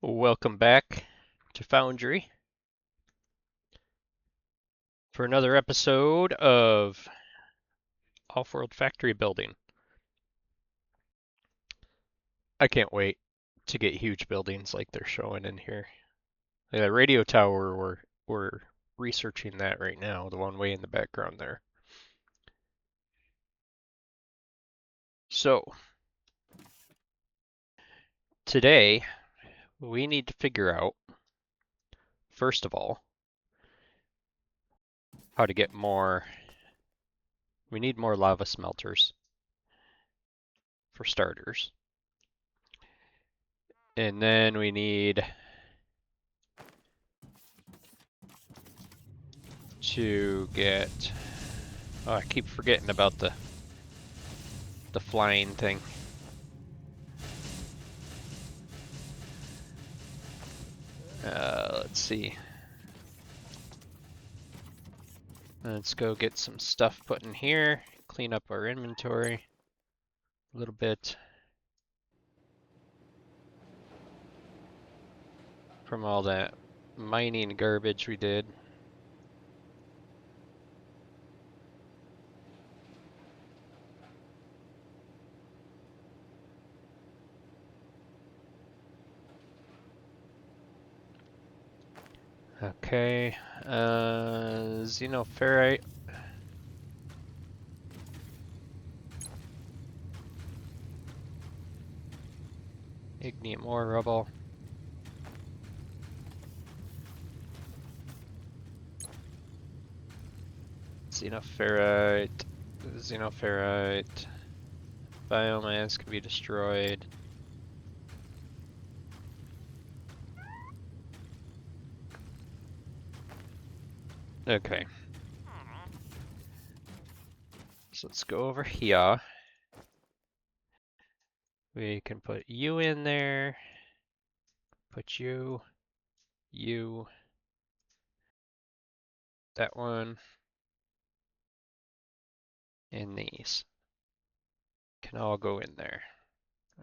Welcome back to Foundry for another episode of Off-World Factory Building. I can't wait to get huge buildings like they're showing in here. The radio tower, we're researching that right now, the one way in the background there. So, today we need to figure out, first of all, how to get more. We need more lava smelters, for starters. And then we need to get. Oh, I keep forgetting about the flying thing. Let's see. Let's go get some stuff put in here, clean up our inventory a little bit from all that mining garbage we did. Okay, xenoferrite. Igneous ore rubble. Xenoferrite. Xenoferrite. Biomass can be destroyed. Okay. So let's go over here. We can put you in there. Put you. That one. And these can all go in there.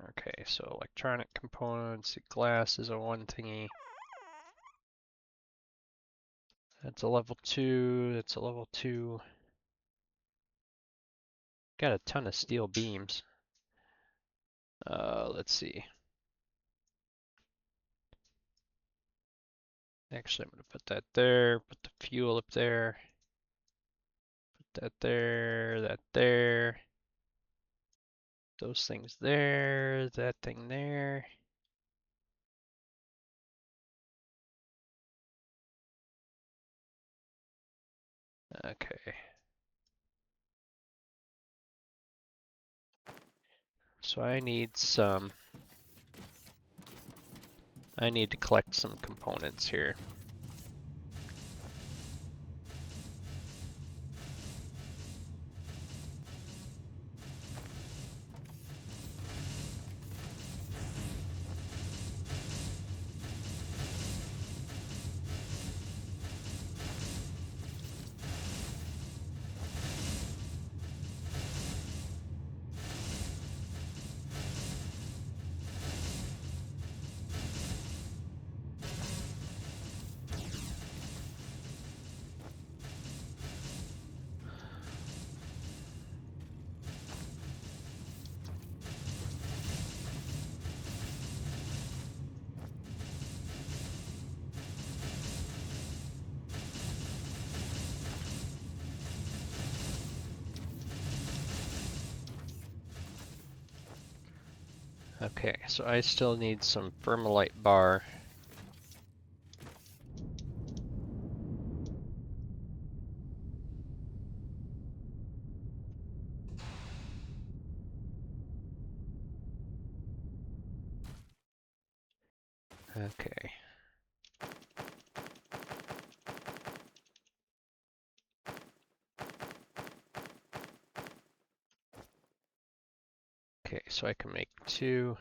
Okay, so electronic components, glass is a one thingy. That's a level 2, that's a level 2. Got a ton of steel beams. Let's see. Actually, I'm gonna put that there, put the fuel up there. Put that there, that there. Those things there, that thing there. Okay. So I need to collect some components here. Okay, so I still need some vermalite bar. Okay. Okay, so I can make 2.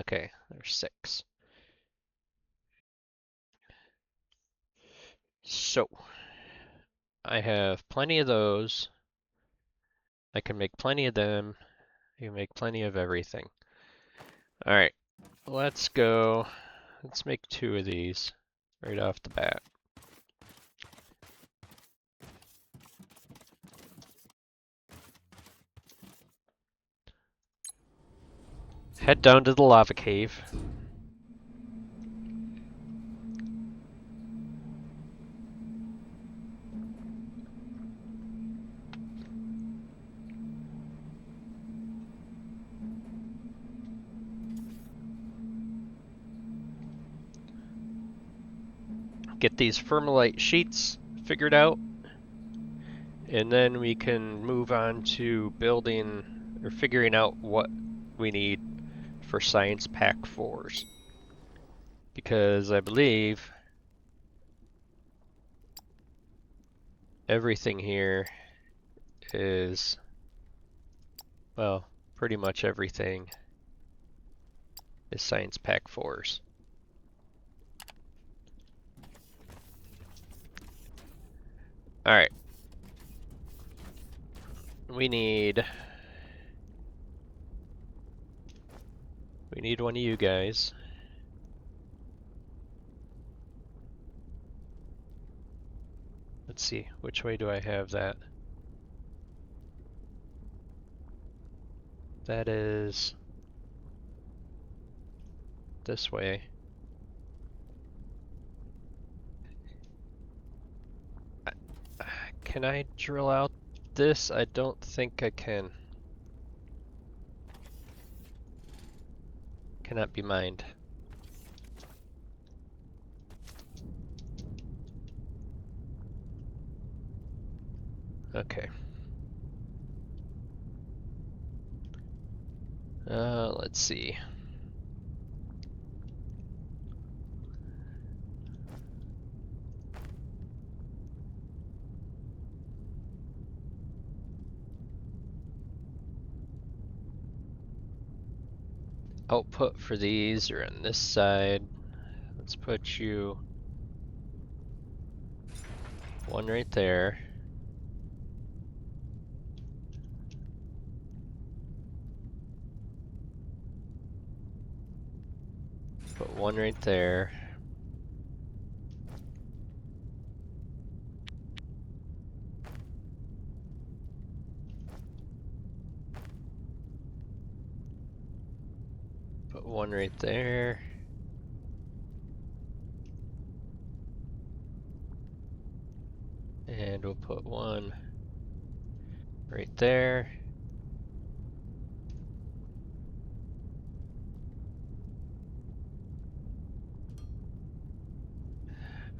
Okay, there's 6. So I have plenty of those. I can make plenty of them. I can make plenty of everything. All right, let's go. Let's make 2 of these right off the bat. Head down to the lava cave. Get these Fermalite sheets figured out, and then we can move on to building or figuring out what we need for Science Pack 4s. Because I believe everything here is, well, pretty much everything is Science Pack 4s. Alright. We need one of you guys. Let's see, which way do I have that? That is this way. Can I drill out this? I don't think I can. Cannot be mined. Okay. Let's see. Output for these are on this side. Let's put you one right there. Put one right there. Put one right there. And we'll put one right there.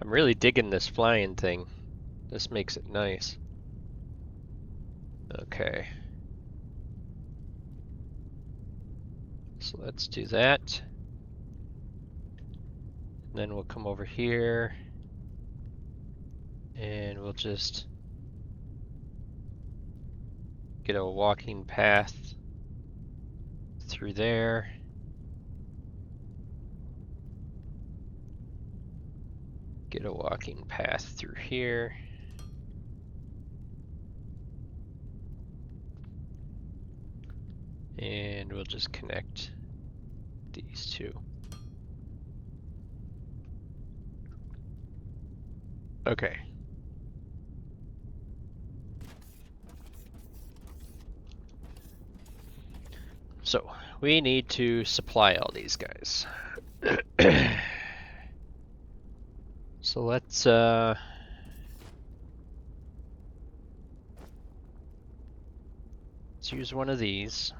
I'm really digging this flying thing. This makes it nice. Okay. So let's do that. And then we'll come over here and we'll just get a walking path through there. Get a walking path through here. And we'll just connect these two. Okay. So we need to supply all these guys. So let's use one of these.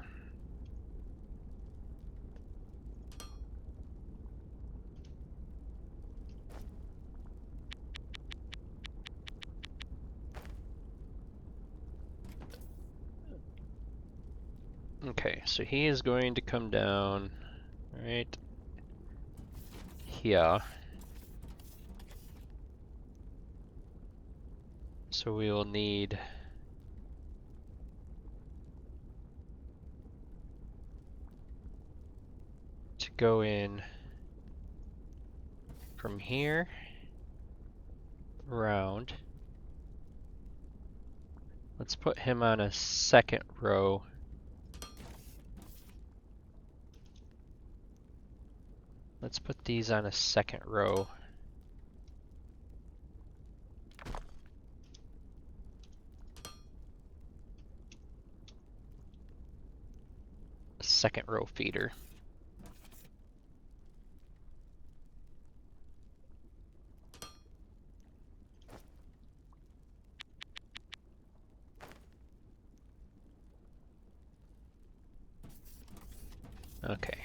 Okay, so he is going to come down right here. So we will need to go in from here. round. Let's put him on a second row. Let's put these on a second row. Second row feeder. Okay.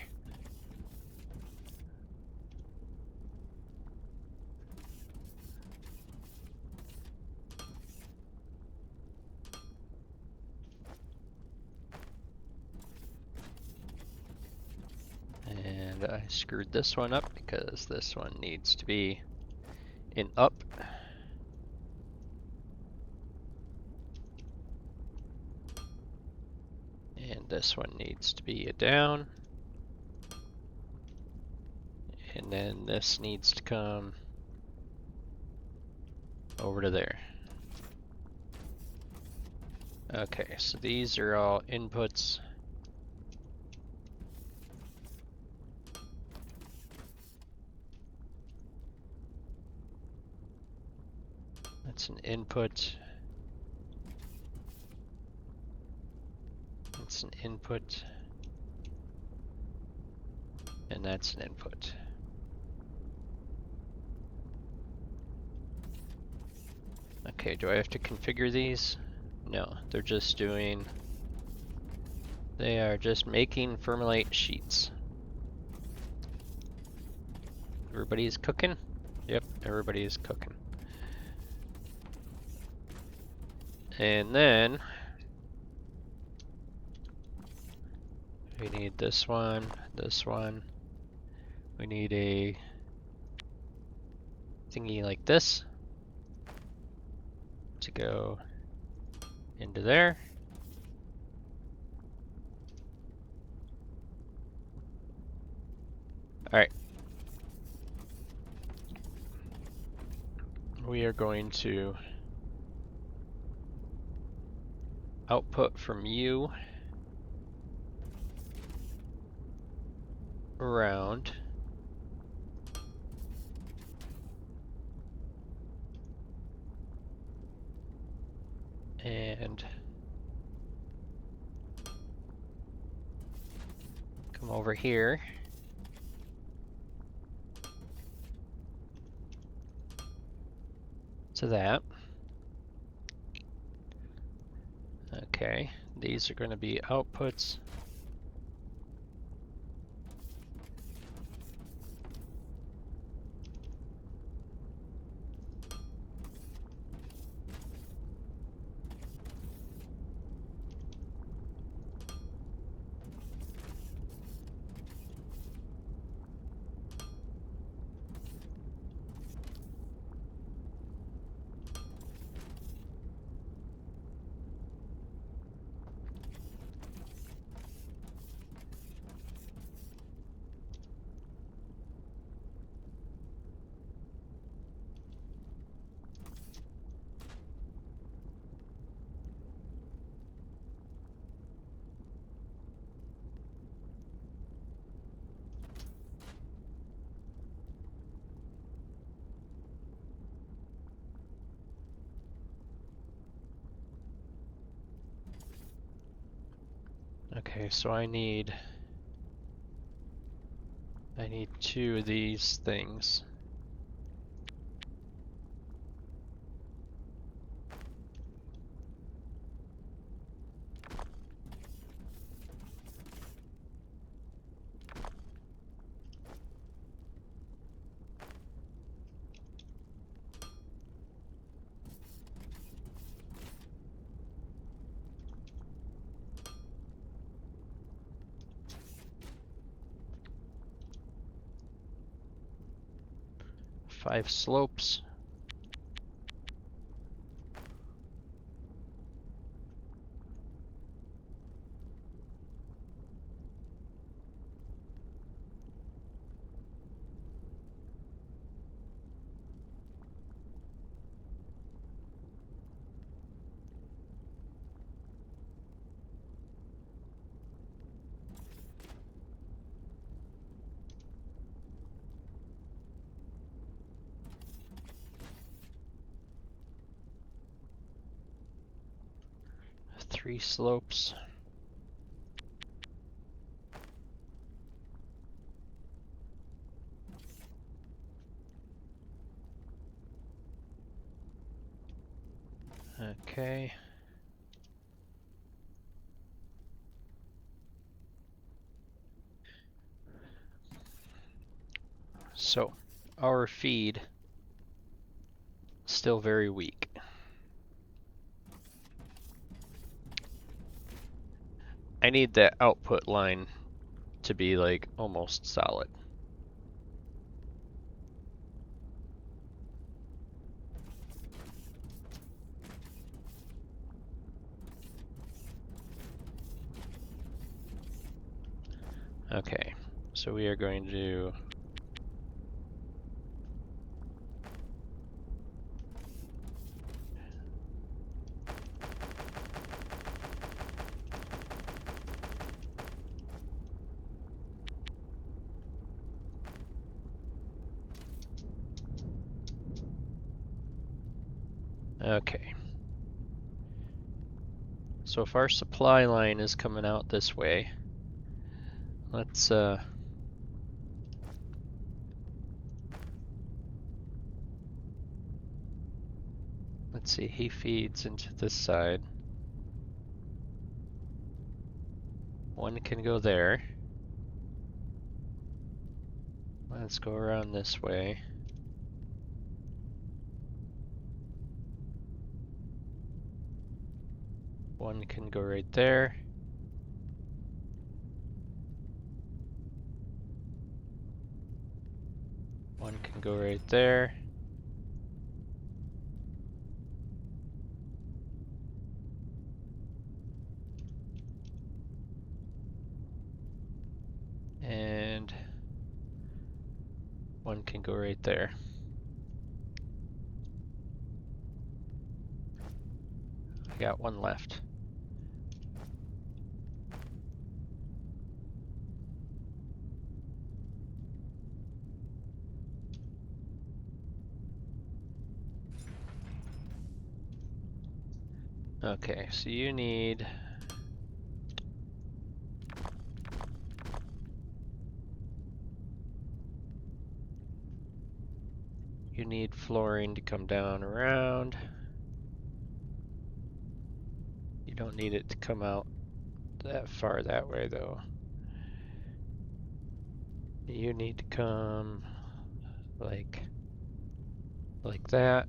And I screwed this one up because this one needs to be in up. And this one needs to be a down. And then this needs to come over to there. Okay, so these are all inputs. That's an input. That's an input. And that's an input. Okay, do I have to configure these? No, they're just doing... They are just making Fermilite sheets. Everybody's cooking? Yep, everybody is cooking. And then we need this one, this one. We need a thingy like this to go into there. Alright. We are going to output from you around and come over here. To that. Okay, these are going to be outputs. Okay, so I need two of these things. Five slopes. 3 slopes. Okay. So, our feed still very weak. I need that output line to be like almost solid. Okay, so we are going to okay. So if our supply line is coming out this way, let's see, he feeds into this side. One can go there. Let's go around this way. One can go right there. One can go right there. And one can go right there. I got one left. Okay, so you need flooring to come down around. You don't need it to come out that far that way though. You need to come like that.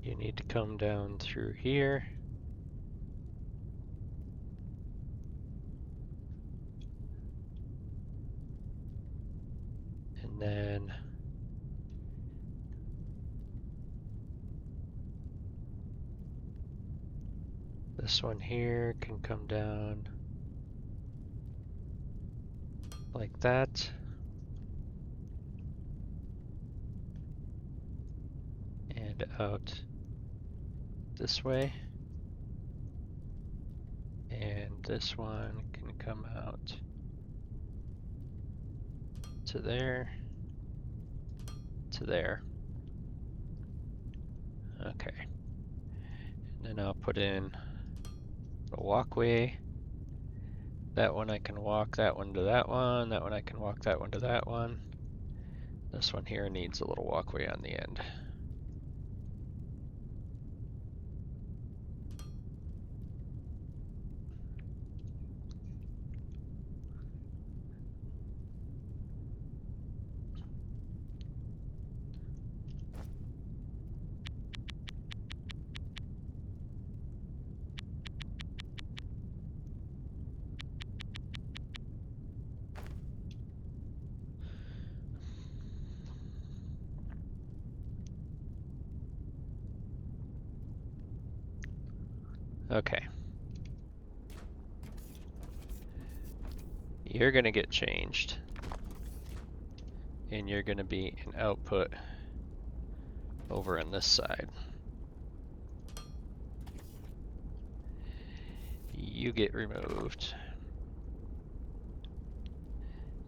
You need to come down through here. And then this one here can come down like that. And out this way. And this one can come out to there, to there. Okay. And then I'll put in a walkway. That one I can walk that one to that one. That one I can walk that one to that one. This one here needs a little walkway on the end. Okay. You're gonna get changed. And you're gonna be an output over on this side. You get removed.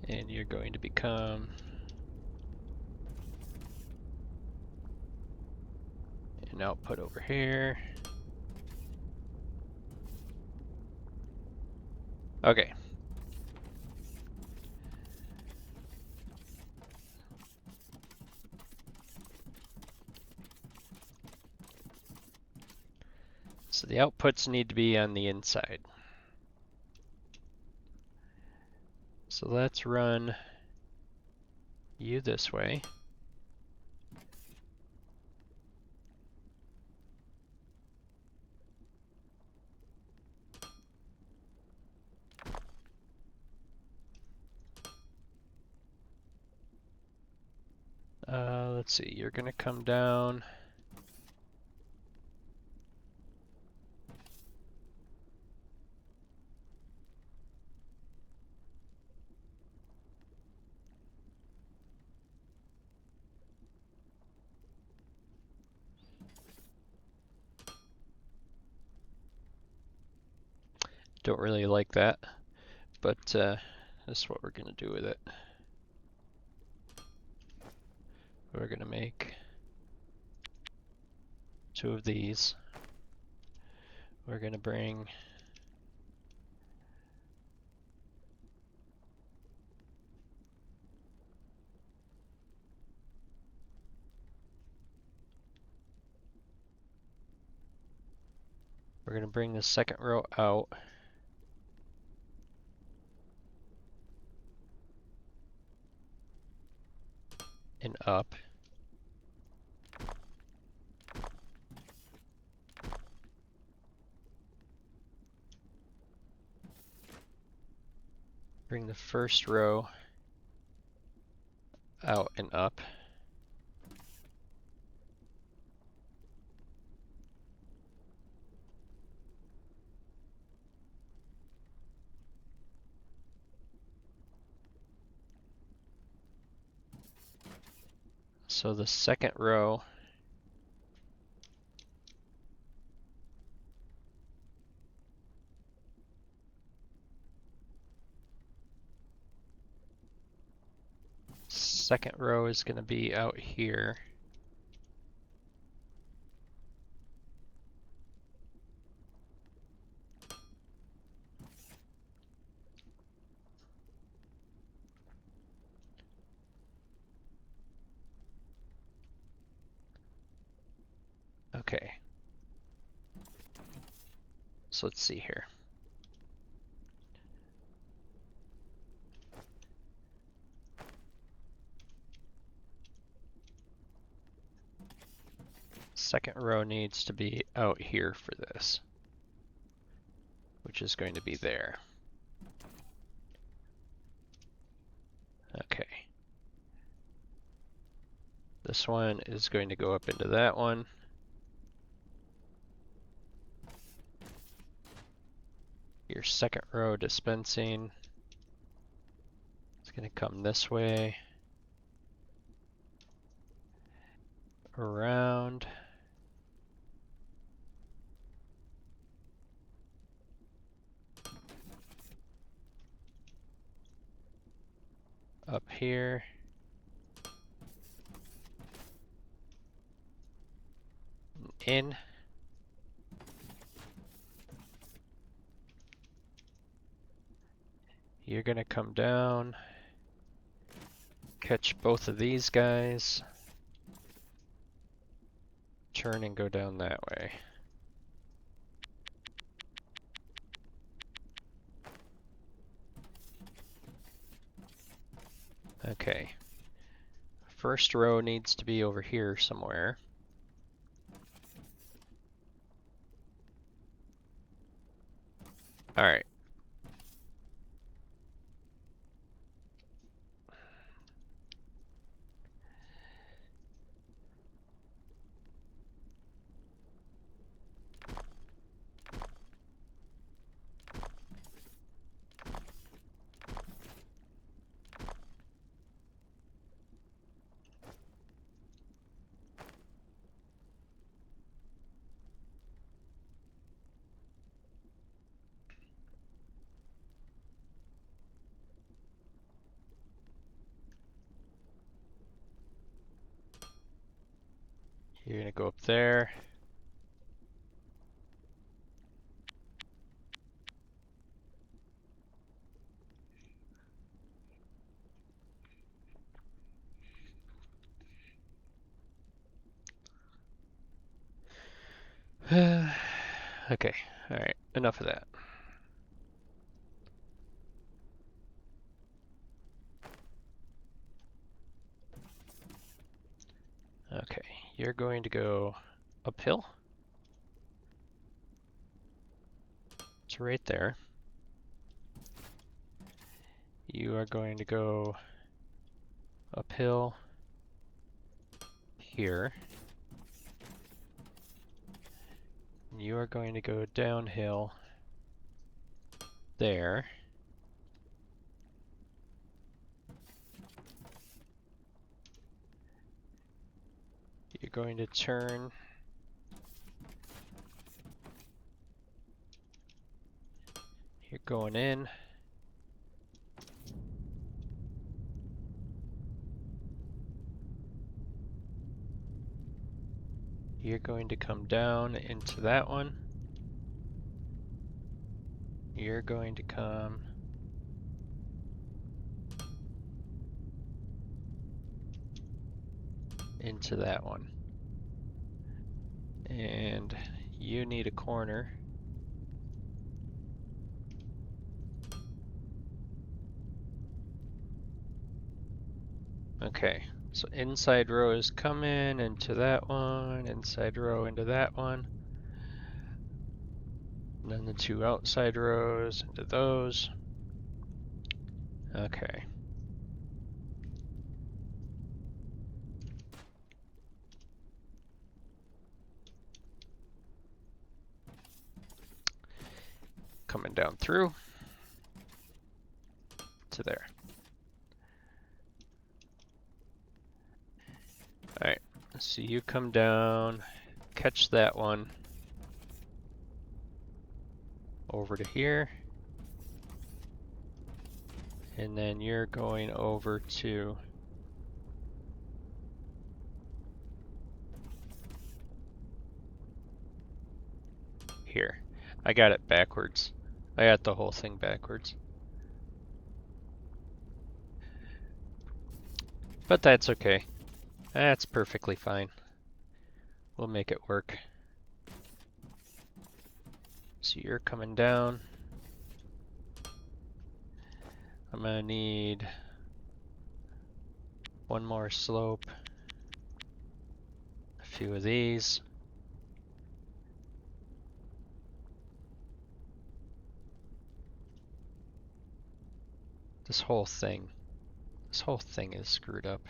And you're going to become an output over here. Okay. So the outputs need to be on the inside. So let's run you this way. Let's see, you're gonna come down. Don't really like that, but this is what we're gonna do with it. We're gonna make 2 of these. We're gonna bring the second row out. And up. Bring the first row out and up. So the second row is going to be out here. Okay. So let's see here. Second row needs to be out here for this, which is going to be there. Okay. This one is going to go up into that one. Your second row dispensing is going to come this way, around. Up here. In. You're gonna come down, catch both of these guys, turn and go down that way. Okay. First row needs to be over here somewhere. Alright. You're gonna go up there. Okay, alright, enough of that. Okay, you're going to go uphill. It's right there. You are going to go uphill here. You are going to go downhill there. You're going to turn you're going in. You're going to come down into that one. You're going to come into that one. And you need a corner. Okay, so inside row is coming into that one, inside row into that one. And then the two outside rows into those. Okay. Coming down through to there. Alright, so you come down, catch that one over to here. And then you're going over to here. I got it backwards. I got the whole thing backwards. But that's okay. That's perfectly fine. We'll make it work. So you're coming down. I'm gonna need one more slope. A few of these. This whole thing is screwed up.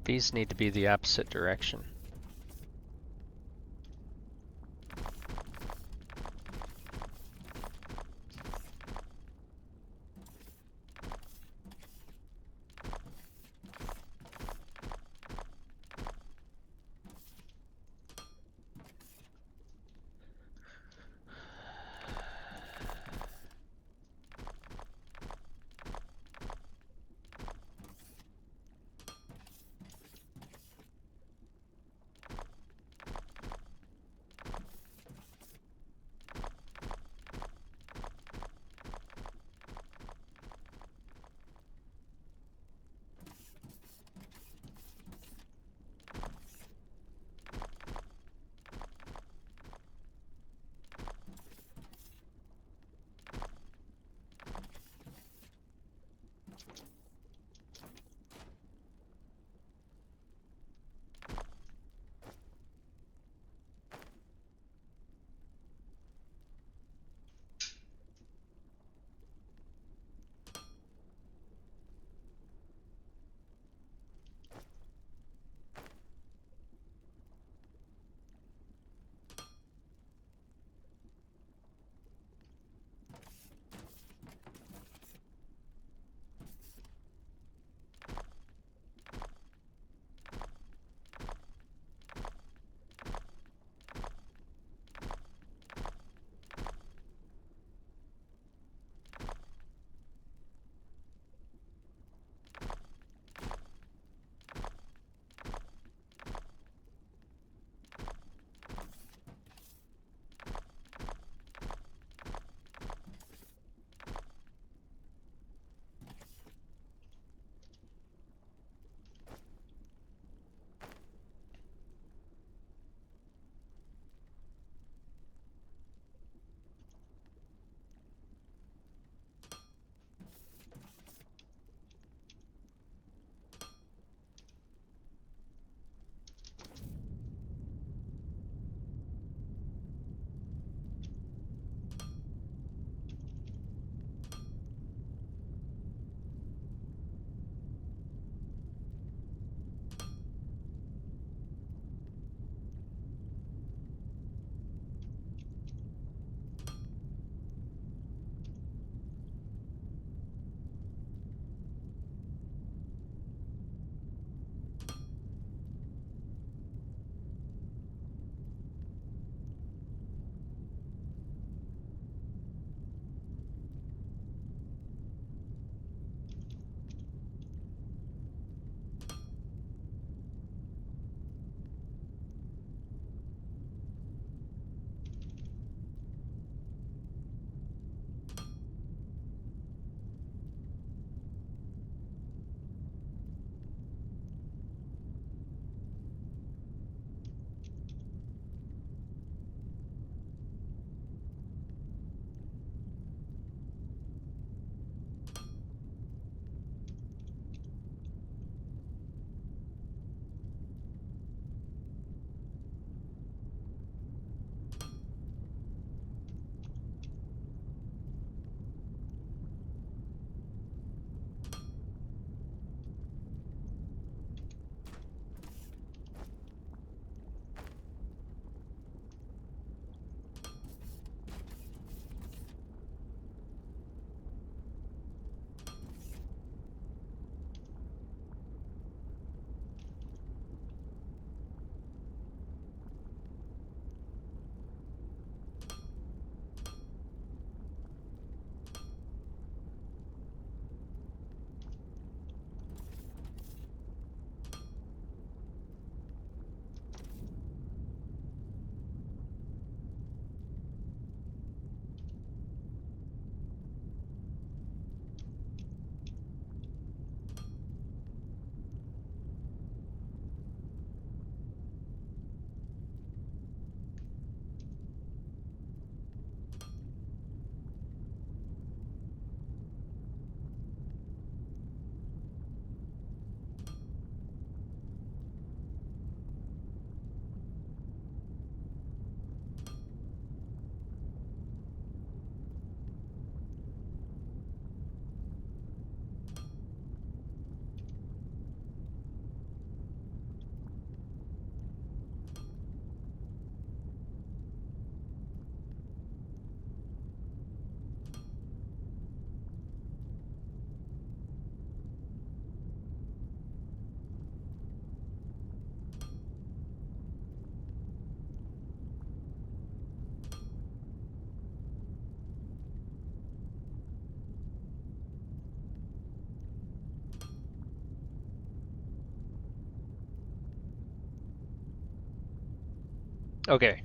These need to be the opposite direction. Okay.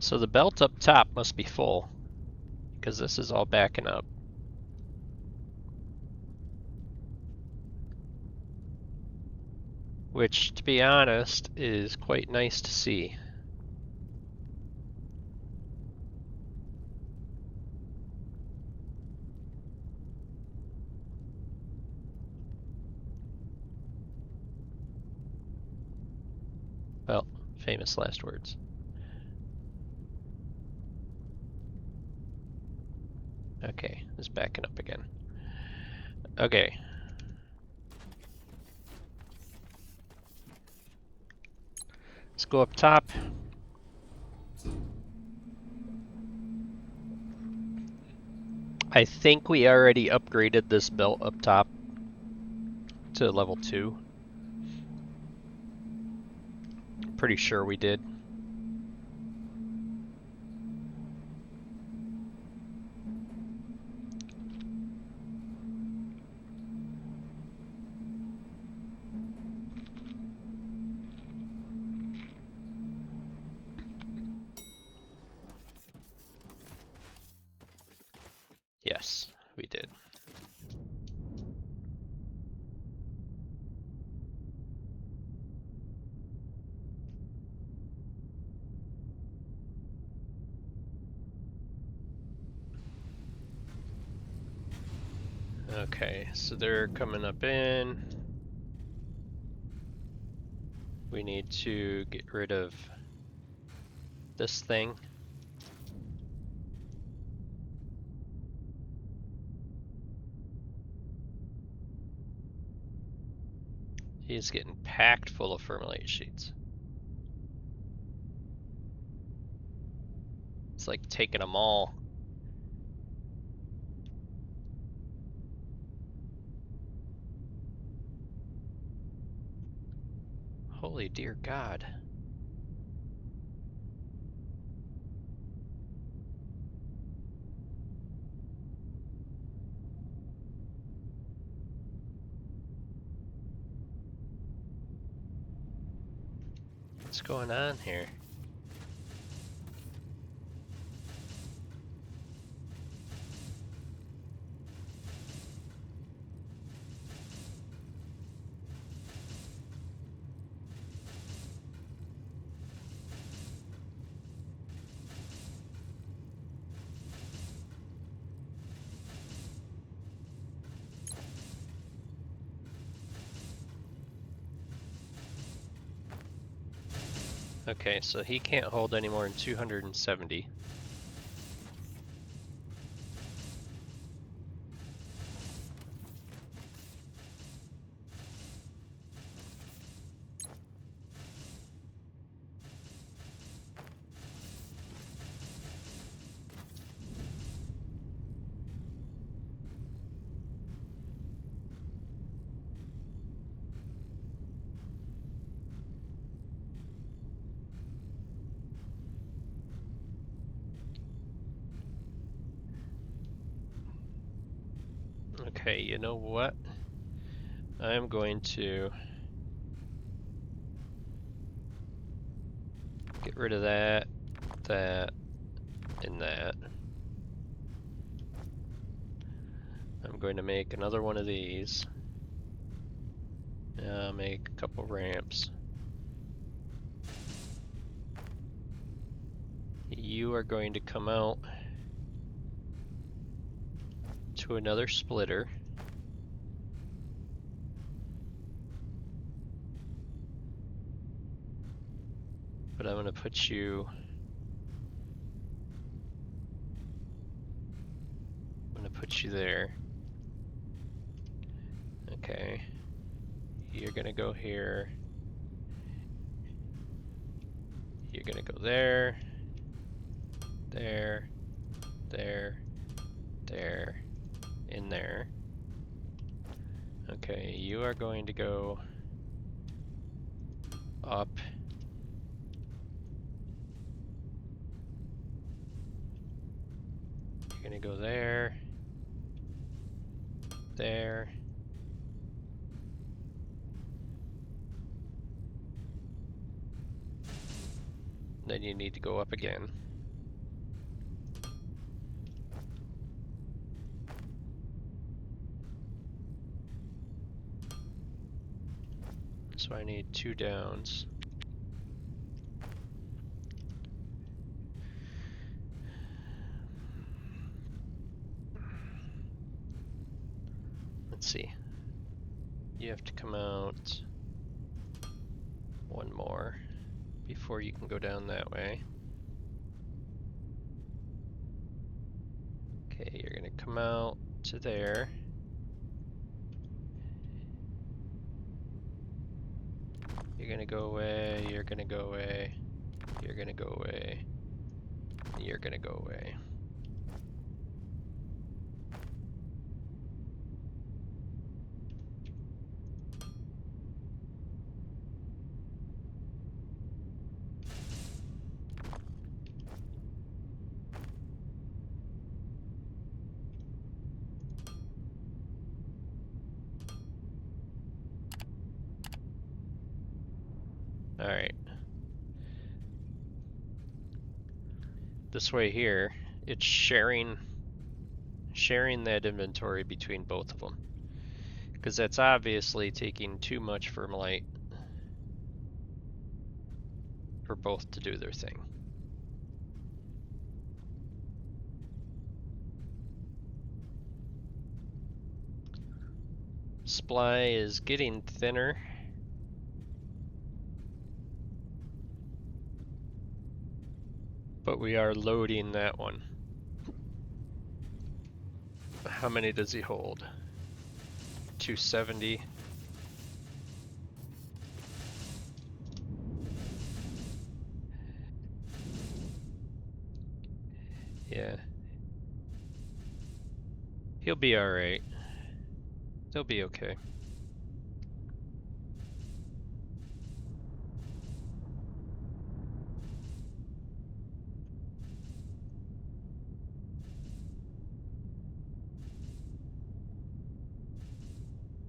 So the belt up top must be full, because this is all backing up. Which, to be honest, is quite nice to see. Well, famous last words. Okay, it's backing up again. Okay. Let's go up top. I think we already upgraded this belt up top to level 2. Pretty sure we did. Yes, we did. Okay, so they're coming up in. We need to get rid of this thing. He's getting packed full of Fermilate sheets. It's like taking them all. Holy dear God. What's going on here? Okay, so he can't hold any more than 270. Okay, you know what? I'm going to get rid of that, and that. I'm going to make another one of these. Make a couple ramps. You are going to come out to another splitter. But I'm going to put you get you there. Okay. You're gonna go here. You're gonna go there. There. There. There. In there. Okay, you are going to go up. You're gonna go there. There. Then you need to go up again. So I need 2 downs. Let's see. You have to come out 1 more before you can go down that way. Okay, you're gonna come out to there. You're gonna go away, you're gonna go away, you're gonna go away, you're gonna go away. Alright. This way here, it's sharing that inventory between both of them. Because that's obviously taking too much Fermalite for both to do their thing. Supply is getting thinner. But we are loading that one. How many does he hold? 270. Yeah. He'll be alright. He'll be okay.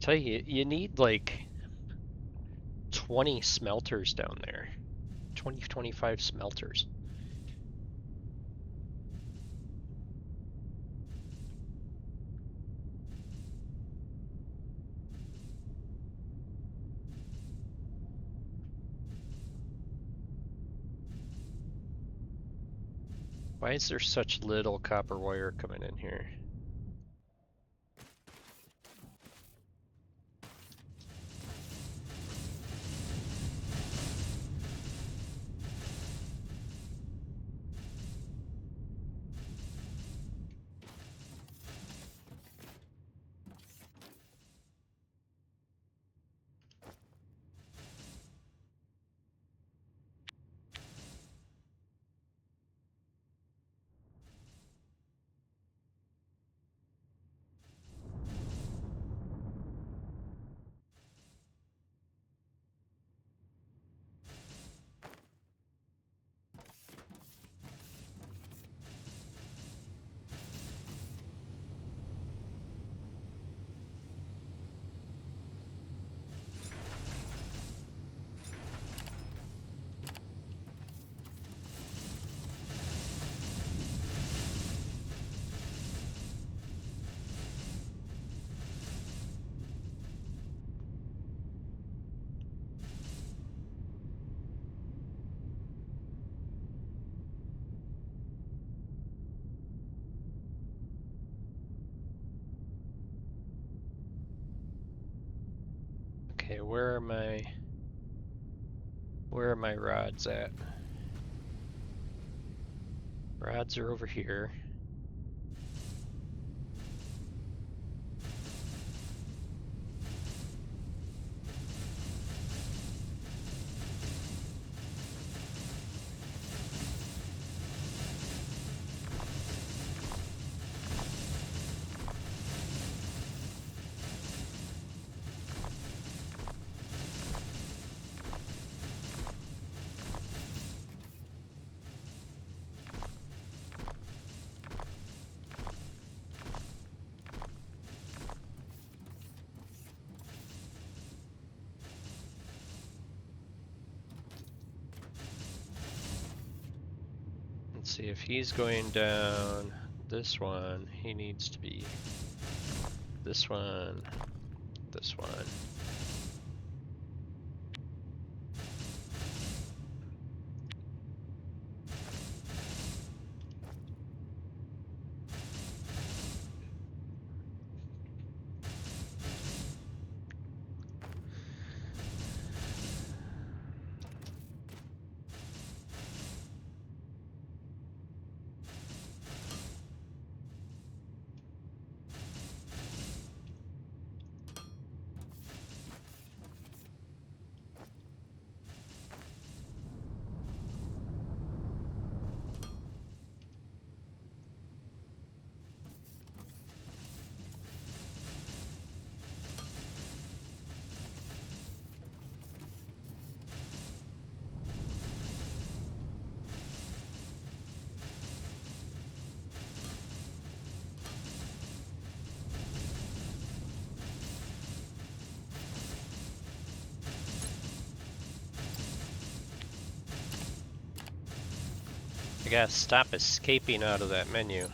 Tell you, you need like 20 smelters down there. 25 smelters. Why is there such little copper wire coming in here? Okay, where are my rods at? Rods are over here. see if he's going down this one, he needs to be this one, this one. I gotta stop escaping out of that menu.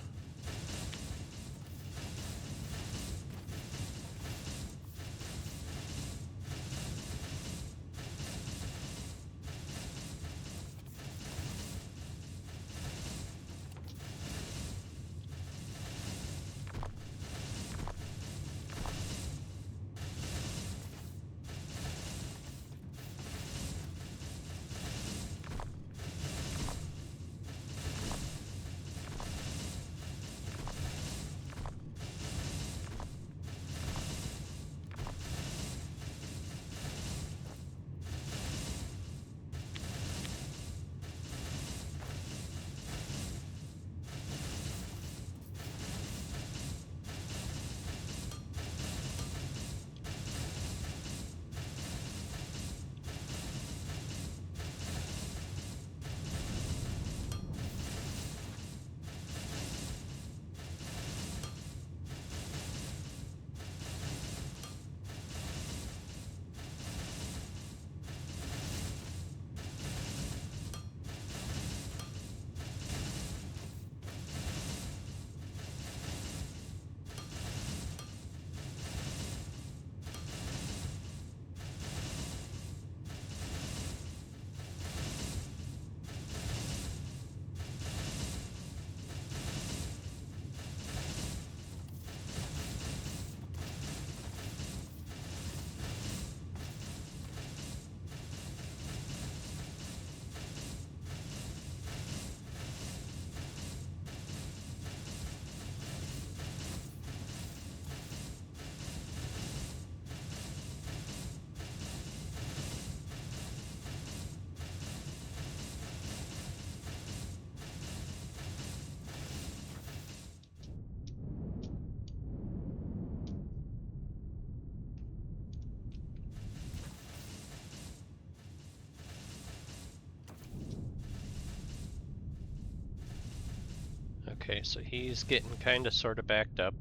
Okay, so he's getting kind of sort of backed up.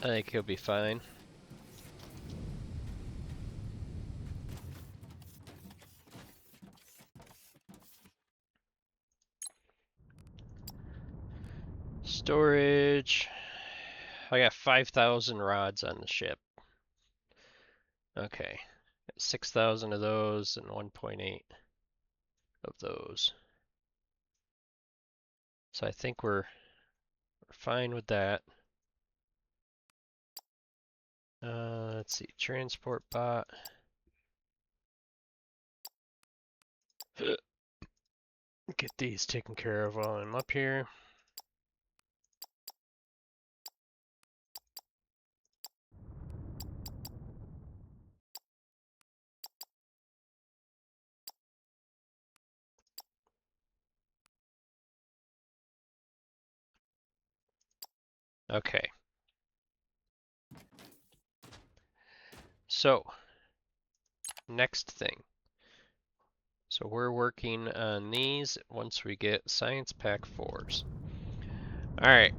I think he'll be fine. Storage. I got 5,000 rods on the ship. Okay. 6,000 of those and 1.8 of those. So I think we're fine with that. Let's see, transport bot. Get these taken care of while I'm up here. Okay. So, next thing. So we're working on these once we get Science Pack 4s. Alright.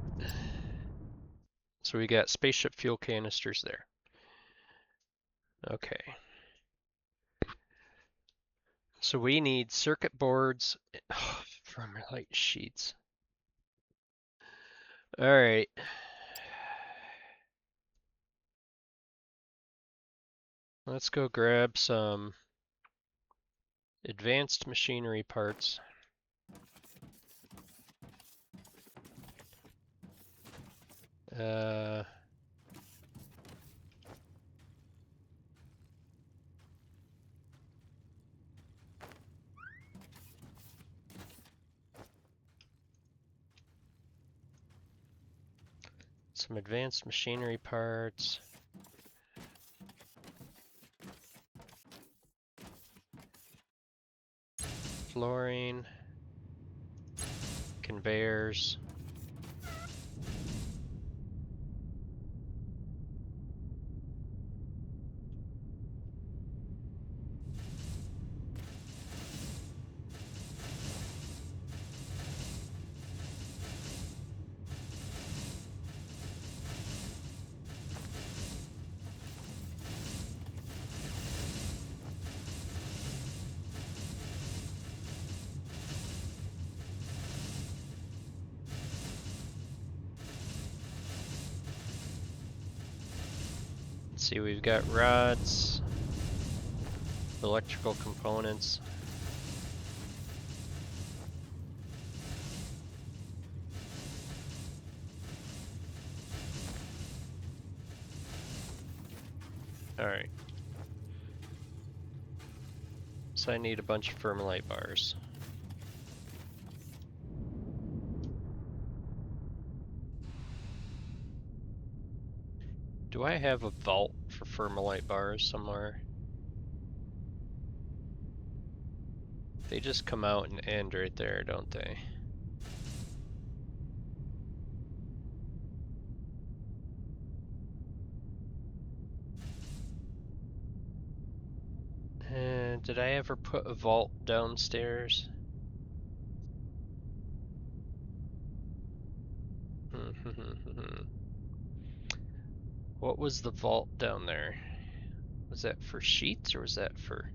So we got spaceship fuel canisters there. Okay. So we need circuit boards from light sheets. Alright. Let's go grab some advanced machinery parts. Some advanced machinery parts. Flooring. Conveyors. Let's see, we've got rods, electrical components. Alright. So I need a bunch of Firmalite bars. Do I have a vault for Firmalite bars somewhere? They just come out and end right there, don't they? And did I ever put a vault downstairs? What was the vault down there? Was that for sheets or was that for...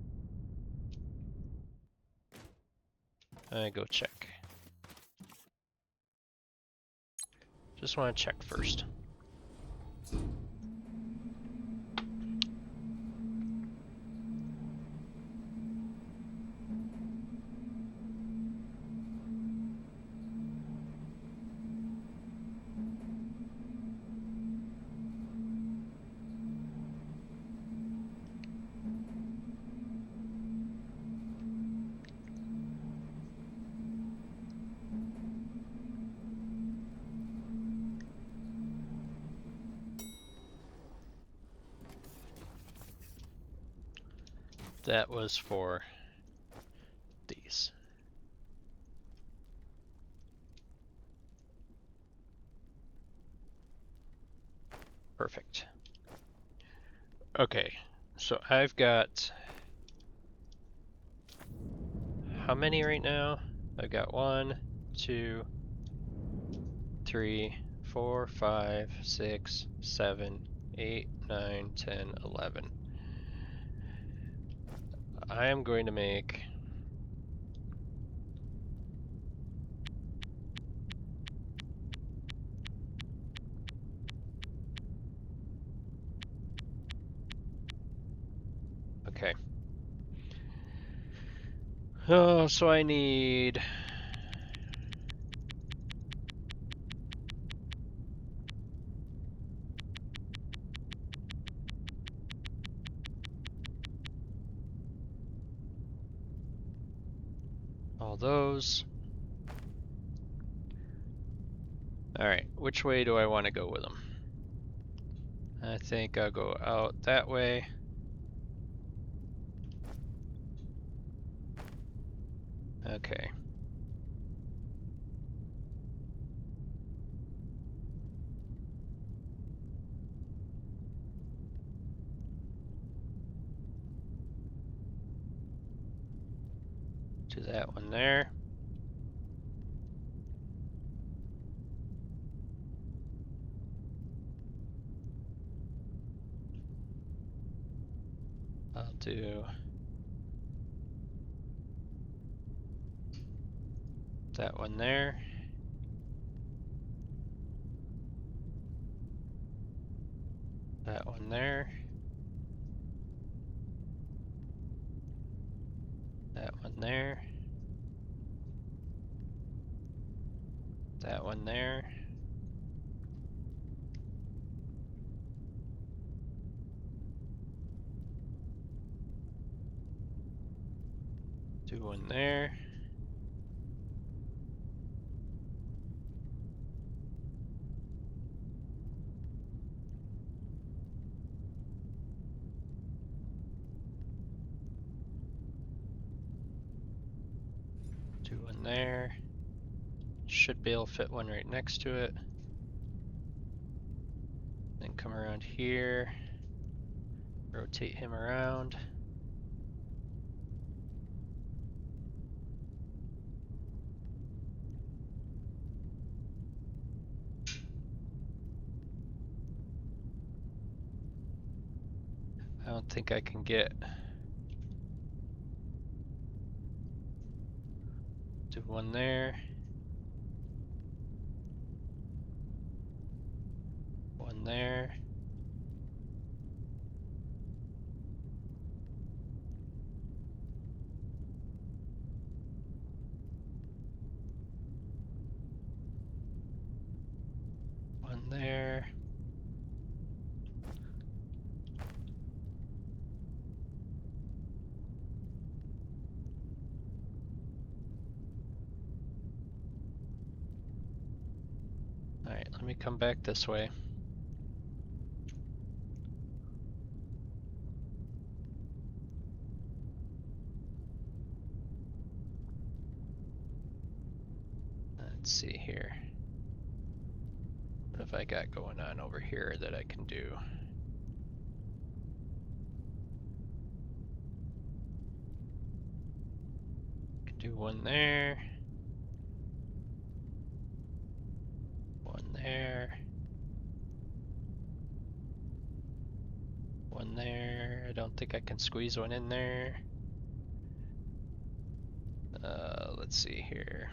go check. Just want to check first. That was for these. Perfect. Okay, so I've got... How many right now? I've got 1, 2, 3, 4, 5, 6, 7, 8, 9, 10, 11. I am going to make... Okay. Oh, so I need... all those. Alright, which way do I want to go with them? I think I'll go out that way. Okay. To that one there. I'll do that one there. That one there. That one there. That one there. Do one there. Do one there. Should be able to fit one right next to it. Then come around here. Rotate him around. I don't think I can get. Do one there. One there. One there. Alright, let me come back this way. Let's see here. What have I got going on over here that I can do? Can do one there. One there. One there. I don't think I can squeeze one in there. Let's see here.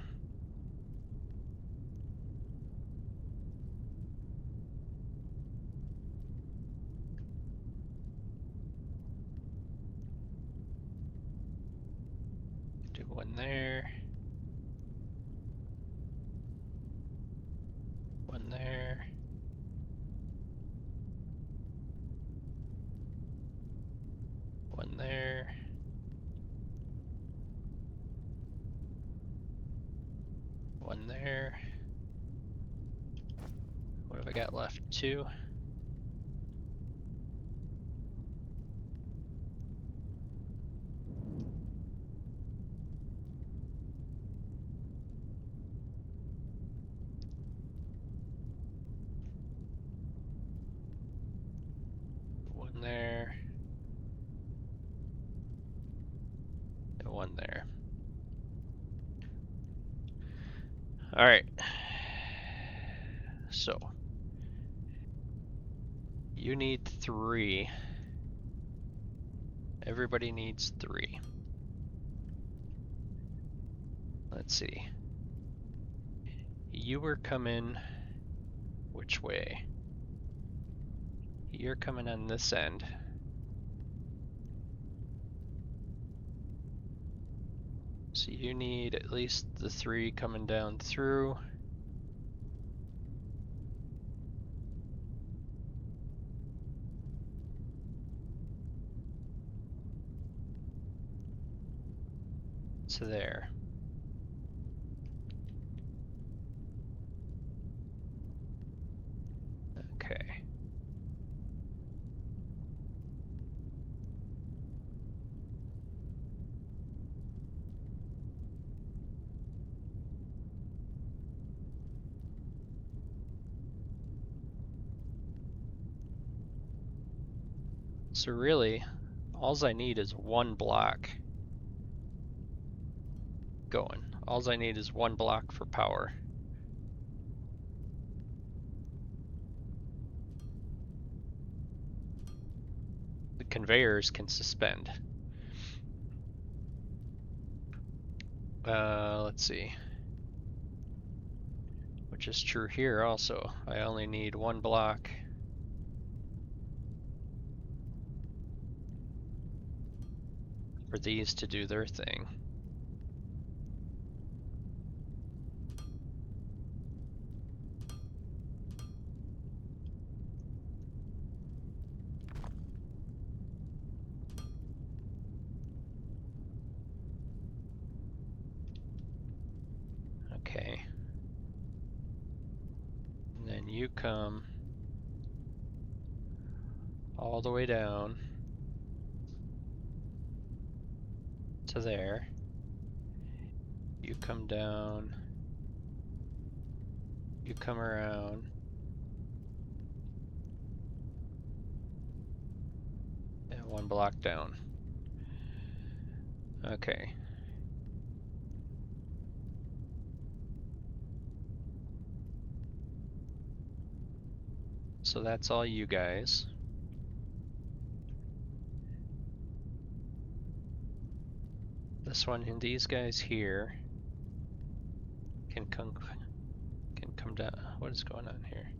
Do one there. One there. One there. One there. What have I got left? Two. One there. And one there. Alright. So. You need 3. Everybody needs 3. Let's see. You were coming which way? You're coming on this end. So you need at least the 3 coming down through. To there. So really, all I need is one block going. All I need is one block for power. The conveyors can suspend. Let's see. Which is true here also. I only need one block. For these to do their thing. Okay. And then you come all the way down to there. You come down. You come around. And one block down. Okay. So that's all you guys. This one and these guys here can come down. What is going on here?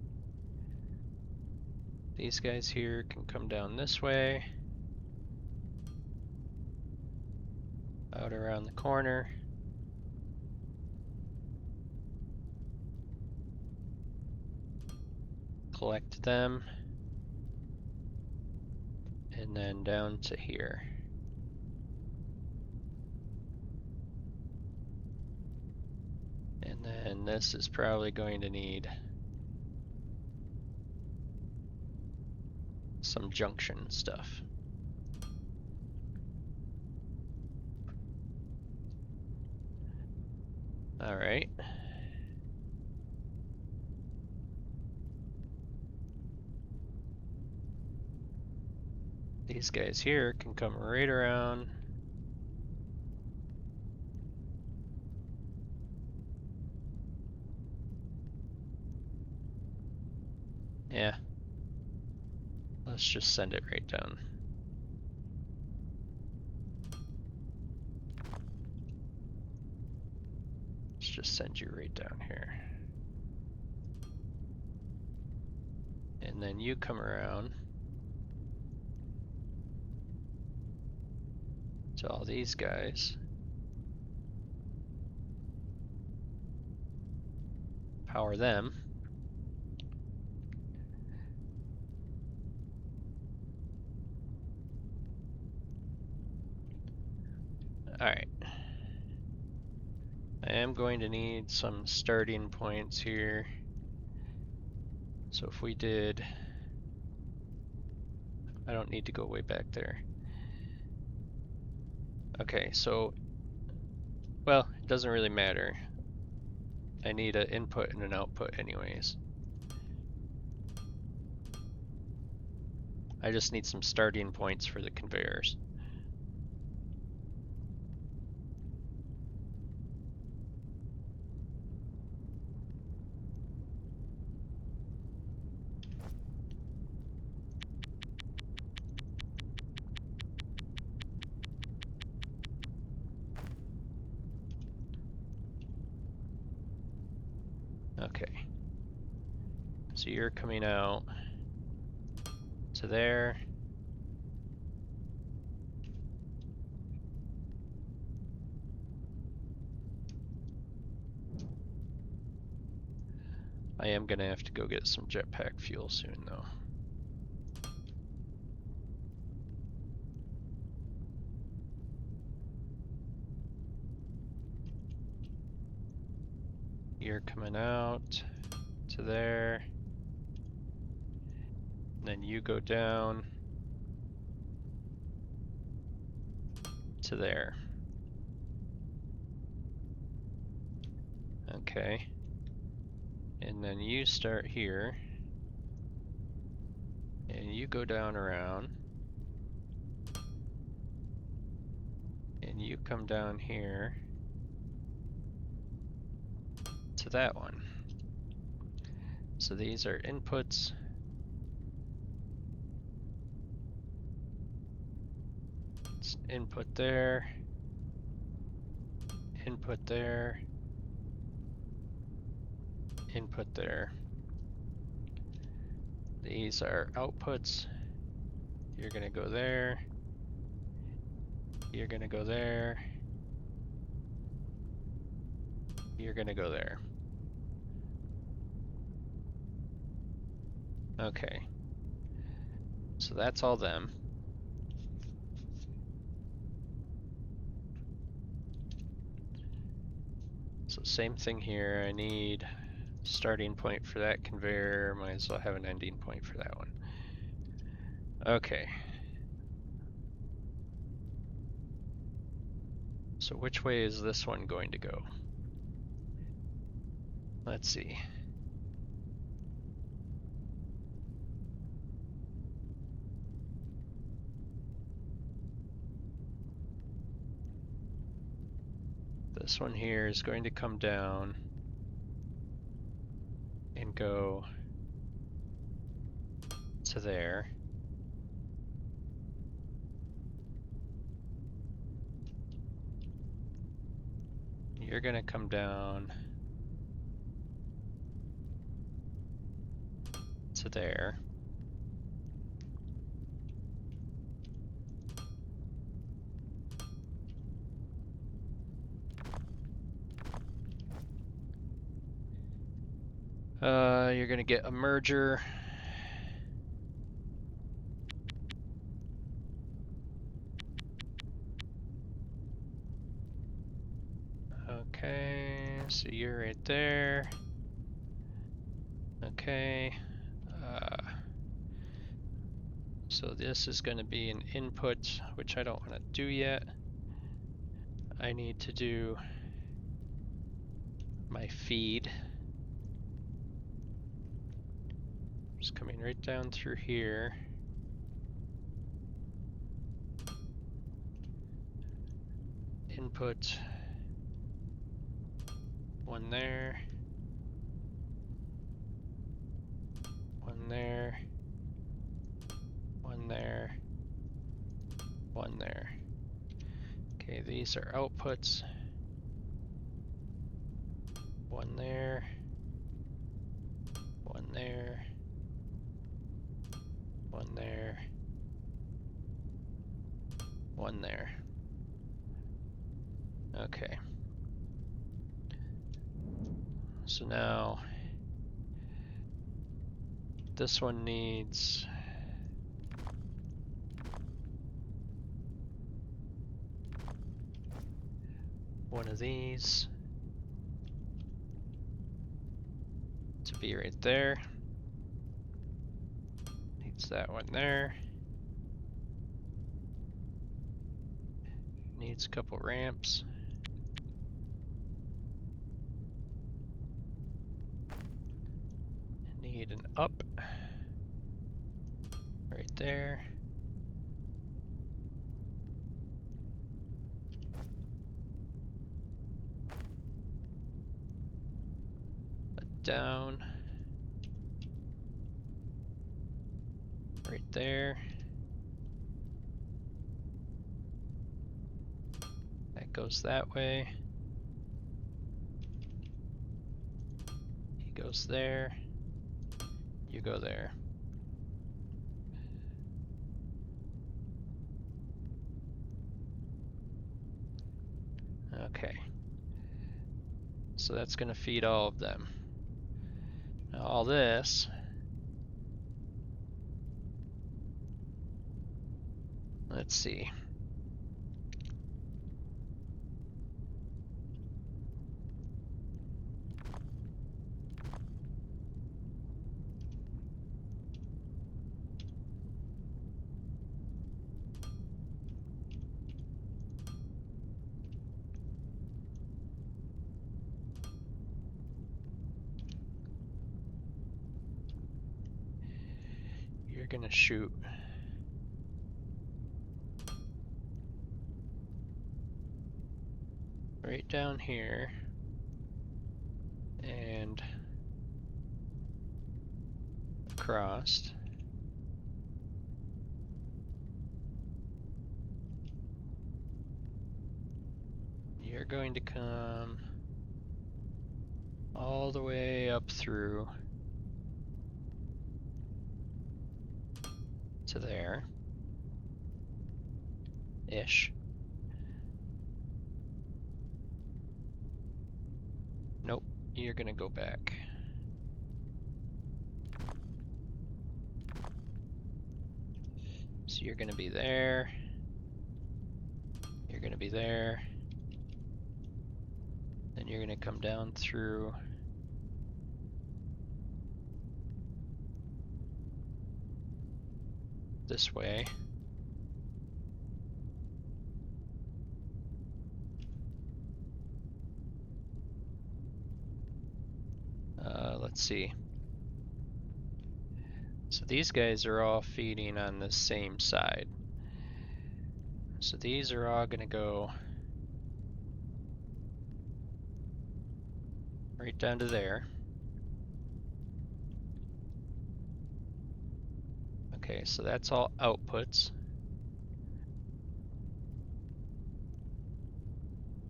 These guys here can come down this way. Out around the corner. Collect them. And then down to here. And then this is probably going to need some junction stuff. All right. These guys here can come right around. Yeah. Let's just send it right down. Let's just send you right down here. And then you come around to all these guys. Power them. Alright. I am going to need some starting points here. So if we did... I don't need to go way back there. Okay, so... Well, it doesn't really matter. I need an input and an output anyways. I just need some starting points for the conveyors. Okay. So you're coming out to there. I am gonna have to go get some jetpack fuel soon though. You're coming out to there. And then you go down to there. Okay. And then you start here. And you go down around. And you come down here to that one. So these are inputs. It's input there, input there, input there. These are outputs. You're gonna go there. You're gonna go there. You're gonna go there. Okay. So that's all them. So same thing here. I need starting point for that conveyor. Might as well have an ending point for that one. Okay. So which way is this one going to go? Let's see. This one here is going to come down and go to there. You're gonna come down to there. You're gonna get a merger. Okay, so you're right there. Okay. So this is going to be an input, which I don't want to do yet. I need to do my feed. Just coming right down through here. Input. One there. One there. One there. One there. Okay, these are outputs. One there. One there. One there. One there. Okay. So now this one needs one of these to be right there. Needs that one there. Needs a couple ramps. Need an up right there. A down right there. That goes that way. He goes there. You go there. Okay. So that's going to feed all of them. Now all this, let's see. You're gonna shoot right down here and across. You're going to come all the way up through to there. Ish. Nope, you're gonna go back. So you're gonna be there. You're gonna be there. Then you're gonna come down through this way. Let's see. So these guys are all feeding on the same side. So these are all gonna go right down to there. Okay, so that's all outputs.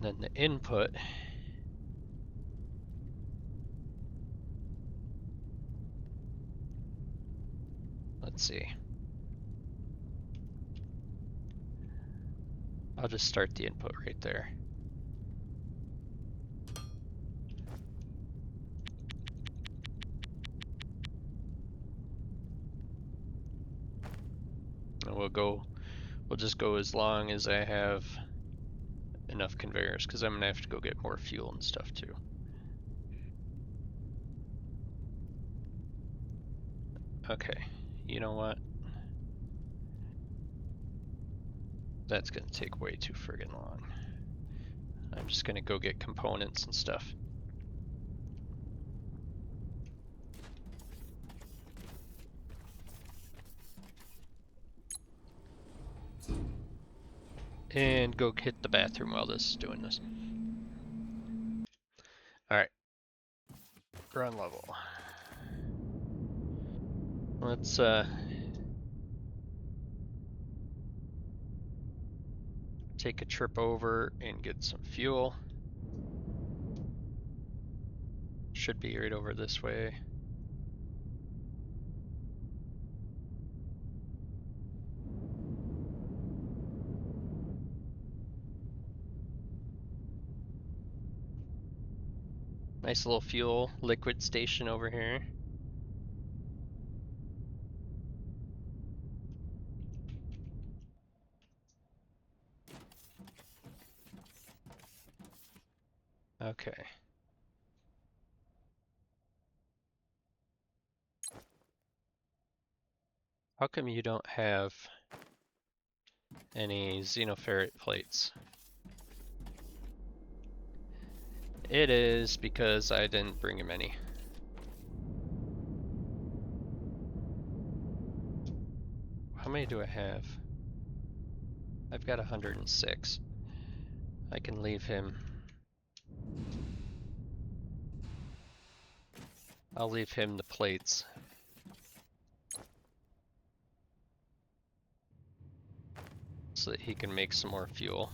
Then the input let's see. I'll just start the input right there. And we'll just go as long as I have enough conveyors, because I'm gonna have to go get more fuel and stuff too. Okay, you know what? That's gonna take way too friggin' long. I'm just gonna go get components and stuff. And go hit the bathroom while this is doing this. Alright. Run level. Let's take a trip over and get some fuel. Should be right over this way. Nice little fuel liquid station over here. Okay. How come you don't have any xenoferrite plates? It is because I didn't bring him any. How many do I have? I've got 106. I can leave him. I'll leave him the plates. So that he can make some more fuel.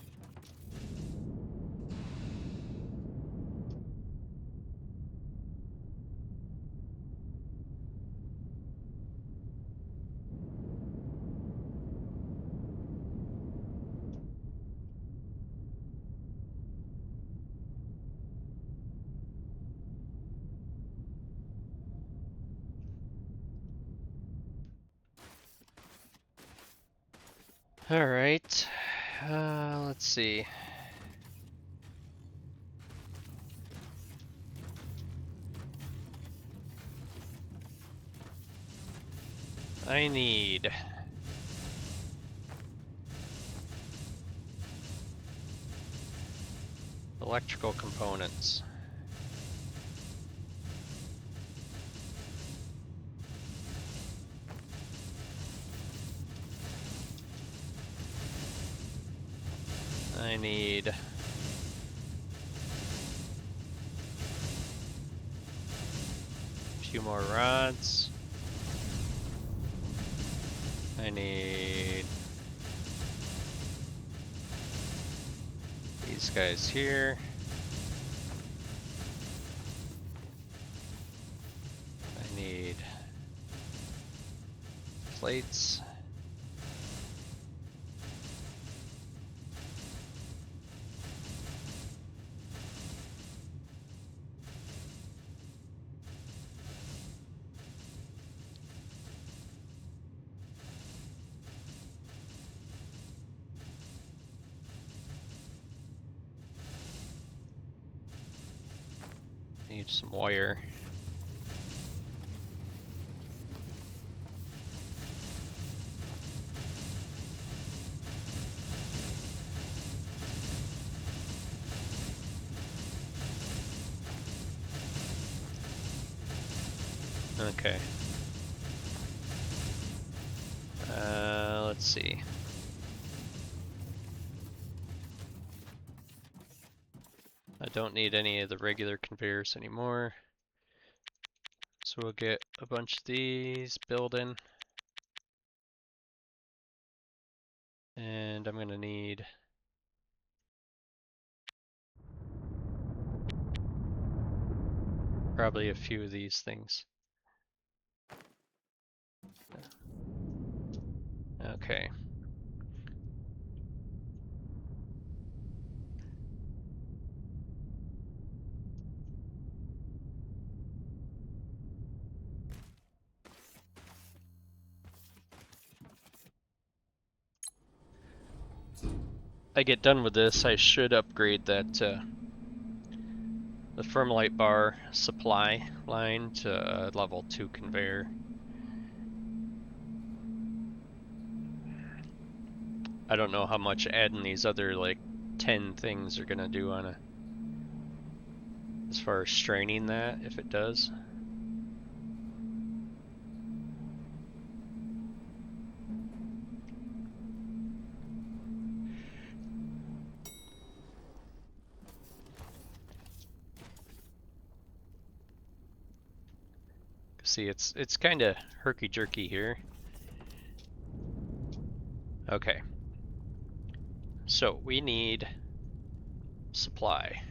All right, let's see. I need electrical components. I need few more rods. I need these guys here. I need plates. Need some wire. Okay. Let's see. I don't need any of the regular conveyors anymore. So we'll get a bunch of these building. And I'm gonna need probably a few of these things. Okay. I get done with this, I should upgrade that the Firmolite bar supply line to level 2 conveyor. I don't know how much adding these other like 10 things are gonna do on a as far as straining that, if it does. See, it's kind of herky-jerky here. Okay. So we need supply.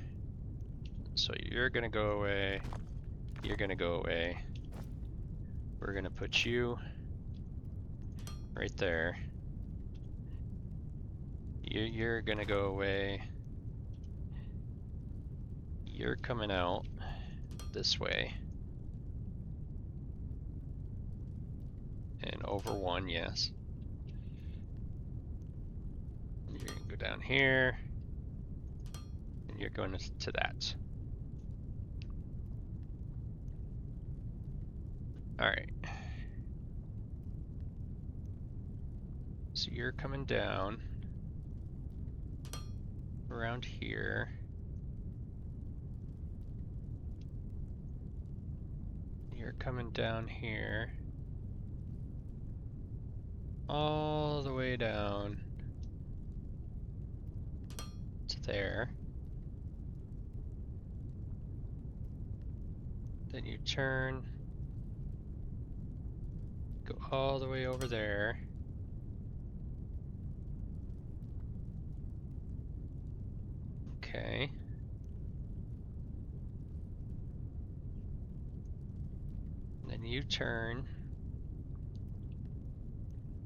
So you're gonna go away. You're gonna go away. We're gonna put you right there. You're gonna go away. You're coming out this way. And over one, yes. You're gonna go down here. And you're going to that. Alright. So you're coming down around here. You're coming down here. All the way down to there. Then you turn, go all the way over there. Okay. Then you turn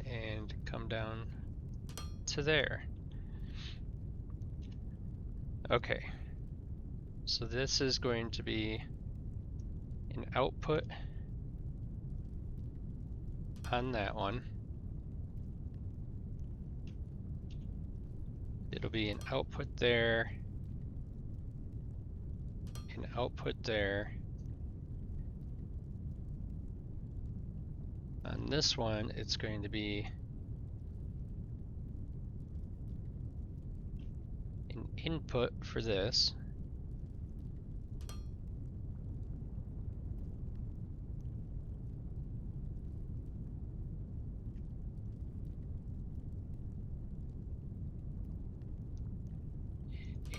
and come down to there. Okay. So this is going to be an output on that one. It'll be an output there, an output there. On this one, it's going to be an input for this.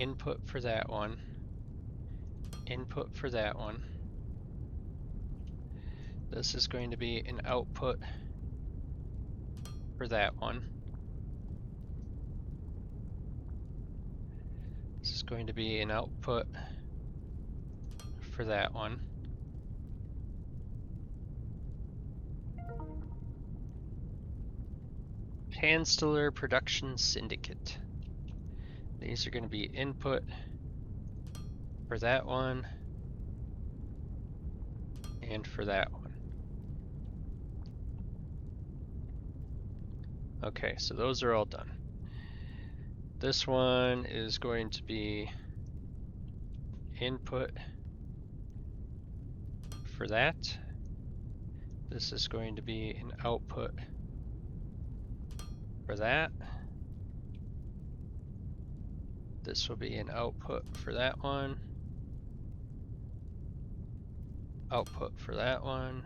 Input for that one. Input for that one. This is going to be an output for that one. This is going to be an output for that one. Handstiller Production Syndicate. These are going to be input for that one and for that one. Okay, so those are all done. This one is going to be input for that. This is going to be an output for that. This will be an output for that one. Output for that one.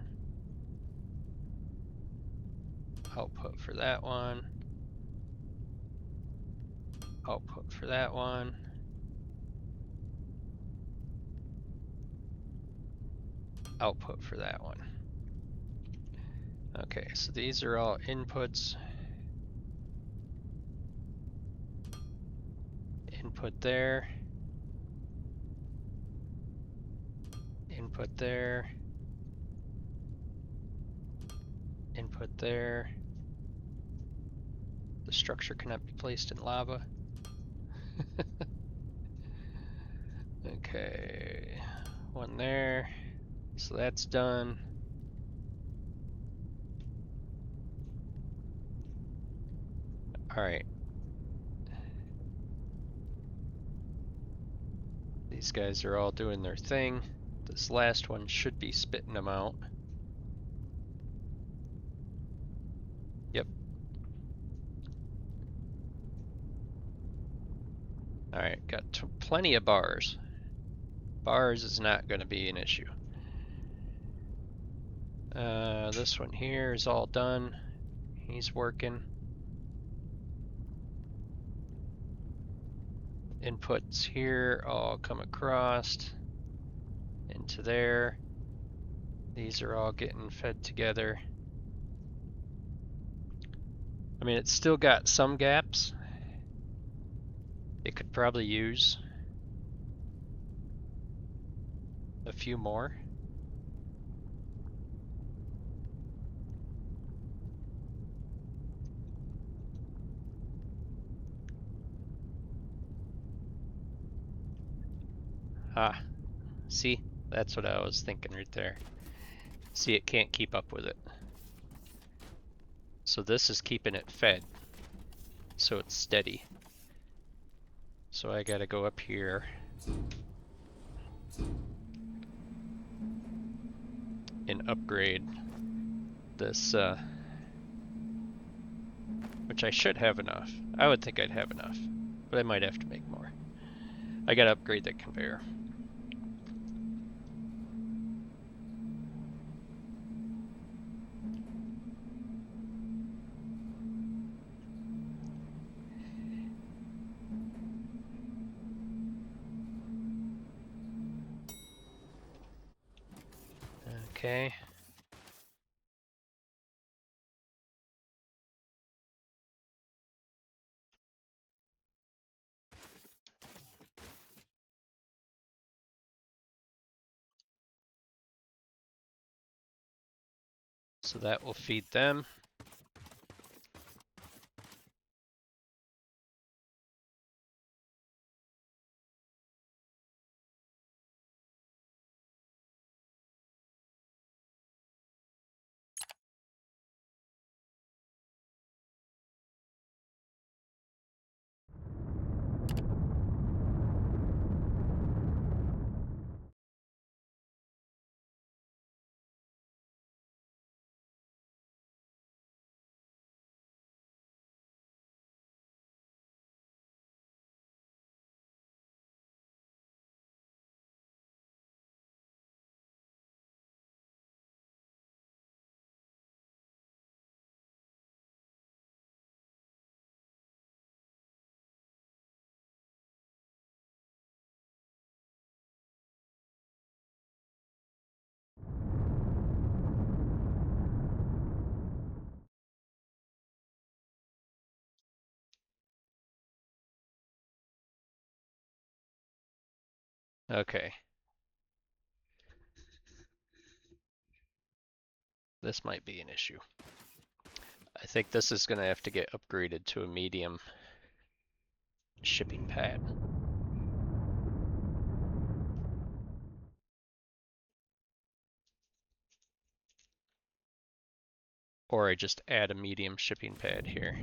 Output for that one. Output for that one. Output for that one. Okay, so these are all inputs. Input there. Input there. Input there. The structure cannot be placed in lava. Okay, one there. So that's done. All right. These guys are all doing their thing. This last one should be spitting them out. Yep. All right, got plenty of bars. Bars is not going to be an issue. This one here is all done. He's working. Inputs here all come across into there. These are all getting fed together. I mean, it's still got some gaps. It could probably use a few more. Ah, see? That's what I was thinking right there. See, it can't keep up with it. So this is keeping it fed, so it's steady. So I gotta go up here and upgrade this, which I should have enough. I would think I'd have enough, but I might have to make more. I gotta upgrade that conveyor. Okay. So that will feed them. Okay. This might be an issue. I think this is gonna have to get upgraded to a medium shipping pad. Or I just add a medium shipping pad here.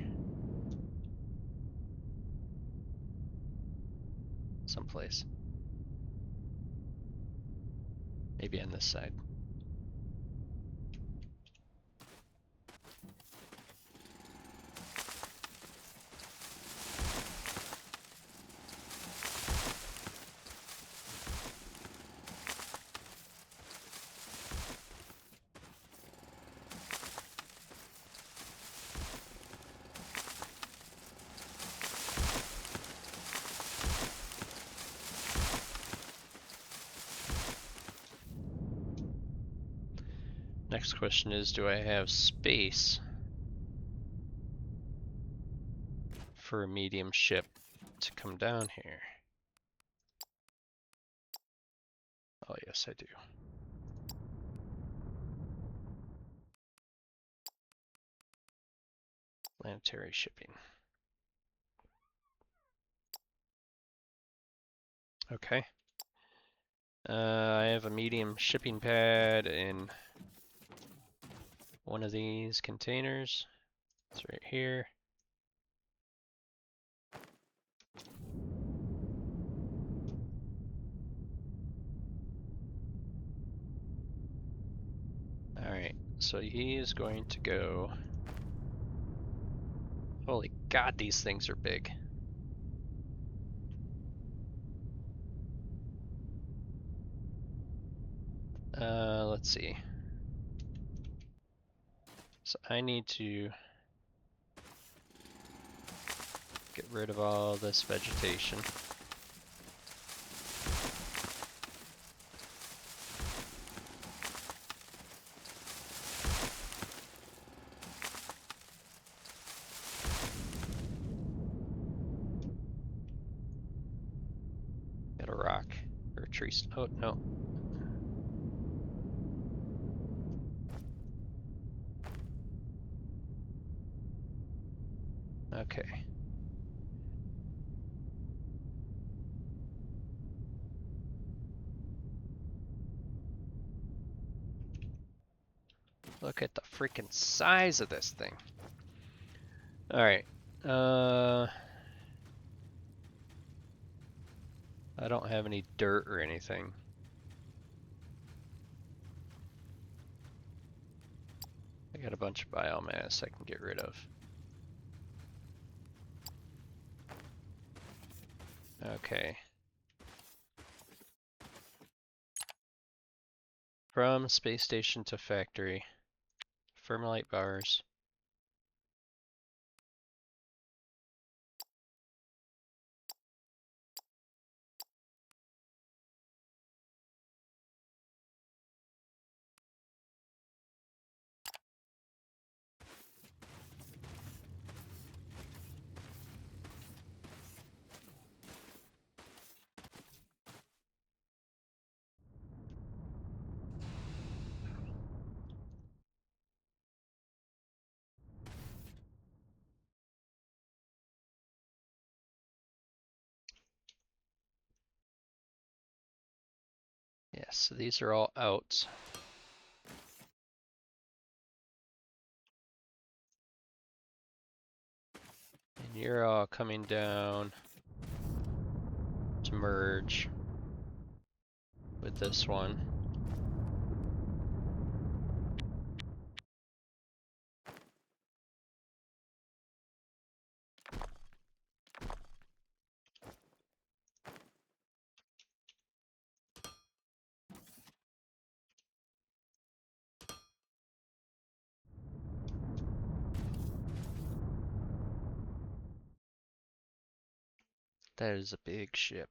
Someplace. Maybe on this side. Next question is, do I have space for a medium ship to come down here? Oh yes, I do. Planetary shipping. Okay. I have a medium shipping pad in one of these containers. It's right here. Alright, so he is going to go... Holy God, these things are big. Let's see. So I need to get rid of all this vegetation. Got a rock or a tree. Oh, no. Okay. Look at the freaking size of this thing. Alright. I don't have any dirt or anything. I got a bunch of biomass I can get rid of. Okay. From space station to factory. Thermalite bars. Yes, so these are all out. And you're all coming down to merge with this one. That is a big ship.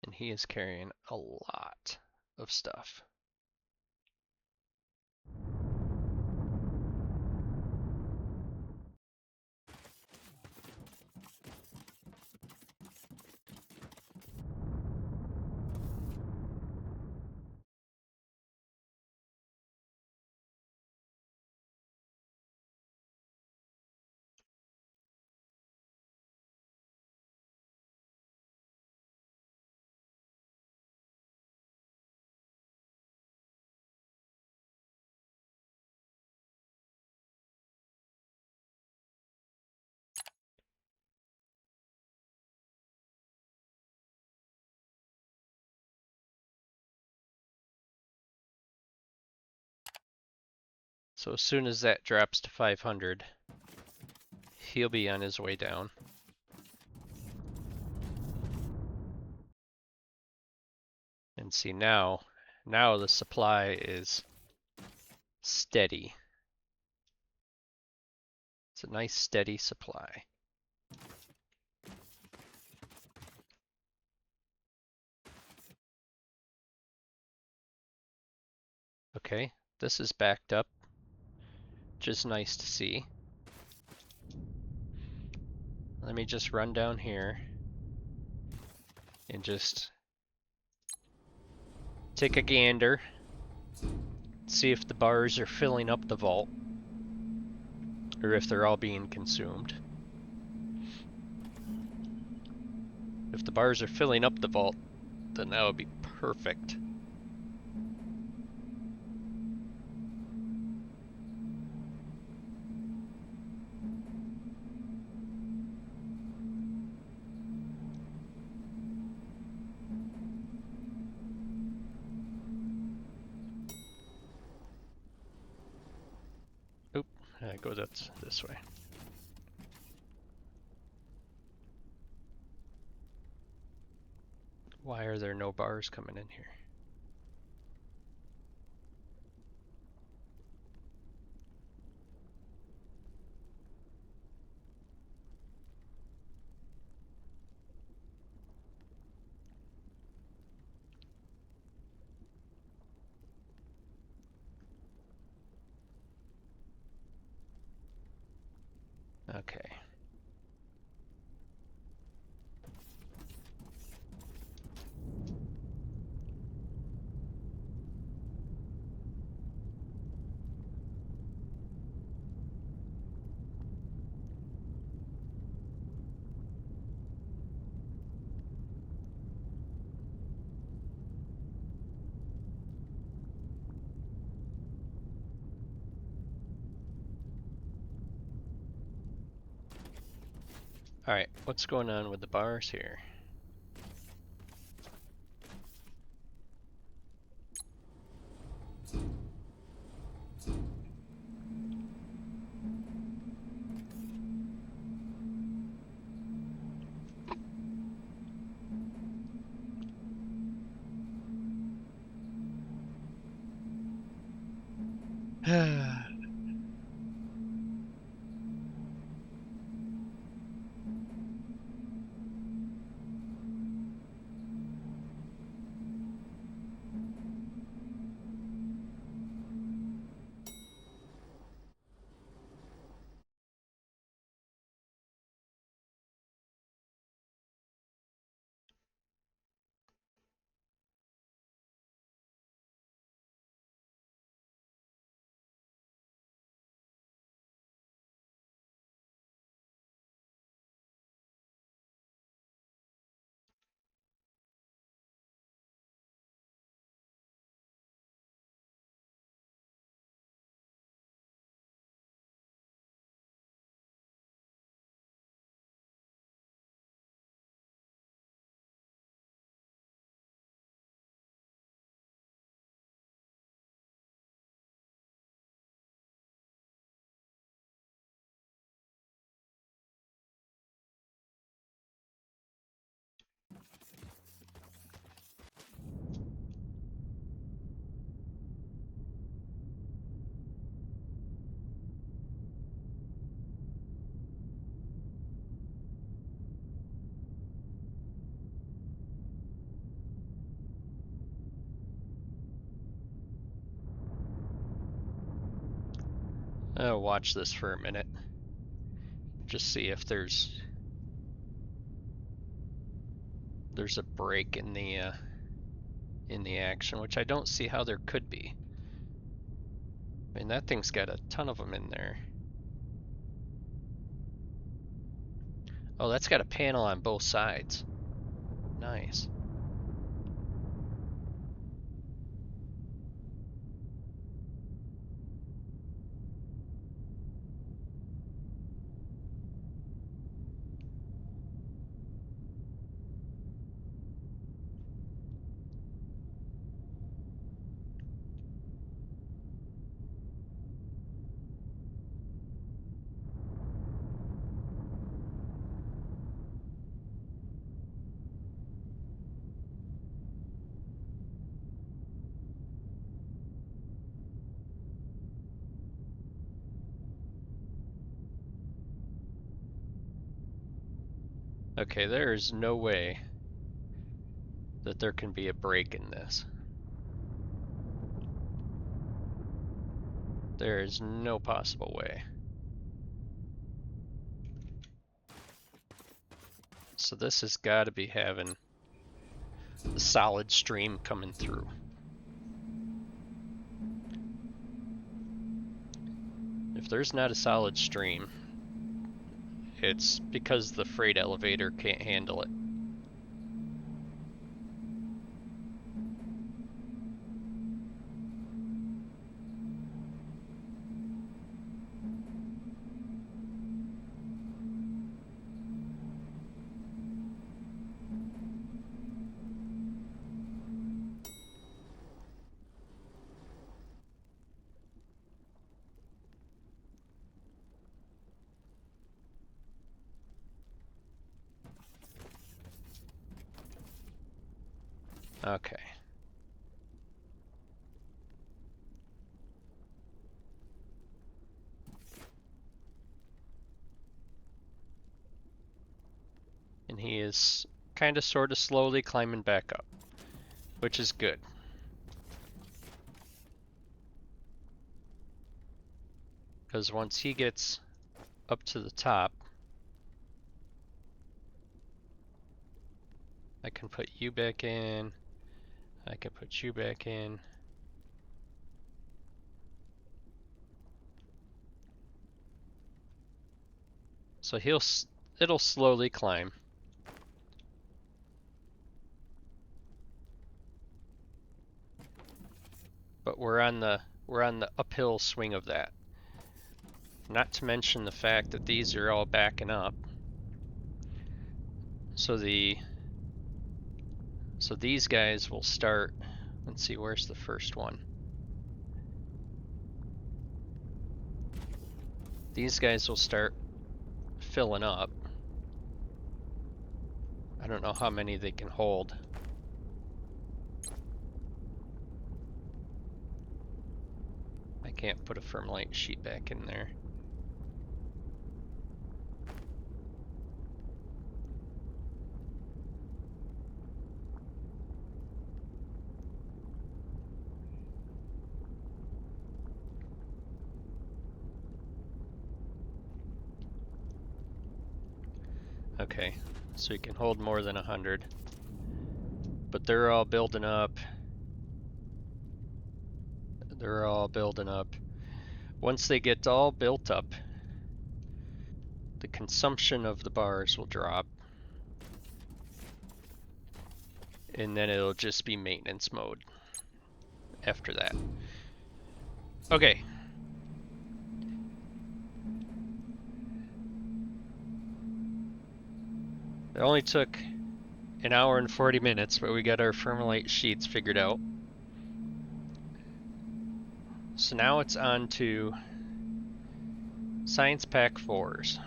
And he is carrying a lot of stuff. So as soon as that drops to 500, he'll be on his way down. And see now the supply is steady. It's a nice steady supply. Okay, this is backed up, which is nice to see. Let me just run down here and just take a gander, see if the bars are filling up the vault, or if they're all being consumed. If the bars are filling up the vault, then that would be perfect. Oop, go this way. Why are there no bars coming in here? Okay. Alright, what's going on with the bars here? I'll watch this for a minute. Just see if there's a break in the action, which I don't see how there could be. I mean, that thing's got a ton of them in there. Oh, that's got a panel on both sides. Nice. Okay, there is no way that there can be a break in this. There is no possible way. So this has got to be having a solid stream coming through. If there's not a solid stream, it's because the freight elevator can't handle it. Okay. And he is kind of sort of slowly climbing back up, which is good. Because once he gets up to the top, I can put you back in. I can put you back in. So it'll slowly climb. But we're on the uphill swing of that. Not to mention the fact that these are all backing up. So these guys will start. Let's see, where's the first one? These guys will start filling up. I don't know how many they can hold. I can't put a Firmlite sheet back in there. Okay, so you can hold more than 100. But they're all building up. They're all building up. Once they get all built up, the consumption of the bars will drop. And then it'll just be maintenance mode after that. Okay. It only took an hour and 40 minutes, but we got our Firmlite sheets figured out. So now it's on to Science Pack 4s.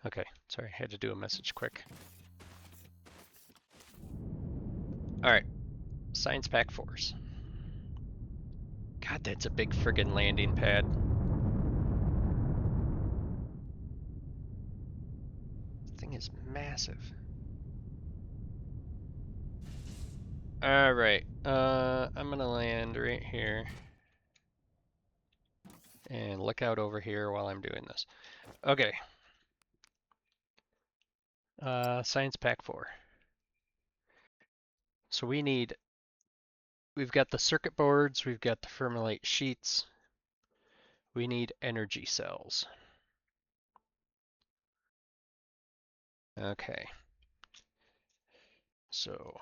Okay, sorry, I had to do a message quick. Alright, Science Pack 4s. God, that's a big friggin' landing pad. This thing is massive. Alright, I'm gonna land right here. And look out over here while I'm doing this. Okay. Science Pack 4. So we've got the circuit boards, we've got the fermilite sheets, we need energy cells. Okay. So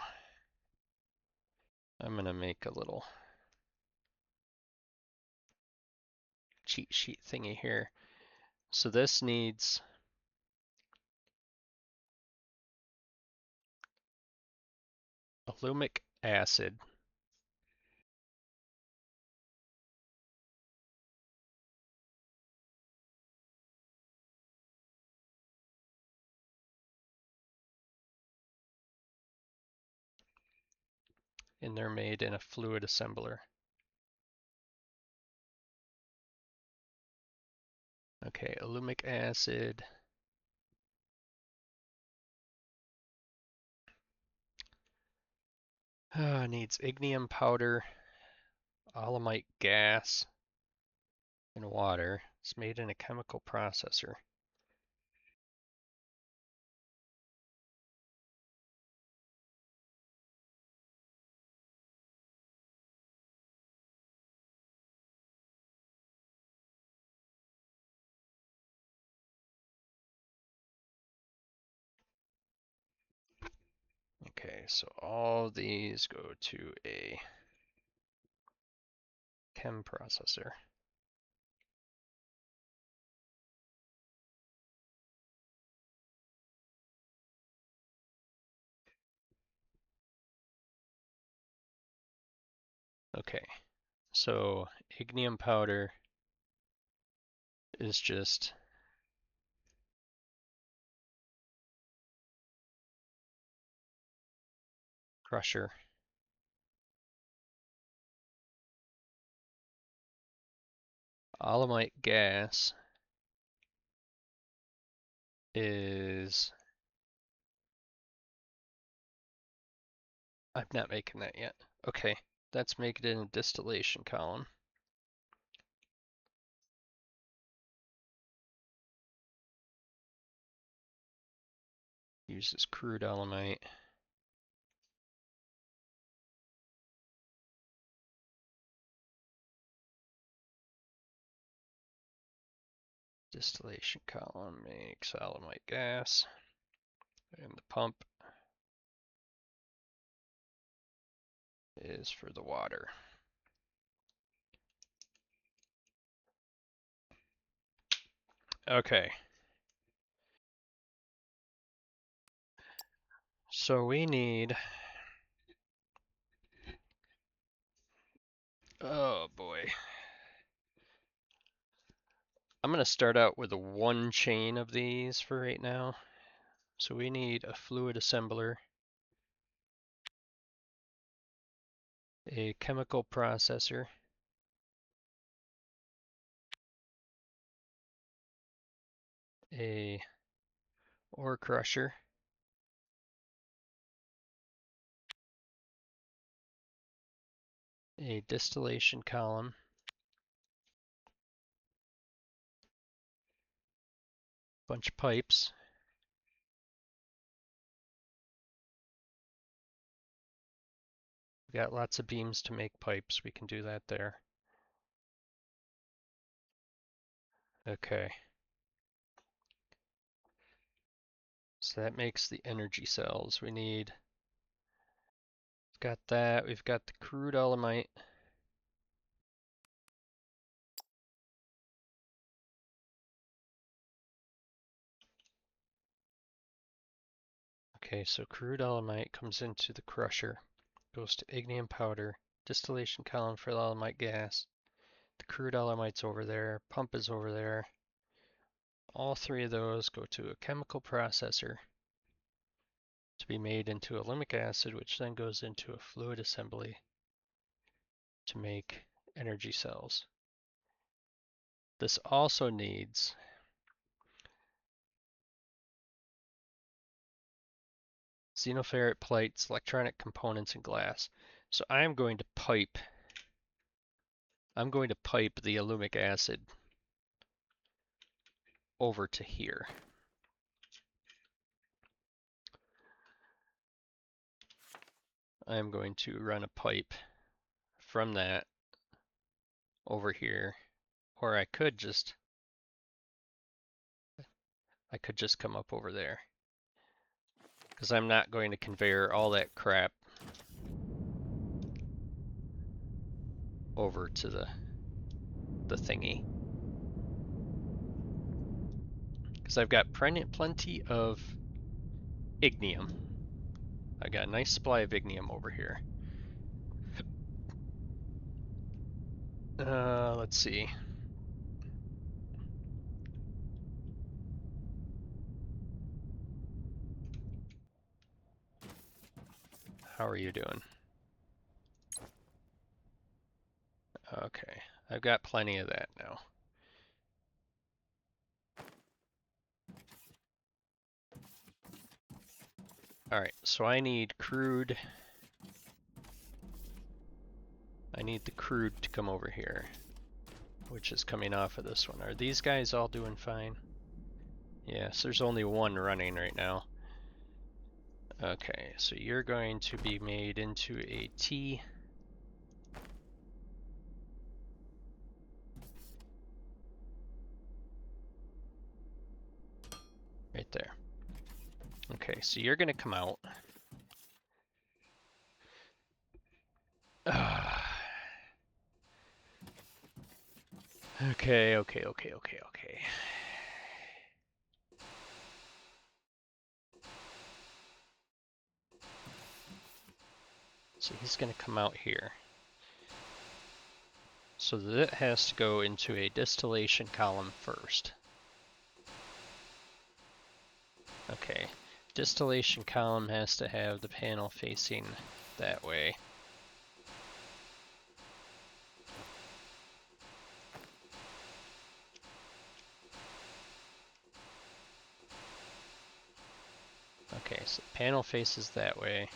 I'm gonna make a little cheat sheet thingy here. So this needs alumic acid. And they're made in a fluid assembler. Okay, alumic acid. Needs ignium powder, alumite gas, and water. It's made in a chemical processor. Okay, so all these go to a chem processor. Okay, so ignium powder is just crusher. Alumite gas is, I'm not making that yet. Okay, that's making it in a distillation column. Uses crude alumite. Distillation column makes alumite gas. And the pump is for the water. Okay. So we need, oh boy. I'm going to start out with a one chain of these for right now. So we need a fluid assembler, a chemical processor, a ore crusher, a distillation column, bunch of pipes, we got lots of beams to make pipes, we can do that there. Okay. So that makes the energy cells. We've got that, we've got the crude alumite. Okay, so crude alumite comes into the crusher, goes to ignium powder, distillation column for the alumite gas. The crude alumite's over there, pump is over there. All three of those go to a chemical processor to be made into alumic acid, which then goes into a fluid assembly to make energy cells. This also needs xenoferrite plates, electronic components, and glass. So I'm going to pipe the alumic acid over to here. I'm going to run a pipe from that over here, or I could just come up over there, because I'm not going to conveyor all that crap over to the thingy, because I've got plenty of ignium. I got a nice supply of ignium over here. Let's see. How are you doing? Okay, I've got plenty of that now. Alright, so I need crude. I need the crude to come over here, which is coming off of this one. Are these guys all doing fine? Yes, there's only one running right now. Okay, so you're going to be made into a T. Right there. Okay, so you're gonna come out. Okay. So he's gonna come out here. So that has to go into a distillation column first. Okay, distillation column has to have the panel facing that way. Okay, so the panel faces that way.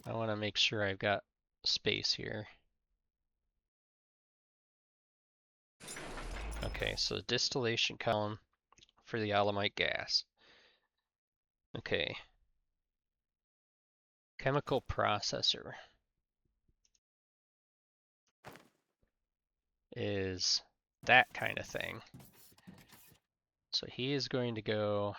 I want to make sure I've got space here. Okay, so the distillation column for the alumite gas. Okay. Chemical processor is that kind of thing. So he is going to go...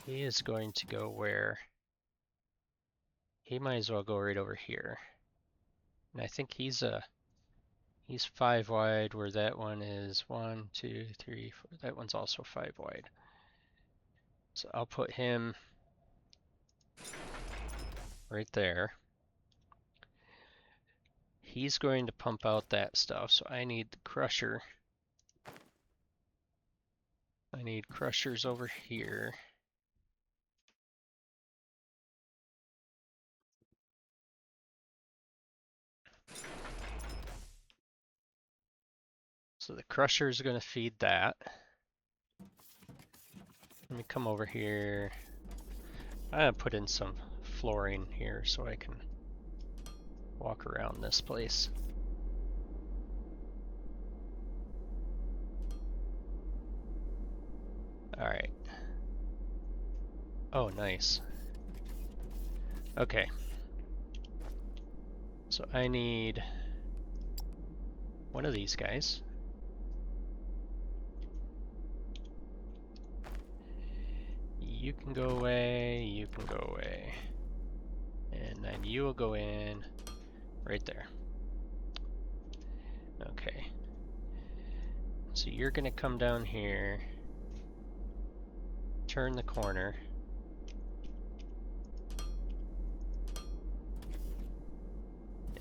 He is going to go where? He might as well go right over here. And I think he's 5 wide, where that one is 1, 2, 3, 4. That one's also 5 wide. So I'll put him right there. He's going to pump out that stuff, so I need the crusher. I need crushers over here. So the crusher is going to feed that. Let me come over here. I'm going to put in some flooring here so I can walk around this place. Alright. Oh, nice. Okay. So I need one of these guys. You can go away, you can go away. And then you will go in right there. Okay. So you're gonna come down here, turn the corner.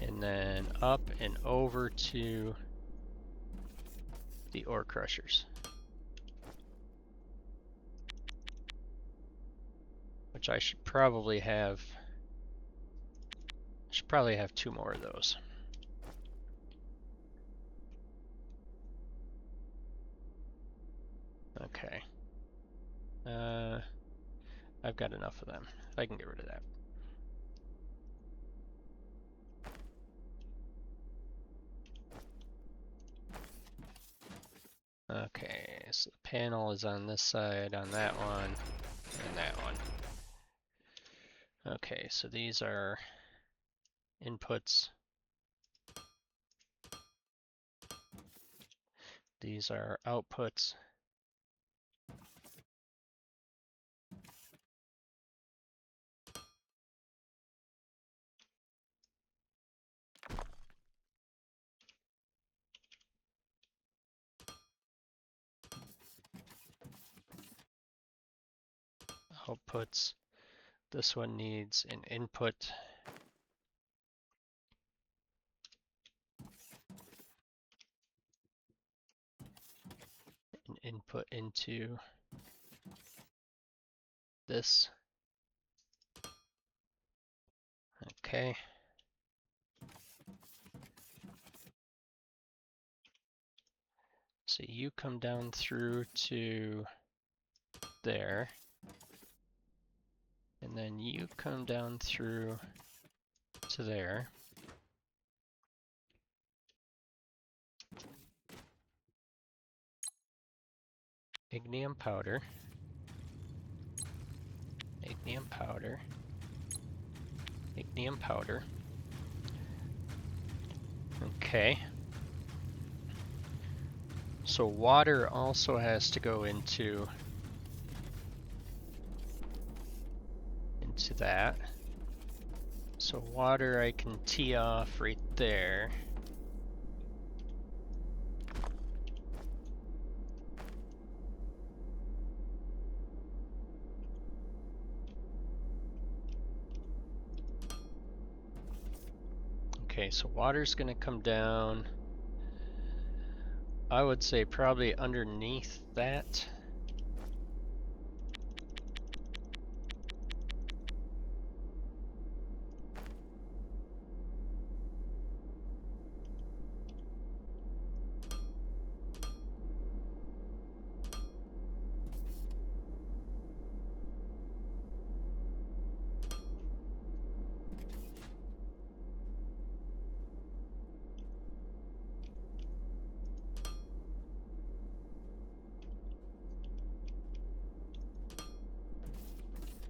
And then up and over to the ore crushers. Which I should probably have. I should probably have 2 more of those. Okay. I've got enough of them. I can get rid of that. Okay, so the panel is on this side, on that one, and that one. Okay, so these are inputs. These are outputs. Outputs. This one needs an input. An input into this. Okay. So you come down through to there. And then you come down through to there. Ignium powder. Ignium powder. Ignium powder. Okay. So water also has to go into that. So water I can tee off right there. Okay, so water's gonna come down. I would say probably underneath that.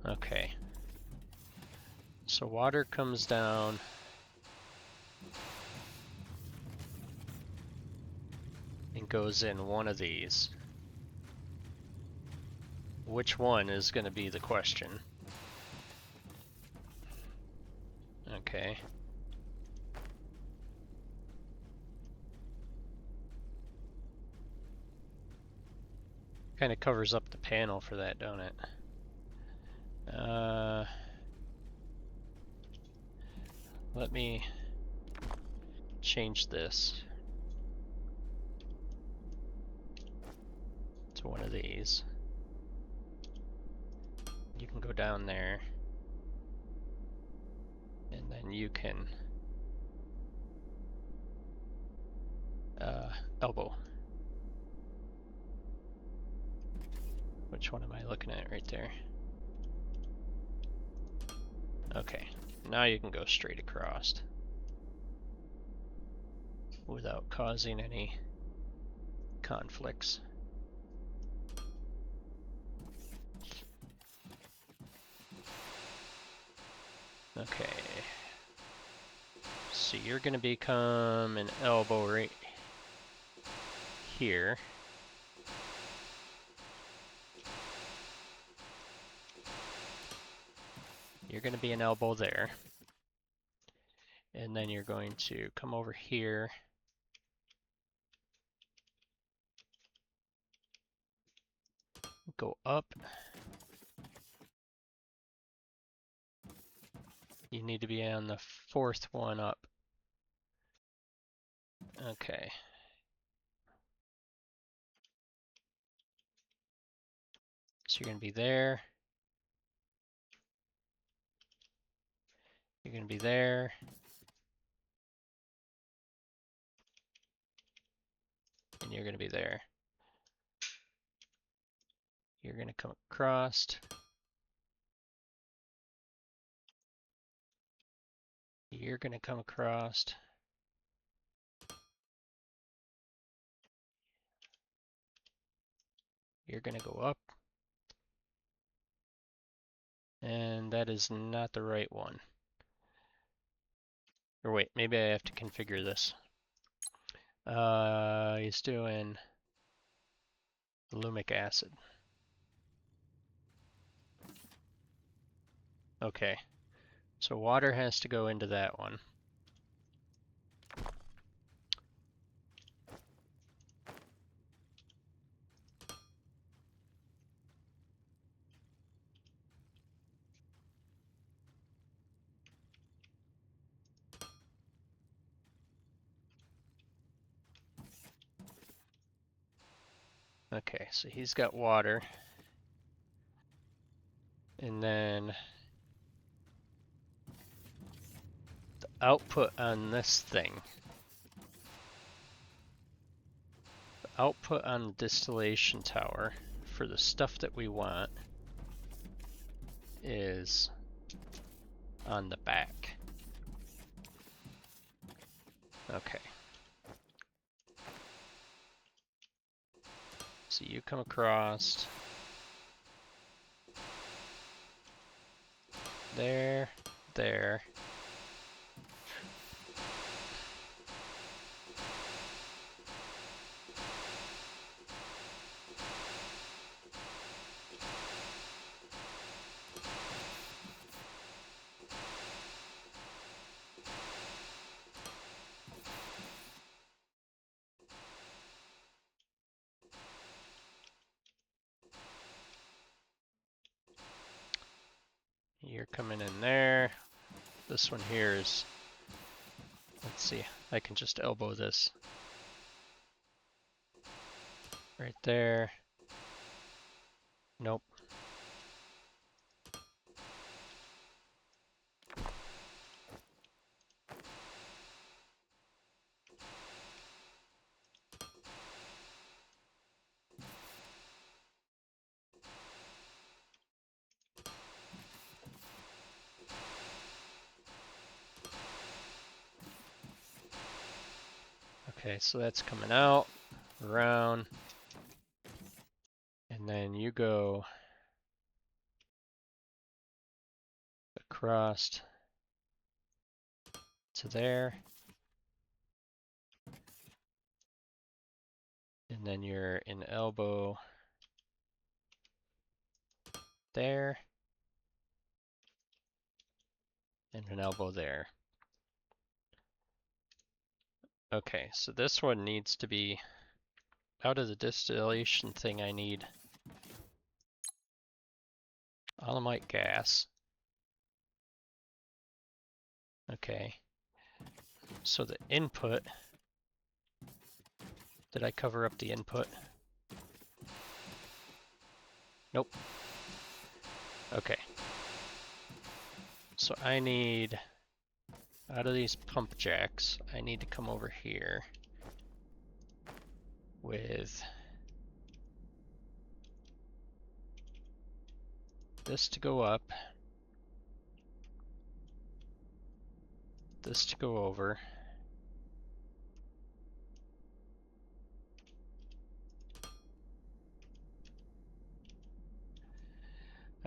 Okay. So water comes down. And goes in one of these. Which one is going to be the question? Okay. Kind of covers up the panel for that, don't it? Let me change this to one of these. You can go down there, and then you can elbow. Which one am I looking at right there? Okay, now you can go straight across without causing any conflicts. Okay, so you're going to become an elbow right here. You're going to be an elbow there. And then you're going to come over here. Go up. You need to be on the fourth one up. Okay. So you're going to be there. You're going to be there. And you're going to be there. You're going to come across. You're going to come across. You're gonna go up. And that is not the right one. Or wait, maybe I have to configure this. He's doing alumic acid. Okay, so water has to go into that one. Okay, so he's got water. And then the output on this thing. The output on the distillation tower for the stuff that we want is on the back. Okay. So you come across there, there. You're coming in there. This one here is, let's see, I can just elbow this. Right there. Nope. Okay, so that's coming out, around, and then you go across to there, and then you're an elbow there, and an elbow there. Okay, so this one needs to be out of the distillation thing. I need alumite gas. Okay, so the input, did I cover up the input? Nope. Okay. So I need, out of these pump jacks, I need to come over here with this to go up, this to go over,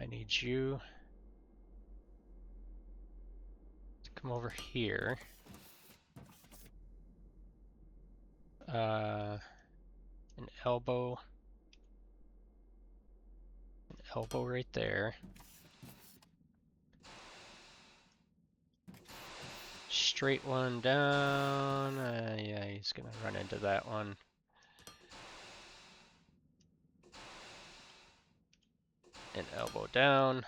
I need you to come over here. An elbow right there. Straight one down. Yeah, he's gonna run into that one. An elbow down.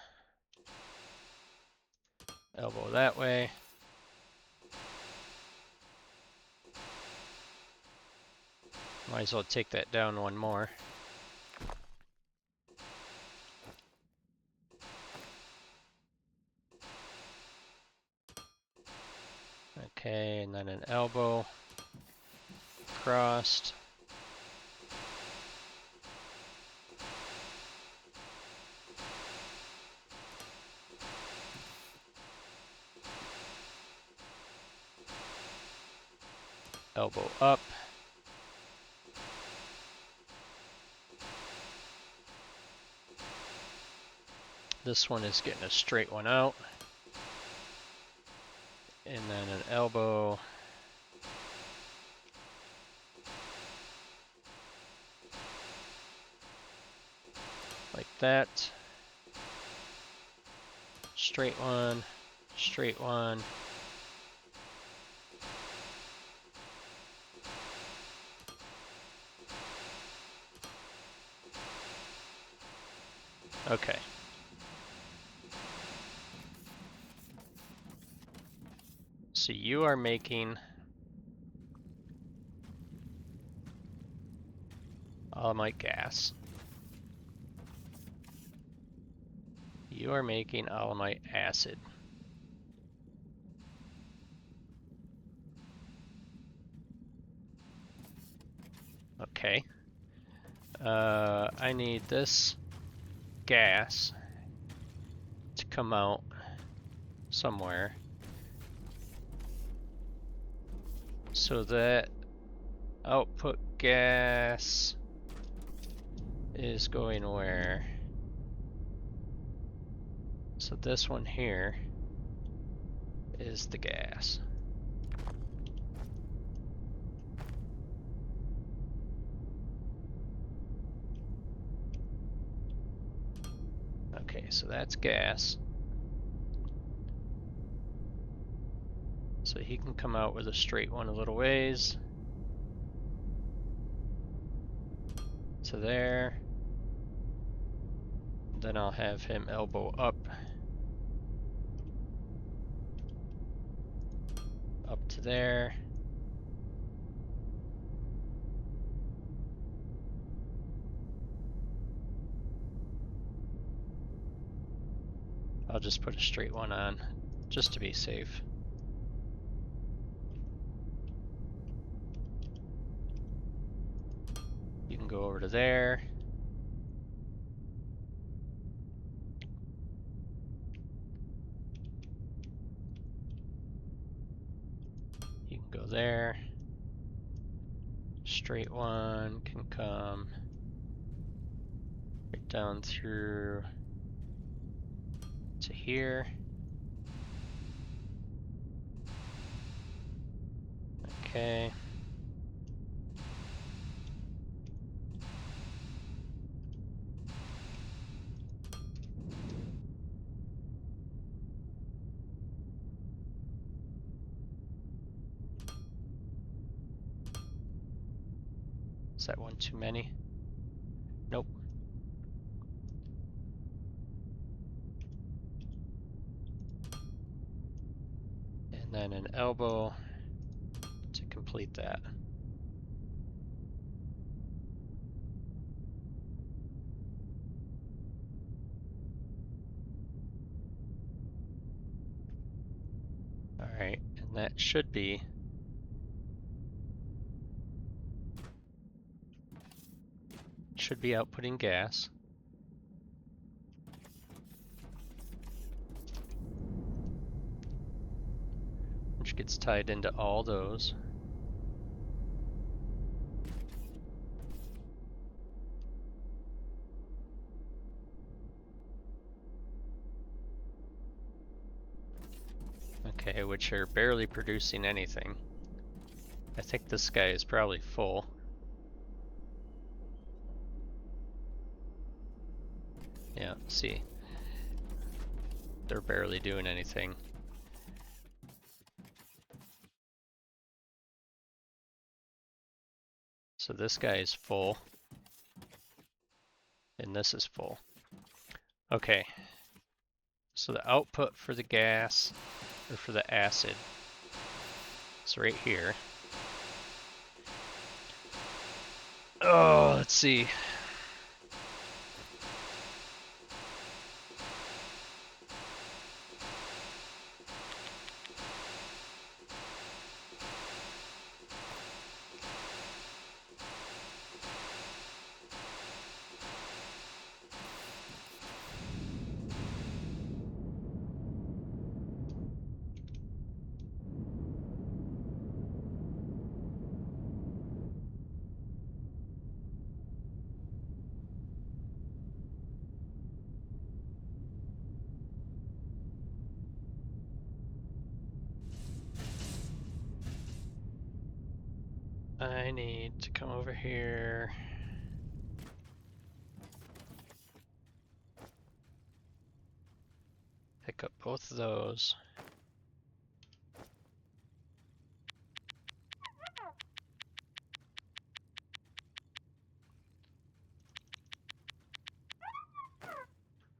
Elbow that way. Might as well take that down one more. Okay, and then an elbow crossed. Elbow up. this one is getting a straight one out. And then an elbow. Like that. Straight one, straight one. Okay. So you are making alumite gas. You are making alumite acid. Okay. I need this gas to come out somewhere. So that output gas is going where? So this one here is the gas. Okay, so that's gas. So he can come out with a straight one a little ways. To there. Then I'll have him elbow up. Up to there. I'll just put a straight one on, just to be safe. You can go over to there. You can go there. Straight one can come right down through to here. Okay. Is that one too many? Nope. And then an elbow to complete that. Alright, and that should be outputting gas. Which gets tied into all those. Okay, which are barely producing anything. I think this guy is probably full. Yeah, see. They're barely doing anything. So this guy is full. And this is full. Okay. So the output for the gas, or for the acid, is right here. Oh, let's see. I need to come over here. Pick up both of those.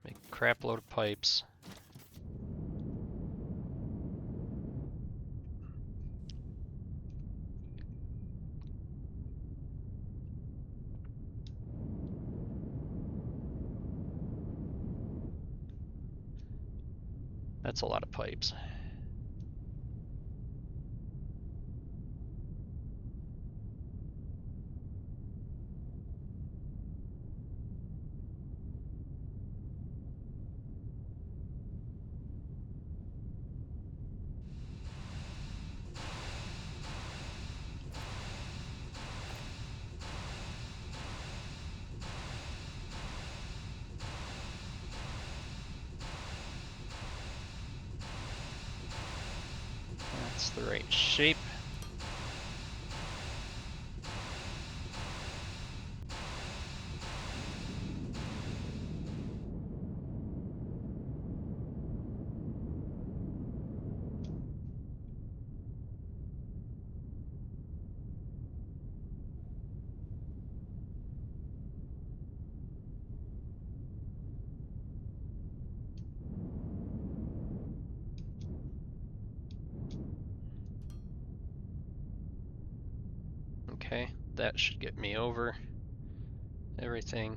Make a crap load of pipes. That's a lot of pipes. That's the right shape. Okay, that should get me over everything.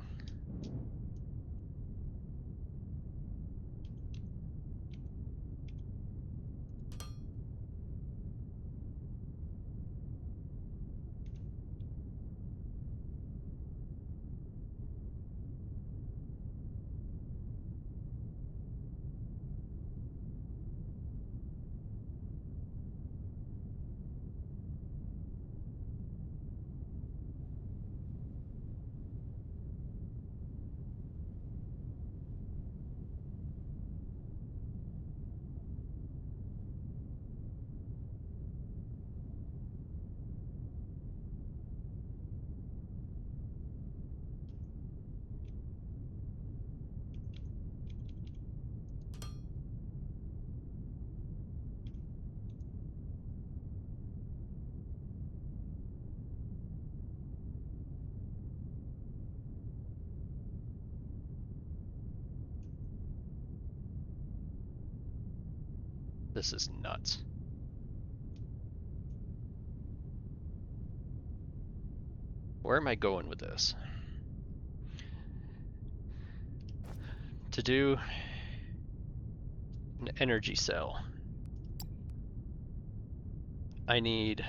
This is nuts. Where am I going with this? To do an energy cell, I need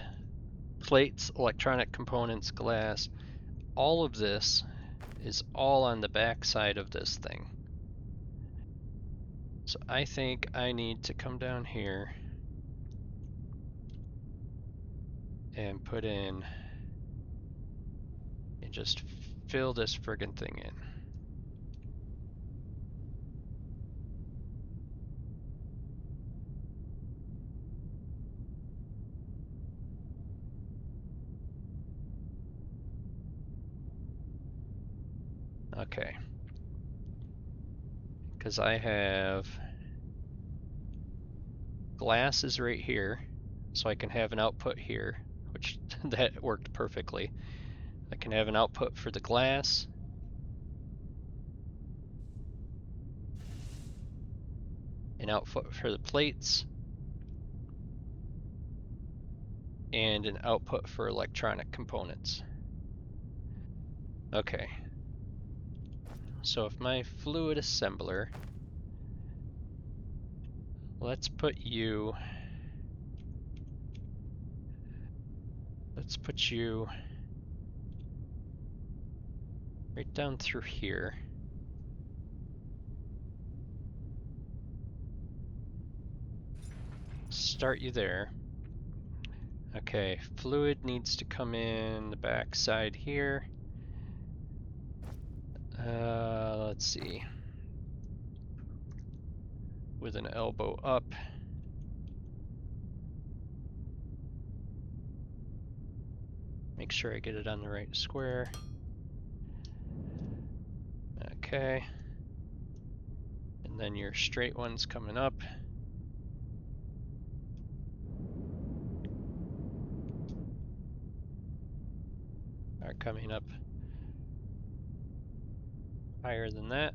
plates, electronic components, glass. All of this is all on the back side of this thing. So I think I need to come down here and put in and just fill this friggin' thing in. Okay. Because I have glasses right here, so I can have an output here, which that worked perfectly. I can have an output for the glass, an output for the plates, and an output for electronic components. Okay, so if my fluid assembler, let's put you right down through here. Start you there. Okay, fluid needs to come in the back side here. Let's see. With an elbow up. Make sure I get it on the right square. Okay. And then your straight one's coming up. Are coming up higher than that.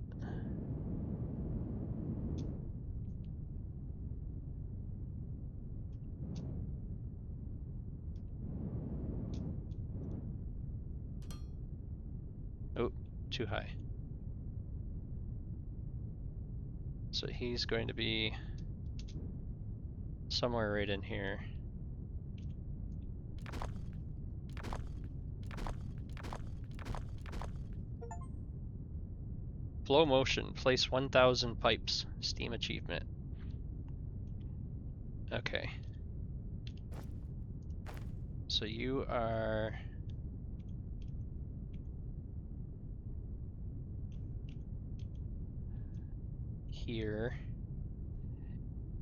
Oh, too high. So he's going to be somewhere right in here. Flow motion, place 1,000 pipes. Steam achievement. Okay. So you are here,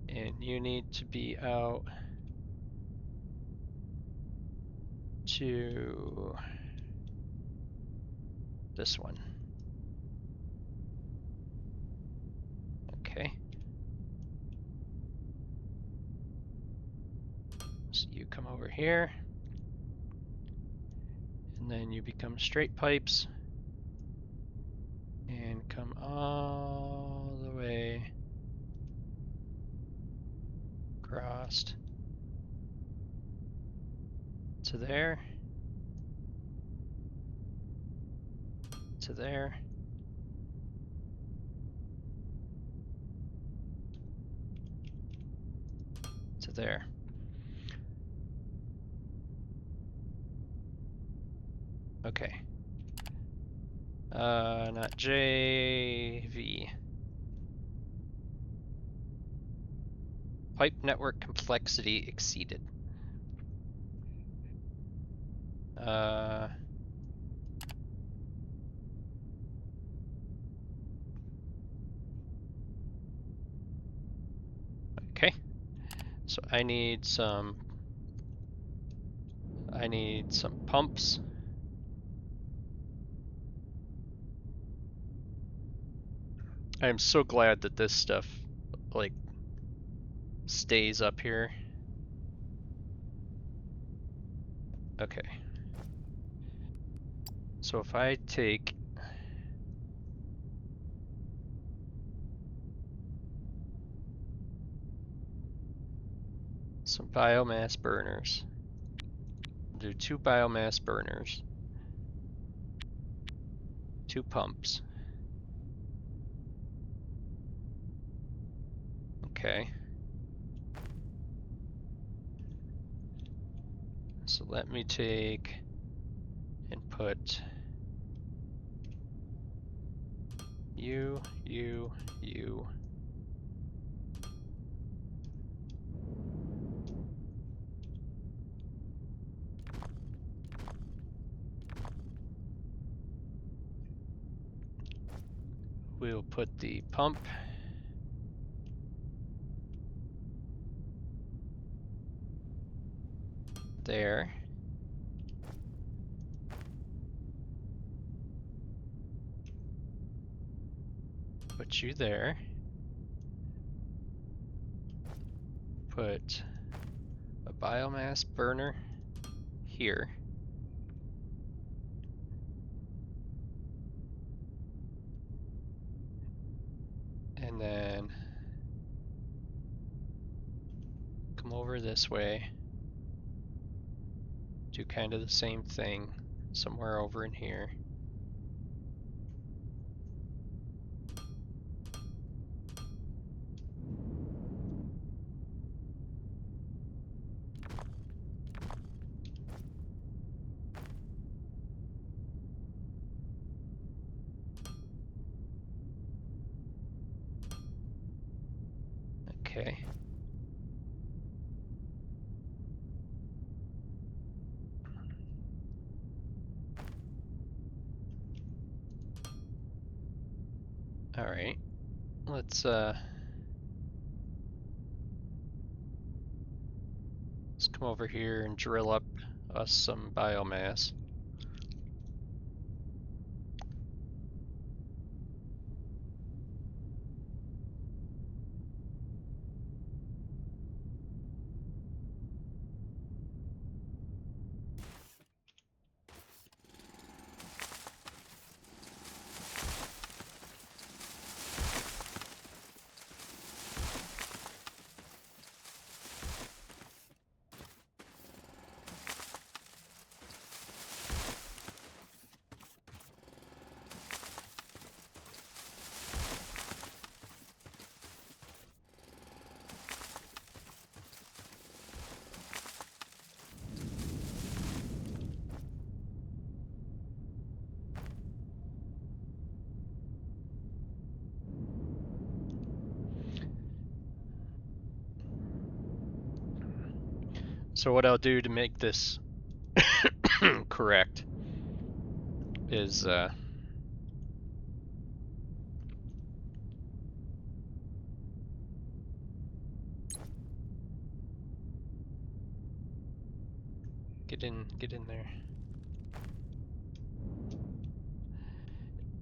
and you need to be out to this one. Okay. So you come over here, and then you become straight pipes, and come all the way across to there, to there, to there. Okay. Not JV. Pipe network complexity exceeded. Okay. So I need some pumps. I'm so glad that this stuff like stays up here. Okay. So if I take some biomass burners, do 2 biomass burners, 2 pumps. Okay. So let me take and put you. We'll put the pump there. Put you there. Put a biomass burner here. And then come over this way. Do kind of the same thing somewhere over in here. Okay. All right. Let's come over here and drill up us some biomass. So what I'll do to make this correct is get in there,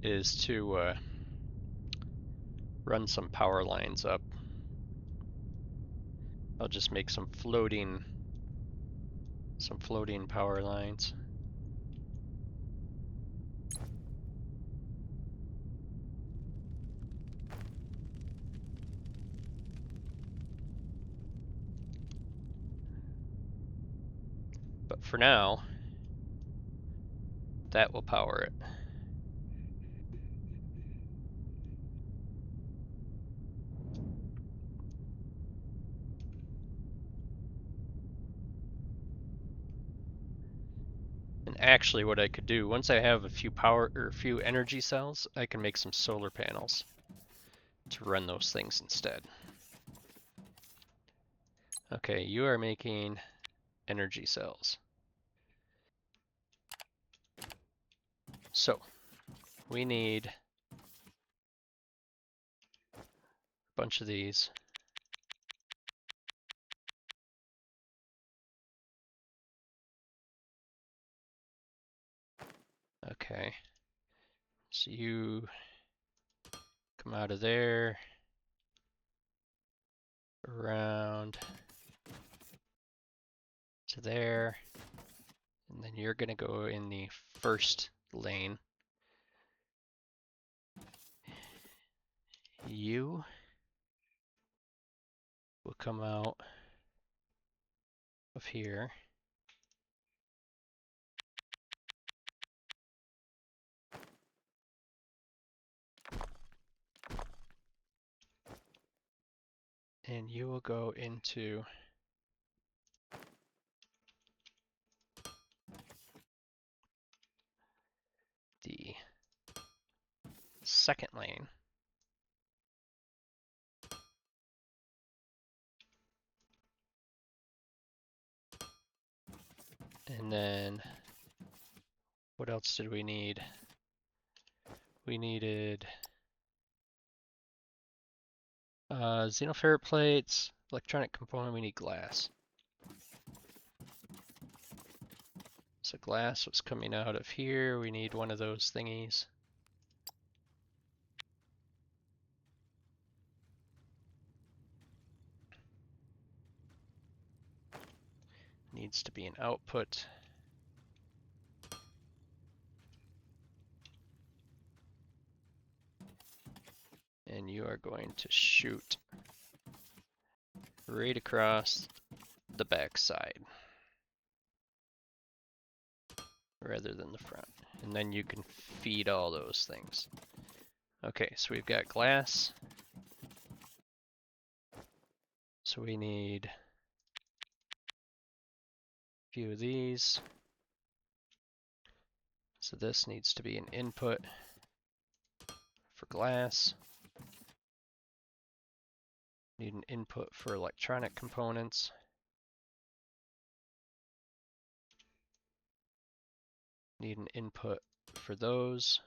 is to run some power lines up. I'll just make some floating power lines. But for now, that will power it. And actually what I could do, once I have a few energy cells, I can make some solar panels to run those things instead. Okay, you are making energy cells. So, we need a bunch of these. Okay, so you come out of there, around to there, and then you're gonna go in the first lane. You will come out of here. And you will go into the second lane. And then, what else did we need? We needed xenoferrite plates, electronic component, we need glass. So glass was coming out of here, we need one of those thingies. Needs to be an output. And you are going to shoot right across the back side rather than the front. And then you can feed all those things. Okay, so we've got glass. So we need a few of these. So this needs to be an input for glass. Need an input for electronic components. Need an input for those.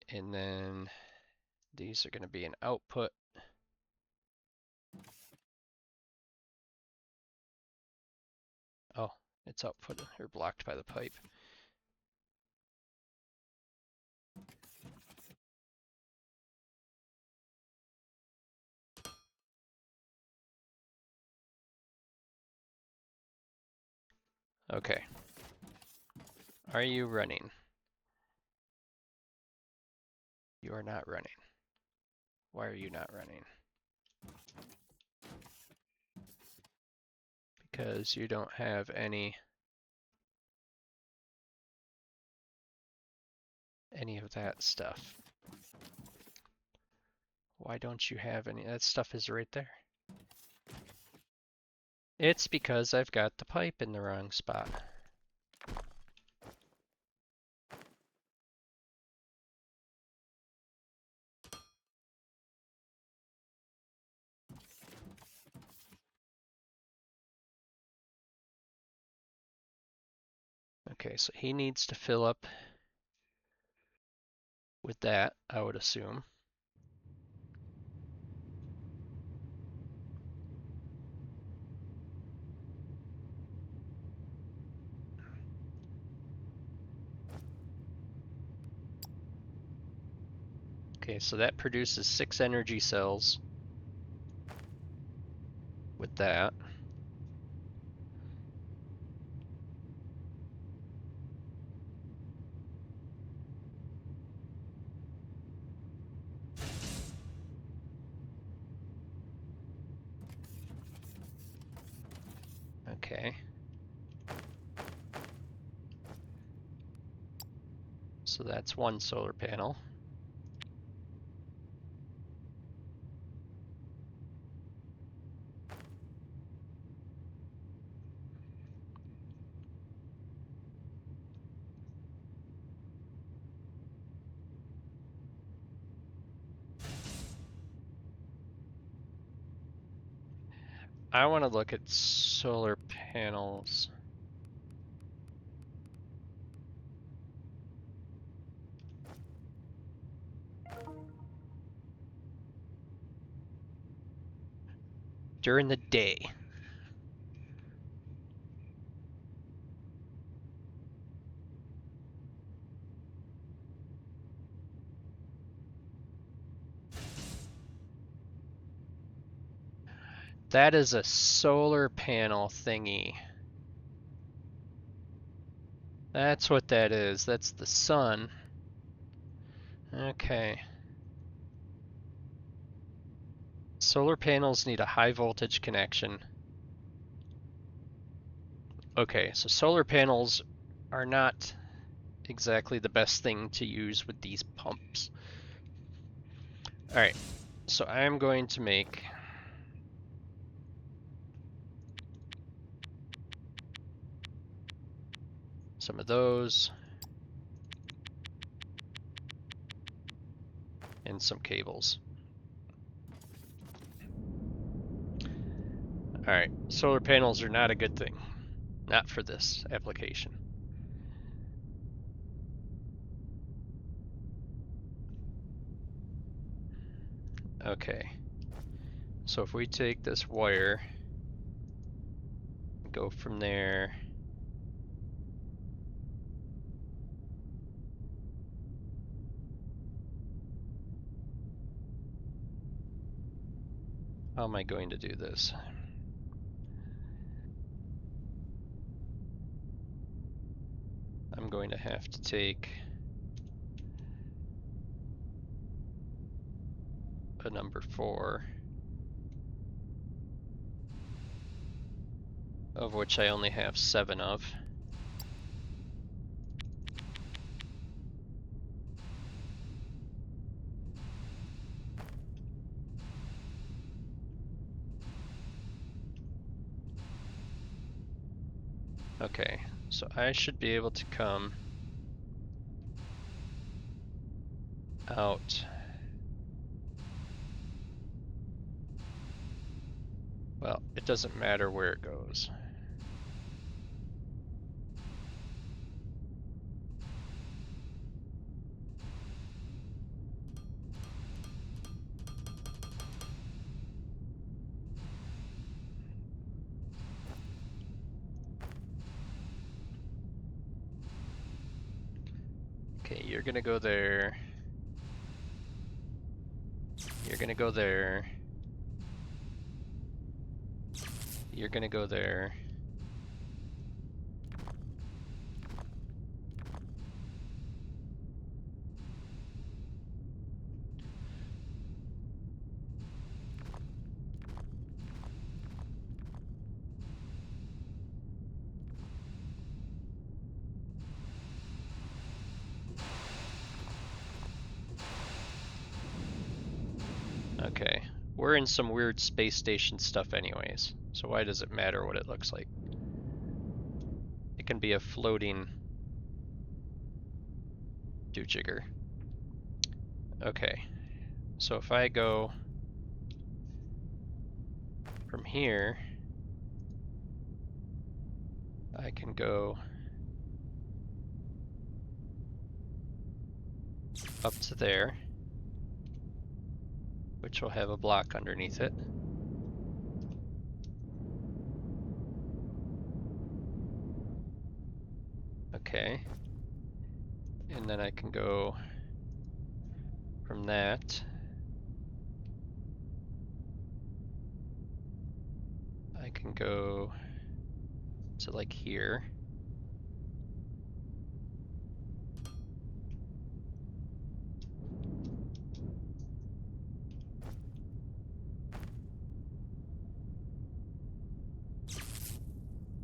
And then these are going to be an output. It's output or blocked by the pipe. Okay. Are you running? You are not running. Why are you not running? Because you don't have any of that stuff. Why don't you have any? That stuff is right there. It's because I've got the pipe in the wrong spot. Okay, so he needs to fill up with that, I would assume. Okay, so that produces 6 energy cells with that. Okay. So that's 1 solar panel. I want to look at solar panels. During the day. That is a solar panel thingy. That's what that is. That's the sun. Okay. Solar panels need a high voltage connection. Okay, so solar panels are not exactly the best thing to use with these pumps. Alright, so I'm going to make some of those and some cables. Alright, solar panels are not a good thing. Not for this application. Okay, so if we take this wire, go from there, how am I going to do this? I'm going to have to take a number 4, of which I only have 7 of. Okay, so I should be able to come out. Well, it doesn't matter where it goes. Okay, you're gonna go there. You're gonna go there. You're gonna go there. Okay, we're in some weird space station stuff anyways, so why does it matter what it looks like? It can be a floating doojiger. Okay, so if I go from here, I can go up to there, which will have a block underneath it. Okay, and then I can go from that. I can go to like here.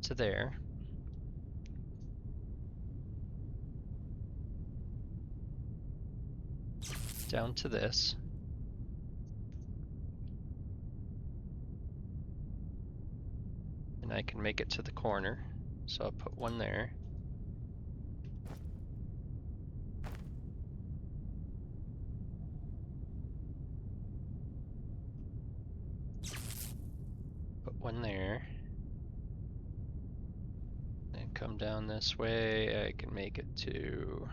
To there. Down to this. And I can make it to the corner. So I'll put one there. Put one there. And come down this way. I can make it to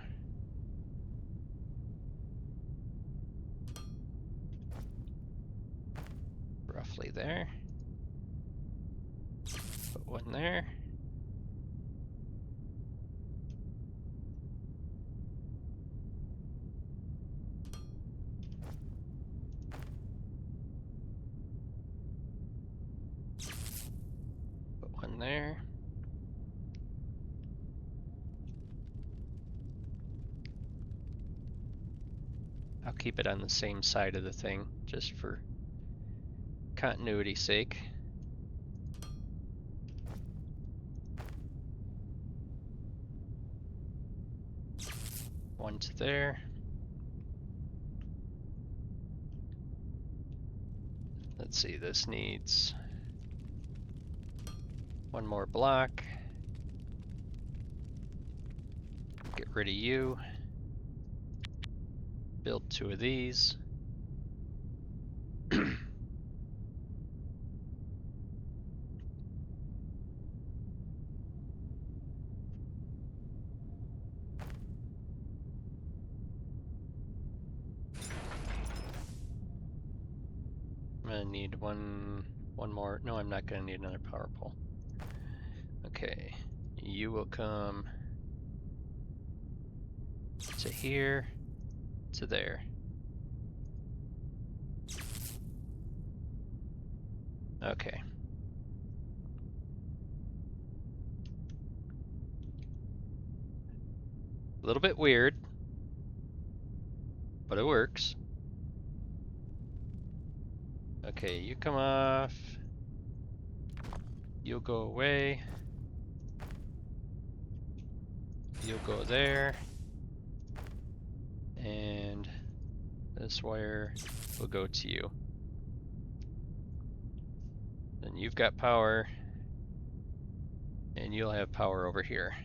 roughly there. Put one there. Put one there. I'll keep it on the same side of the thing, just for continuity's sake. One to there. Let's see, this needs one more block. Get rid of you. Build two of these. I'm gonna need one more. No, I'm not gonna need another power pole. Okay, you will come to here, to there. Okay. A little bit weird, but it works. Okay, you come off. You'll go away. You'll go there. And this wire will go to you. Then you've got power. And you'll have power over here.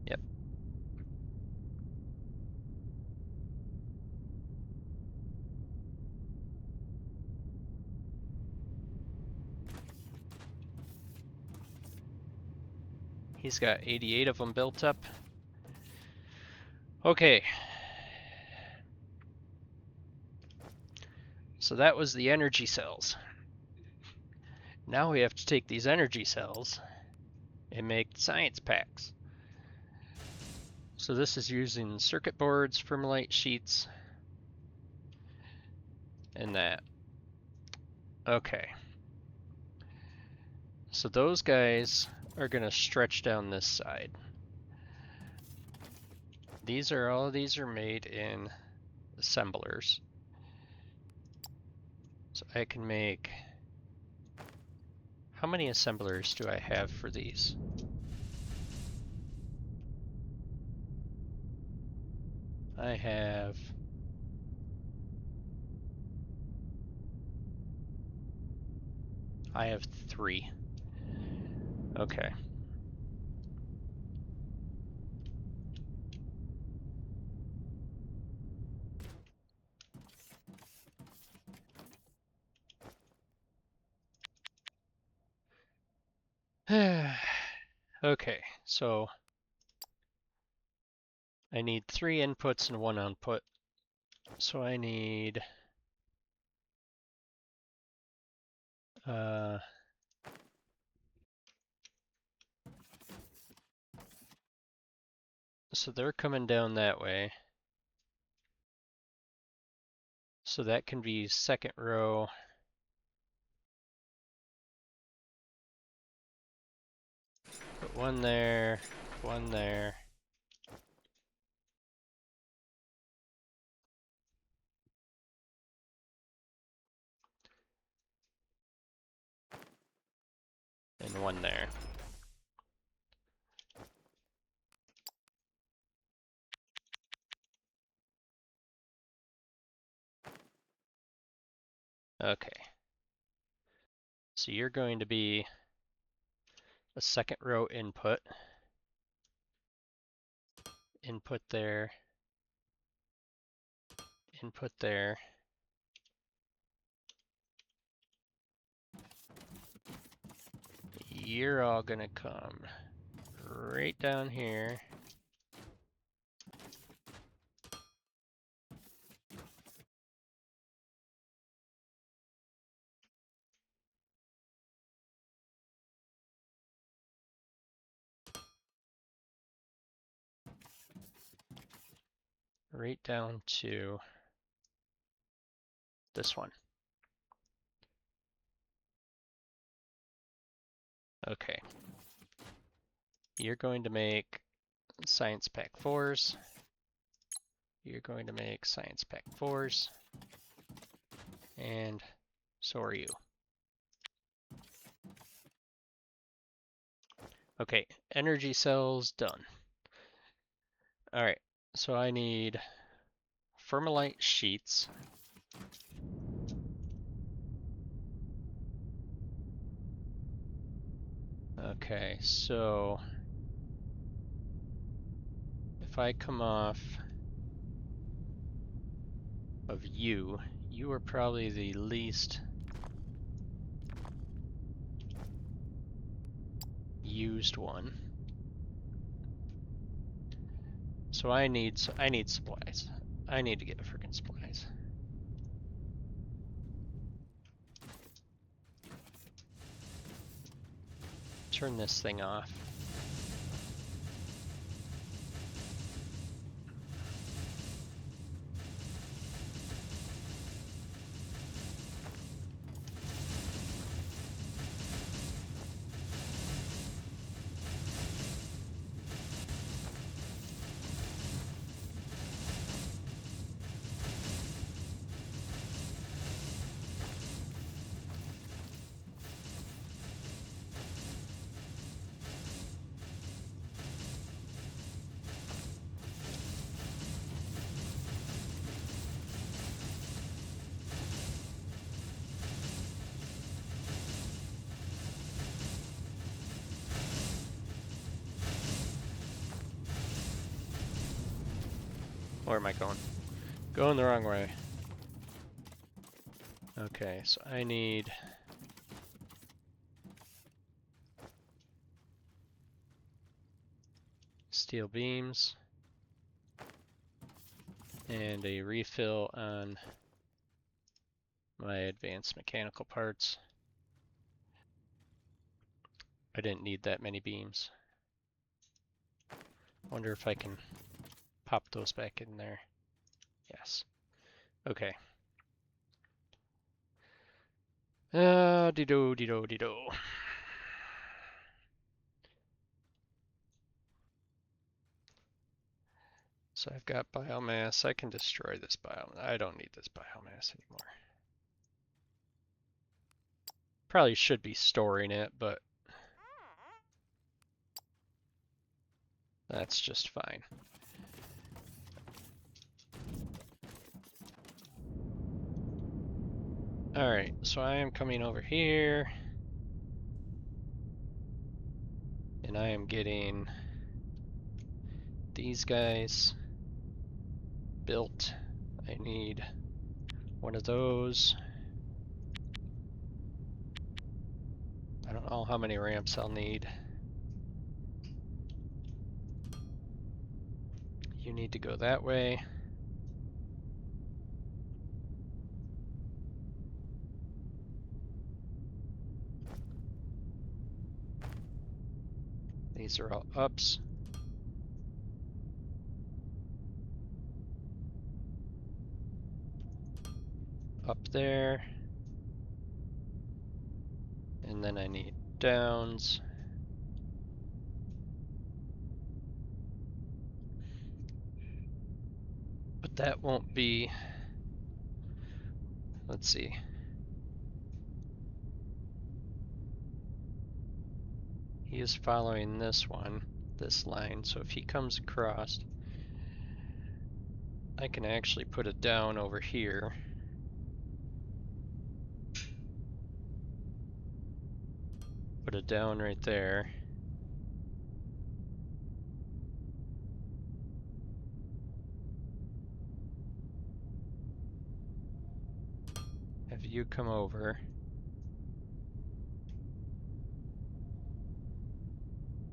Yep. He's got 88 of them built up. Okay. So that was the energy cells. Now we have to take these energy cells and make science packs. So this is using circuit boards, fermilite sheets, and that. Okay. So those guys are going to stretch down this side. All of these are made in assemblers. So I can make... How many assemblers do I have for these? I have... I have 3. Okay. Okay, so I need 3 inputs and 1 output. So I need so they're coming down that way. So that can be second row. Put 1 there, 1 there. And 1 there. Okay. So you're going to be a second row input. Input there. Input there. You're all gonna come right down here. Right down to this one. Okay. You're going to make Science Pack 4s. You're going to make Science Pack 4s. And so are you. Okay, energy cells done. Alright, so I need fermilite sheets. Okay, so if I come off of you, you are probably the least used one. So I need supplies. I need to get freaking supplies. Turn this thing off. Where am I going? Going the wrong way. Okay, so I need steel beams and a refill on my advanced mechanical parts. I didn't need that many beams. Wonder if I can pop those back in there. Yes. Okay. Dido. So I've got biomass. I can destroy this biomass. I don't need this biomass anymore. Probably should be storing it, but that's just fine. Alright, so I am coming over here. And I am getting these guys built. I need one of those. I don't know how many ramps I'll need. You need to go that way. These are all ups. Up there. And then I need downs. But that won't be, let's see. He is following this one, this line. So if he comes across, I can actually put a down over here. Put a down right there. Have you come over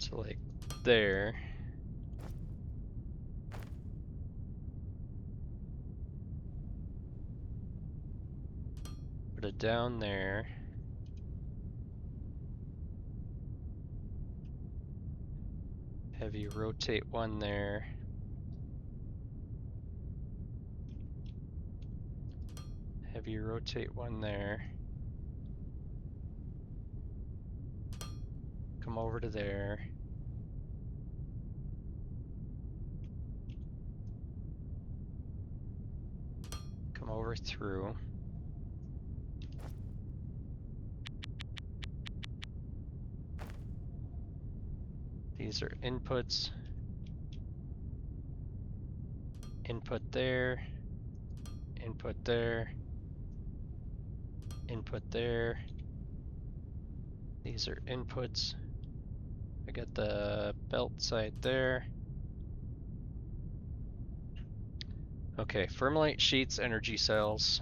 to like there. Put it down there. Have you rotate one there. Have you rotate one there. Come over to there. Come over through. These are inputs. Input there. Input there. Input there. These are inputs. I got the belt side there. Okay, Fermilite sheets, energy cells.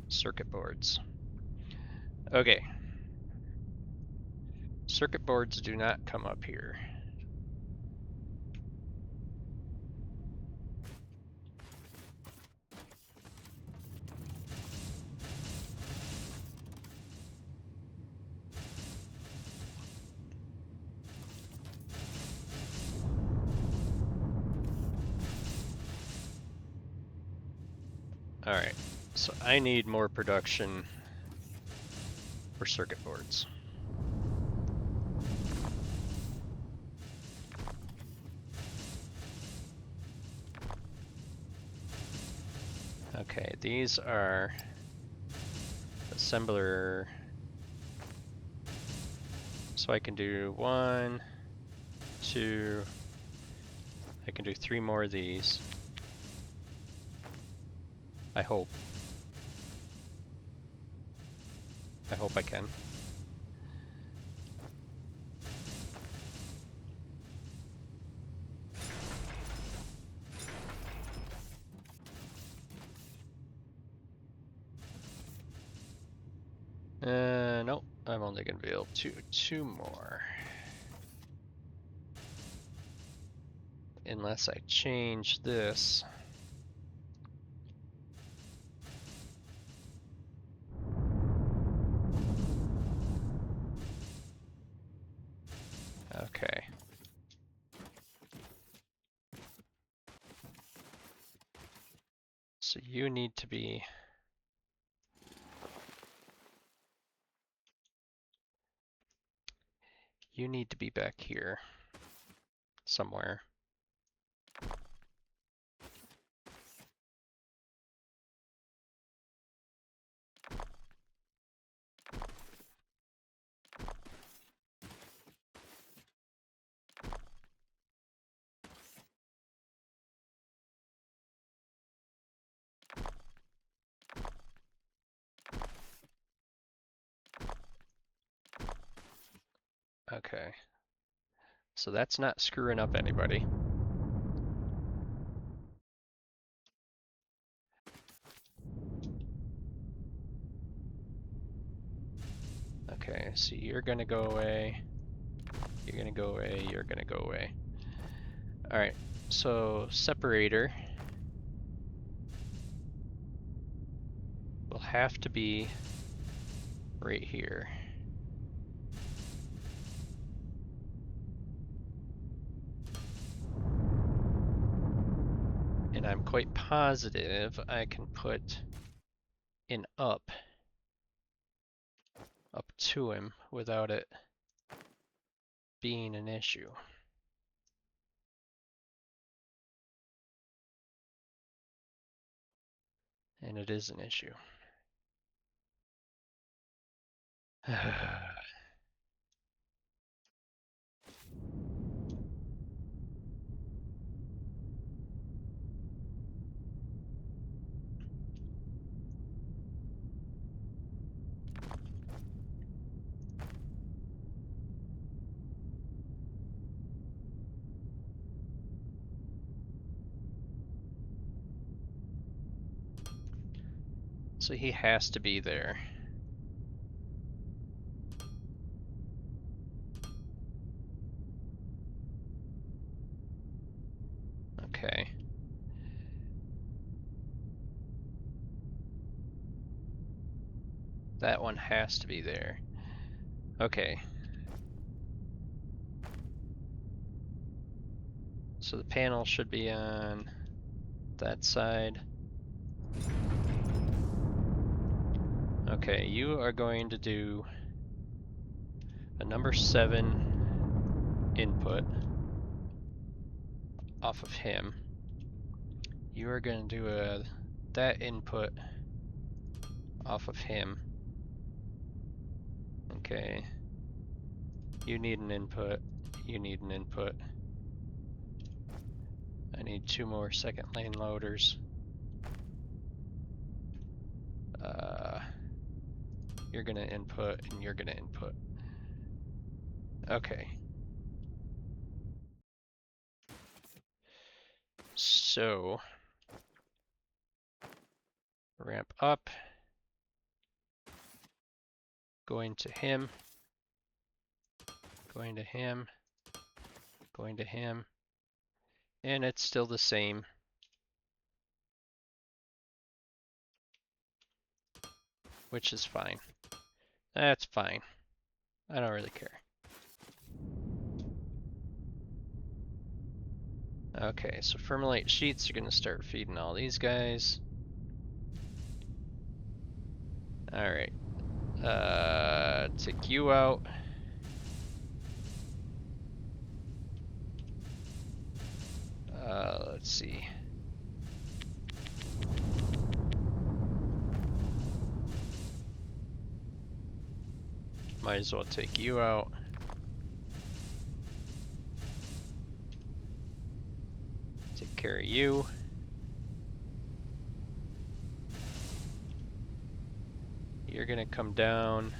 Circuit boards. Okay. Circuit boards do not come up here. Alright, so I need more production for circuit boards. Okay, these are assembler. So I can do 1, 2, I can do 3 more of these. I hope. I hope I can. Nope, I'm only gonna be able to do 2 more. Unless I change this. So you need to be back here somewhere. Okay. So that's not screwing up anybody. Okay, so you're gonna go away. You're gonna go away. You're gonna go away. All right. So separator will have to be right here. And I'm quite positive I can put an up to him without it being an issue. And it is an issue. So he has to be there. Okay. That one has to be there. Okay. So the panel should be on that side. Okay, you are going to do a number 7 input off of him. You are going to do that input off of him. Okay. You need an input. You need an input. I need 2 more second lane loaders. You're gonna input and you're gonna input. Okay. So ramp up, going to him, going to him, going to him, and it's still the same. Which is fine. That's fine. I don't really care. Okay, so Firmolite sheets are gonna start feeding all these guys. Alright. Take you out. Let's see. Might as well take you out. Take care of you. You're gonna come down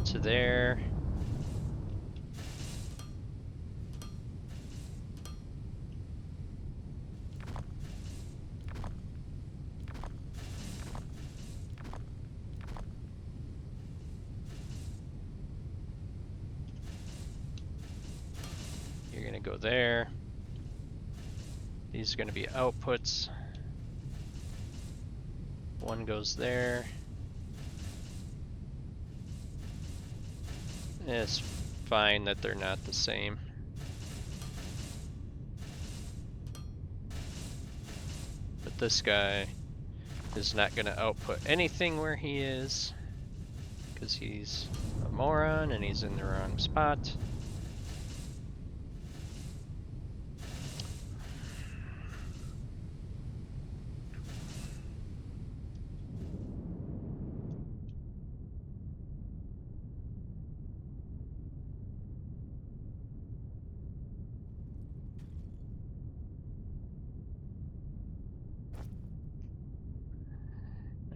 to there. You're gonna go there. These are gonna be outputs. One goes there. It's fine that they're not the same. But this guy is not going to output anything where he is, because he's a moron and he's in the wrong spot.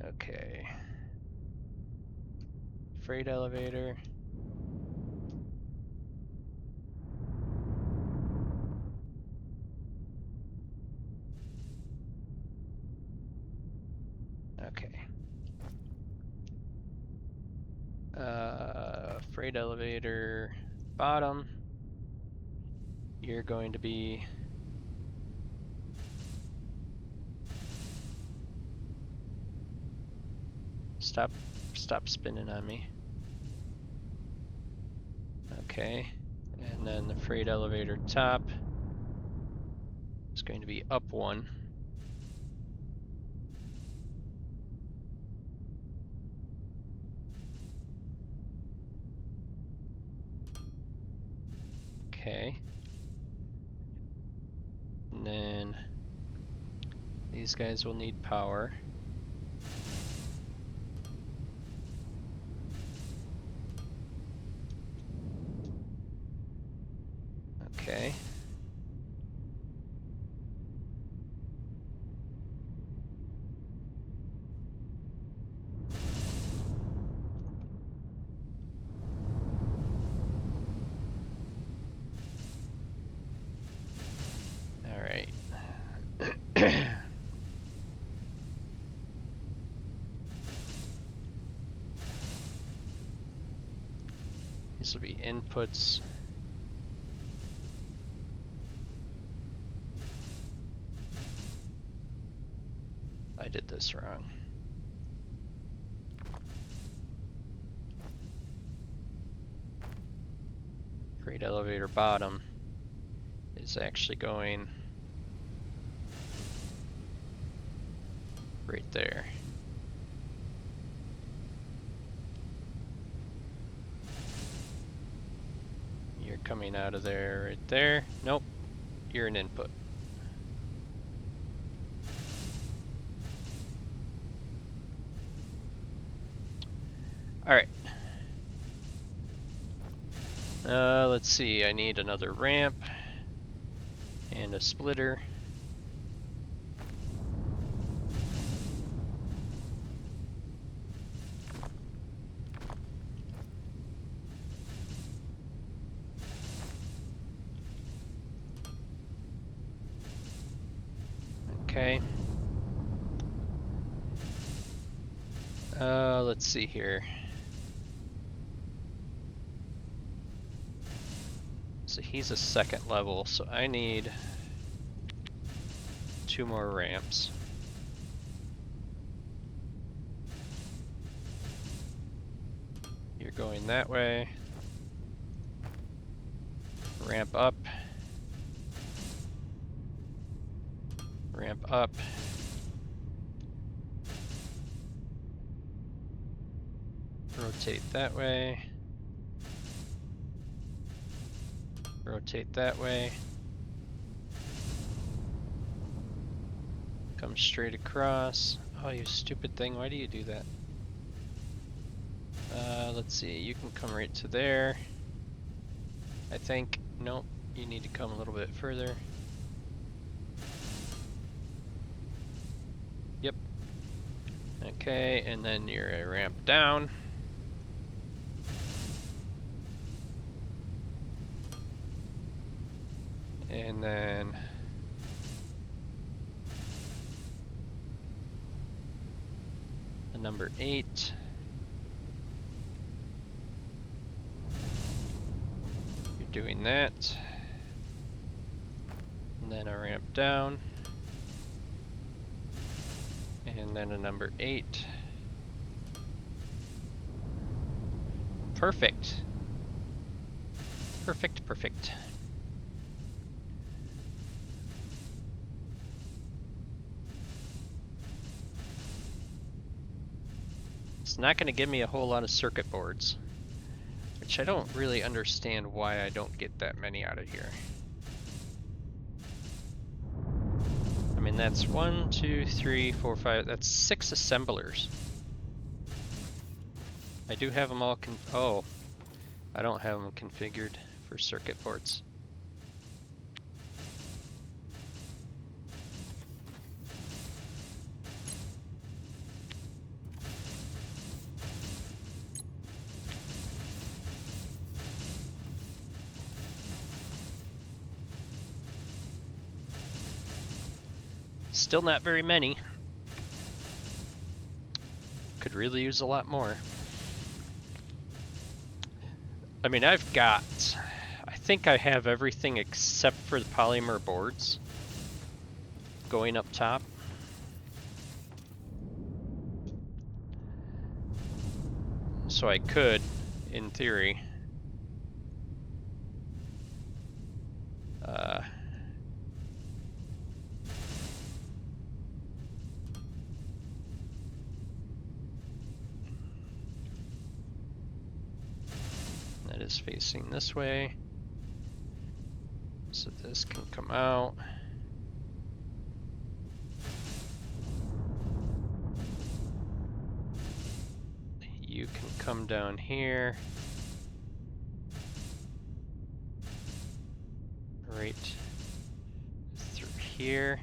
Okay. Freight elevator. Okay. Freight elevator bottom. You're going to be stop spinning on me. Okay. And then the freight elevator top is going to be up 1. Okay. And then these guys will need power. Okay. All right. These will be inputs. I did this wrong. Freight elevator bottom is actually going right there. You're coming out of there right there. Nope, you're an input. All right. Let's see, I need another ramp and a splitter. Okay. Let's see here. So he's a second level, so I need 2 more ramps. You're going that way. Ramp up. Ramp up. Rotate that way. Rotate that way. Come straight across. Oh, you stupid thing, why do you do that? Let's see, you can come right to there. I think, nope, you need to come a little bit further. Yep. Okay, and then you're a ramp down. And then a number 8. You're doing that. And then a ramp down. And then a number 8. Perfect. Perfect, perfect. It's not going to give me a whole lot of circuit boards, which I don't really understand why I don't get that many out of here. I mean, that's 1, 2, 3, 4, 5, that's 6 assemblers. I do have them all oh, I don't have them configured for circuit boards. Still not very many. Could really use a lot more. I mean, I think I have everything except for the polymer boards going up top. So I could, in theory, that is facing this way, so this can come out. You can come down here, right through here,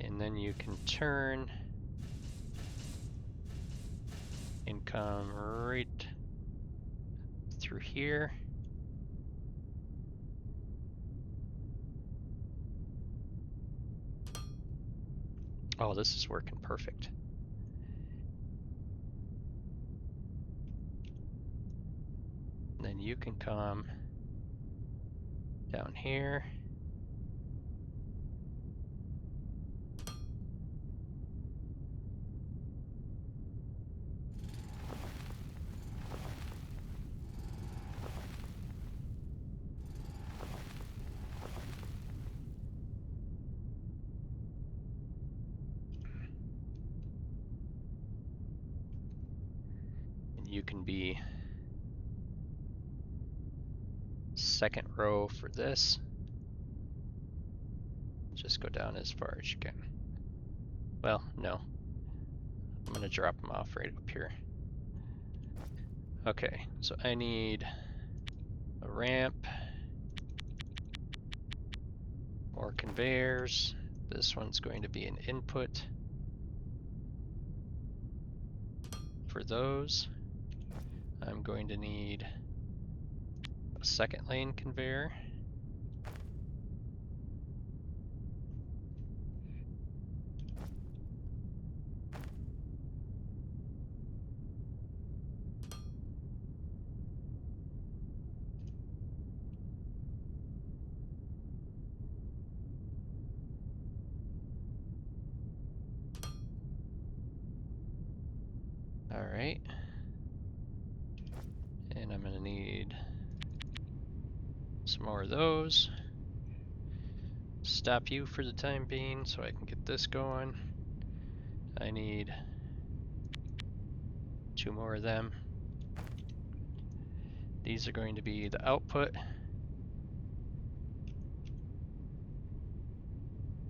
and then you can turn and come right through here. Oh, this is working perfect. And then you can come down here. And you can be second row for this. Just go down as far as you can. Well, no. I'm gonna drop them off right up here. Okay, so I need a ramp, more conveyors. This one's going to be an input for those. I'm going to need a second lane conveyor. All right. And I'm gonna need some more of those. Stop you for the time being so I can get this going. I need 2 more of them. These are going to be the output.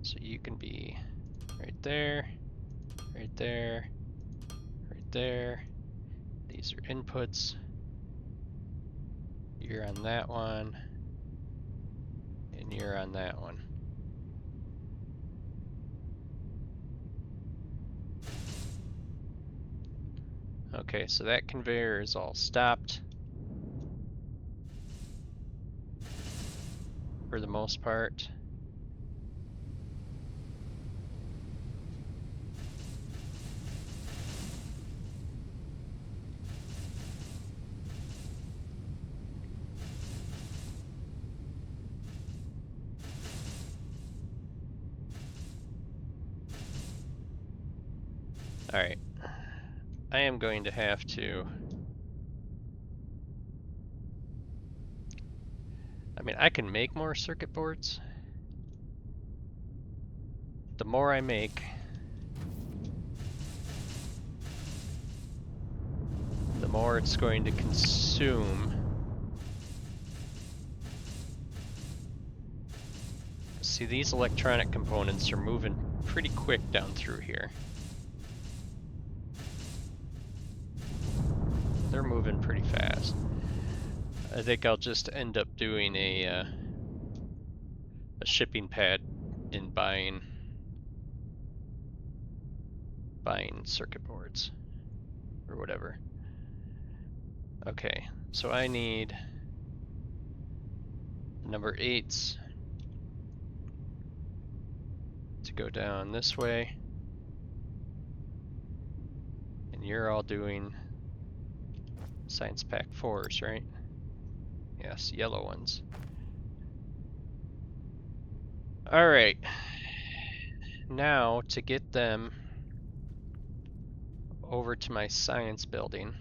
So you can be right there, right there, right there. These are inputs. You're on that one, and you're on that one. Okay, so that conveyor is all stopped for the most part. All right, I am going to have to, I mean, I can make more circuit boards. The more I make, more it's going to consume. See, these electronic components are moving pretty quick down through here. They're moving pretty fast. I think I'll just end up doing a shipping pad in buying circuit boards or whatever. Okay, so I need number 8s to go down this way, and you're all doing Science Pack 4s, right? Yes, yellow ones. All right, now to get them over to my science building,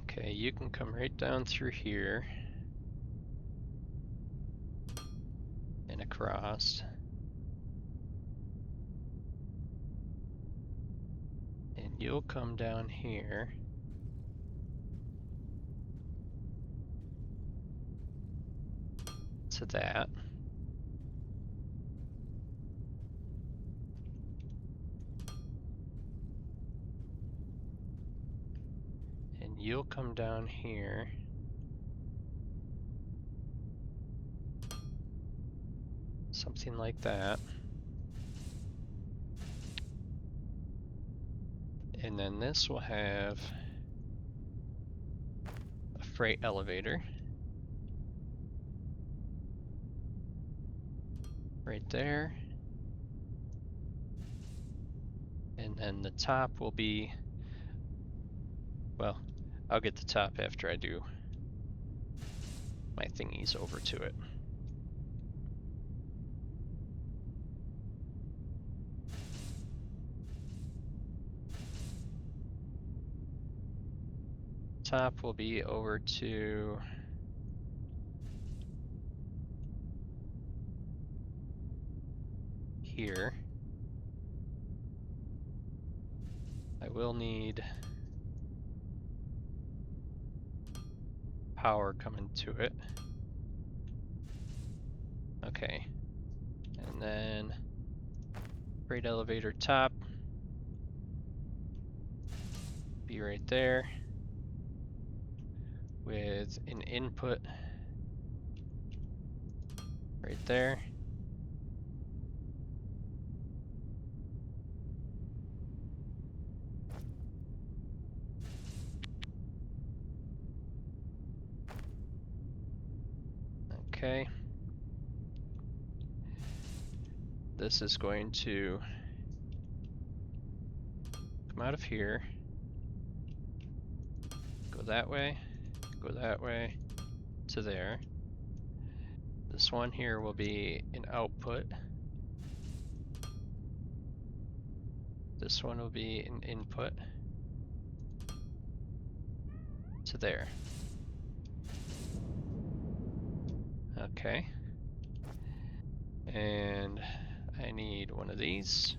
okay, you can come right down through here and across. And you'll come down here. To that. And you'll come down here. Something like that. And then this will have a freight elevator. Right there. And then the top will be, well, I'll get the top after I do my thingies over to it. Top will be over to here. I will need power coming to it. Okay. And then freight elevator top be right there with an input right there. Okay. This is going to come out of here, go that way, to there. This one here will be an output. This one will be an input to there. Okay. And I need one of these.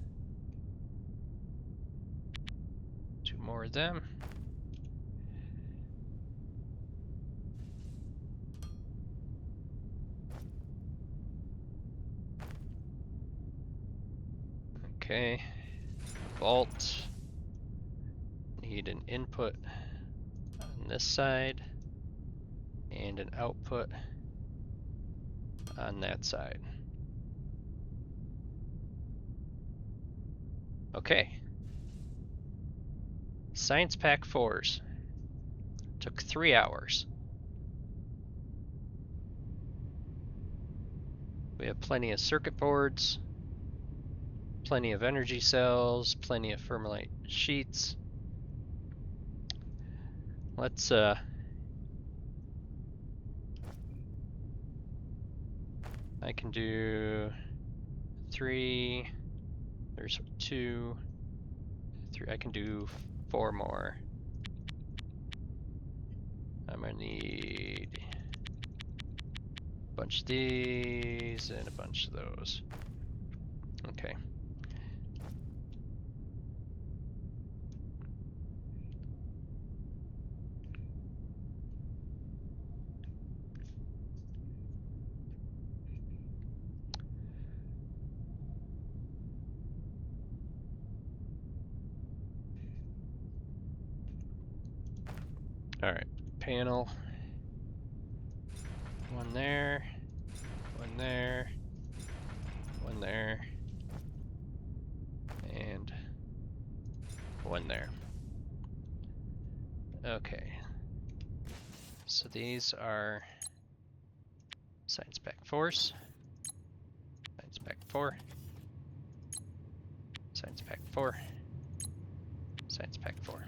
2 more of them. Okay. Vault. Need an input on this side and an output on that side. Okay. Science Pack 4s. Took 3 hours. We have plenty of circuit boards, plenty of energy cells, plenty of fermilite sheets. Let's I can do 3. There's 2, 3. I can do 4 more. I'm gonna need a bunch of these and a bunch of those. Okay. Alright, panel. 1 there, 1 there, 1 there, and 1 there. Okay. So these are science pack force, science pack 4, science pack 4, science pack 4.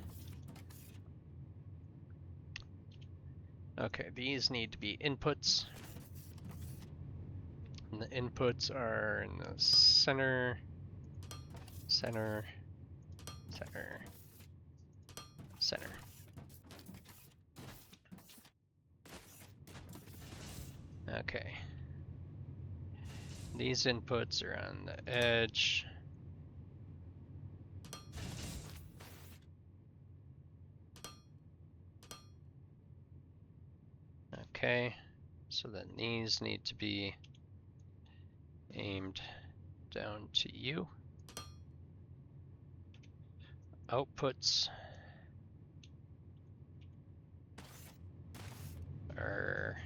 Okay, these need to be inputs. And the inputs are in the center, center, center, center. Okay. These inputs are on the edge. Okay, so then these need to be aimed down to you. Outputs are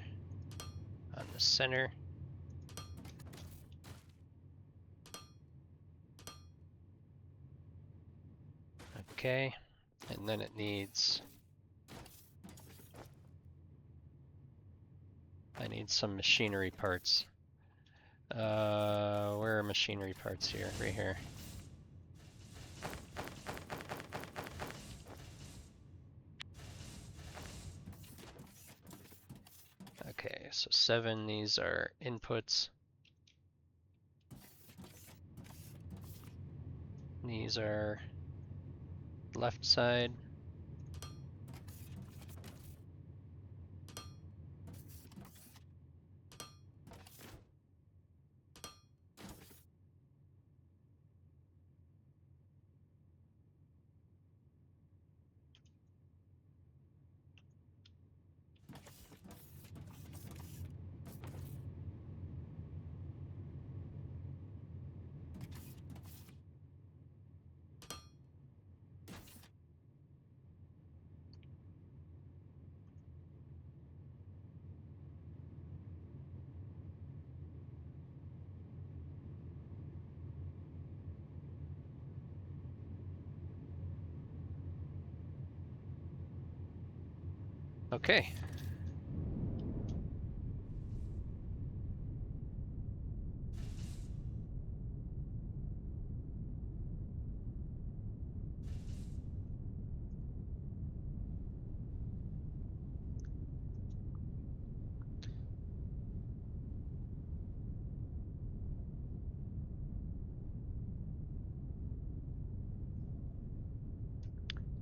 on the center. Okay, and then it needs, I need some machinery parts. Where are machinery parts here? Right here. Okay, so 7, these are inputs. These are left side. Okay.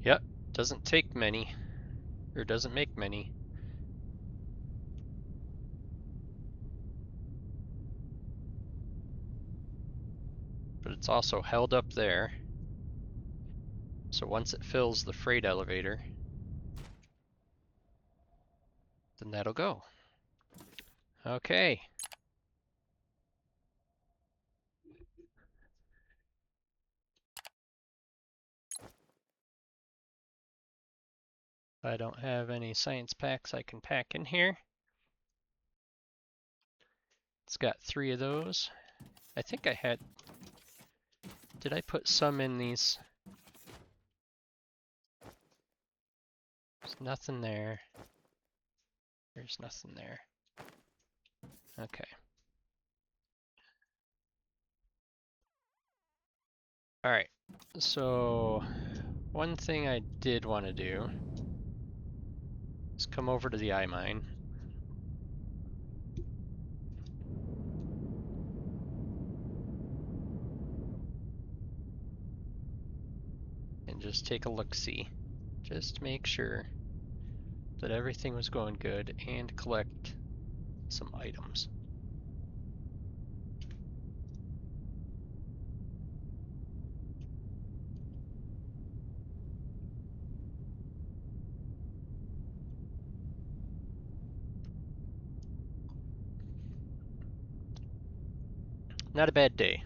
Yep, doesn't take many, or doesn't make many. But it's also held up there. So once it fills the freight elevator, then that'll go. Okay. I don't have any science packs I can pack in here. It's got 3 of those. I think I had, did I put some in these? There's nothing there. There's nothing there. Okay. Alright, so one thing I did want to do is come over to the iMine. . . . . . . . . . . . . . . . . . . . . . . . . . . . . . . . . . . . . . . . . . . . . . . . . . . . . . . . . . . . . . . . . . . . . . . . . . . . . . . . . . . . . . . . . . . . . . . . . . . . . . . . . . . . . . . . . . . . . . . . . . . . . . . . . . . . . . . . . . . . . . . . . . . . . . . . . . . . . . . . . . . . . . . . . . . . . . . . . . . . . . . . . . . . . . . . . . . . . . . . . . . . . . . . . . . . . . . . . . . . . . . . . . . . . . . . . . . . . . . . . . . . . . . . . . . . . . . . . . . . . and just take a look-see. Just make sure that everything was going good and collect some items. Not a bad day.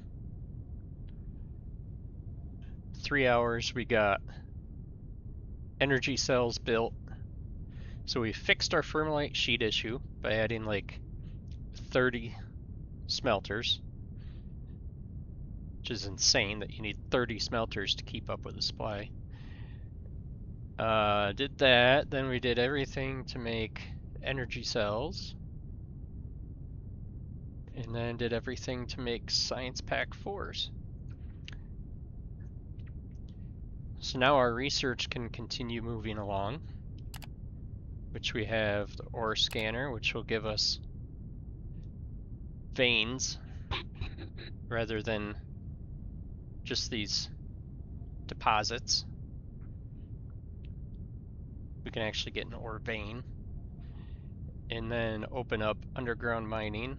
3 hours, we got energy cells built. So we fixed our fermilite sheet issue by adding like 30 smelters, which is insane that you need 30 smelters to keep up with the supply. Did that, then we did everything to make energy cells, and then did everything to make science pack 4s. So now our research can continue moving along, which we have the ore scanner, which will give us veins rather than just these deposits. We can actually get an ore vein and then open up underground mining,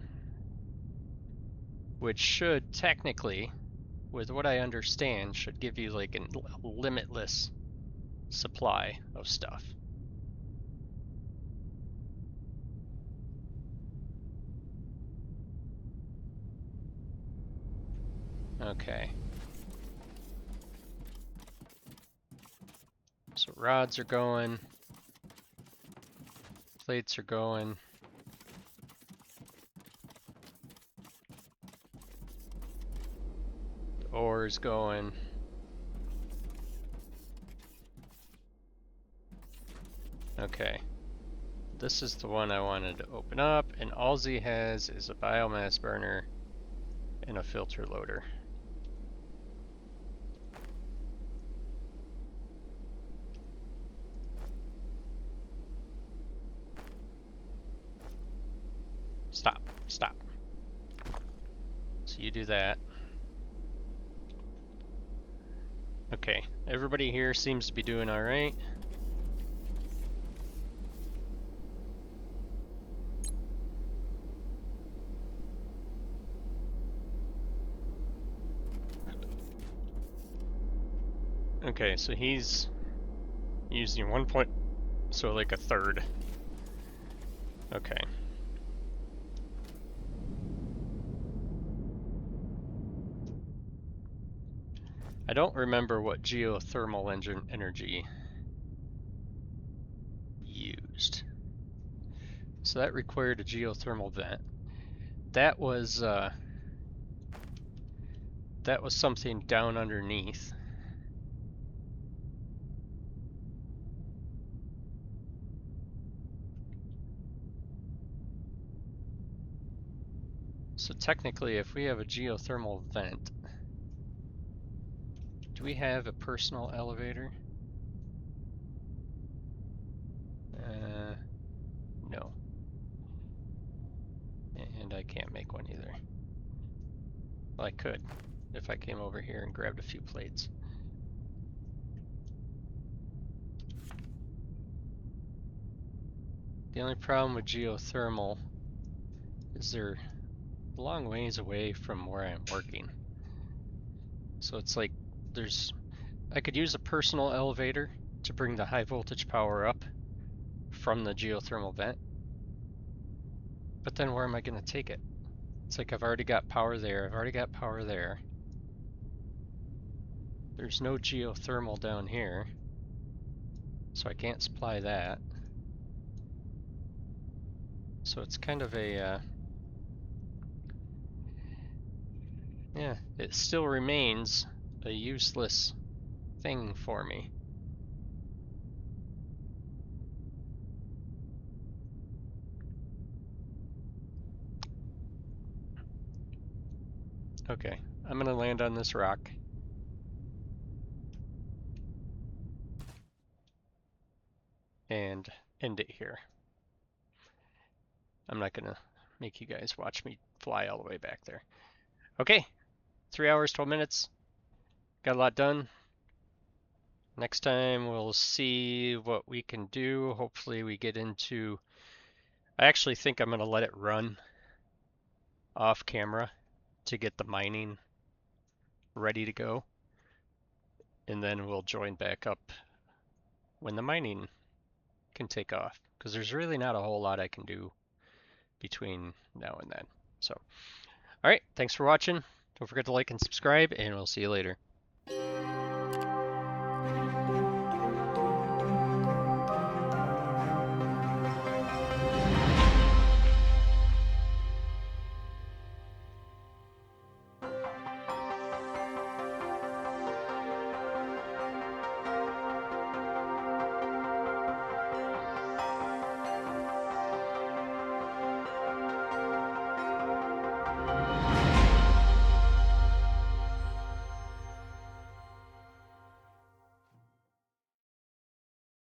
which should technically, with what I understand, should give you like a limitless supply of stuff. Okay. So rods are going, plates are going. The ore is going. Okay. This is the one I wanted to open up, and all he has is a biomass burner and a filter loader. Stop, stop. So you do that. Okay, everybody here seems to be doing all right. Okay, so he's using 1 point, so like a third. Okay. I don't remember what geothermal engine energy used. So that required a geothermal vent. That was something down underneath. So technically, if we have a geothermal vent, do we have a personal elevator? No. And I can't make one either. Well, I could, if I came over here and grabbed a few plates. The only problem with geothermal is they're a long ways away from where I'm working. So it's like I could use a personal elevator to bring the high voltage power up from the geothermal vent. But then where am I going to take it? It's like I've already got power there, I've already got power there. There's no geothermal down here, so I can't supply that. So it's kind of a, yeah, it still remains a useless thing for me. Okay, I'm gonna land on this rock. And end it here. I'm not gonna make you guys watch me fly all the way back there. Okay, 3 hours, 12 minutes. Got a lot done. Next time we'll see what we can do. Hopefully we get into... I actually think I'm going to let it run off camera to get the mining ready to go. And then we'll join back up when the mining can take off. Because there's really not a whole lot I can do between now and then. So, alright, thanks for watching. Don't forget to like and subscribe, and we'll see you later.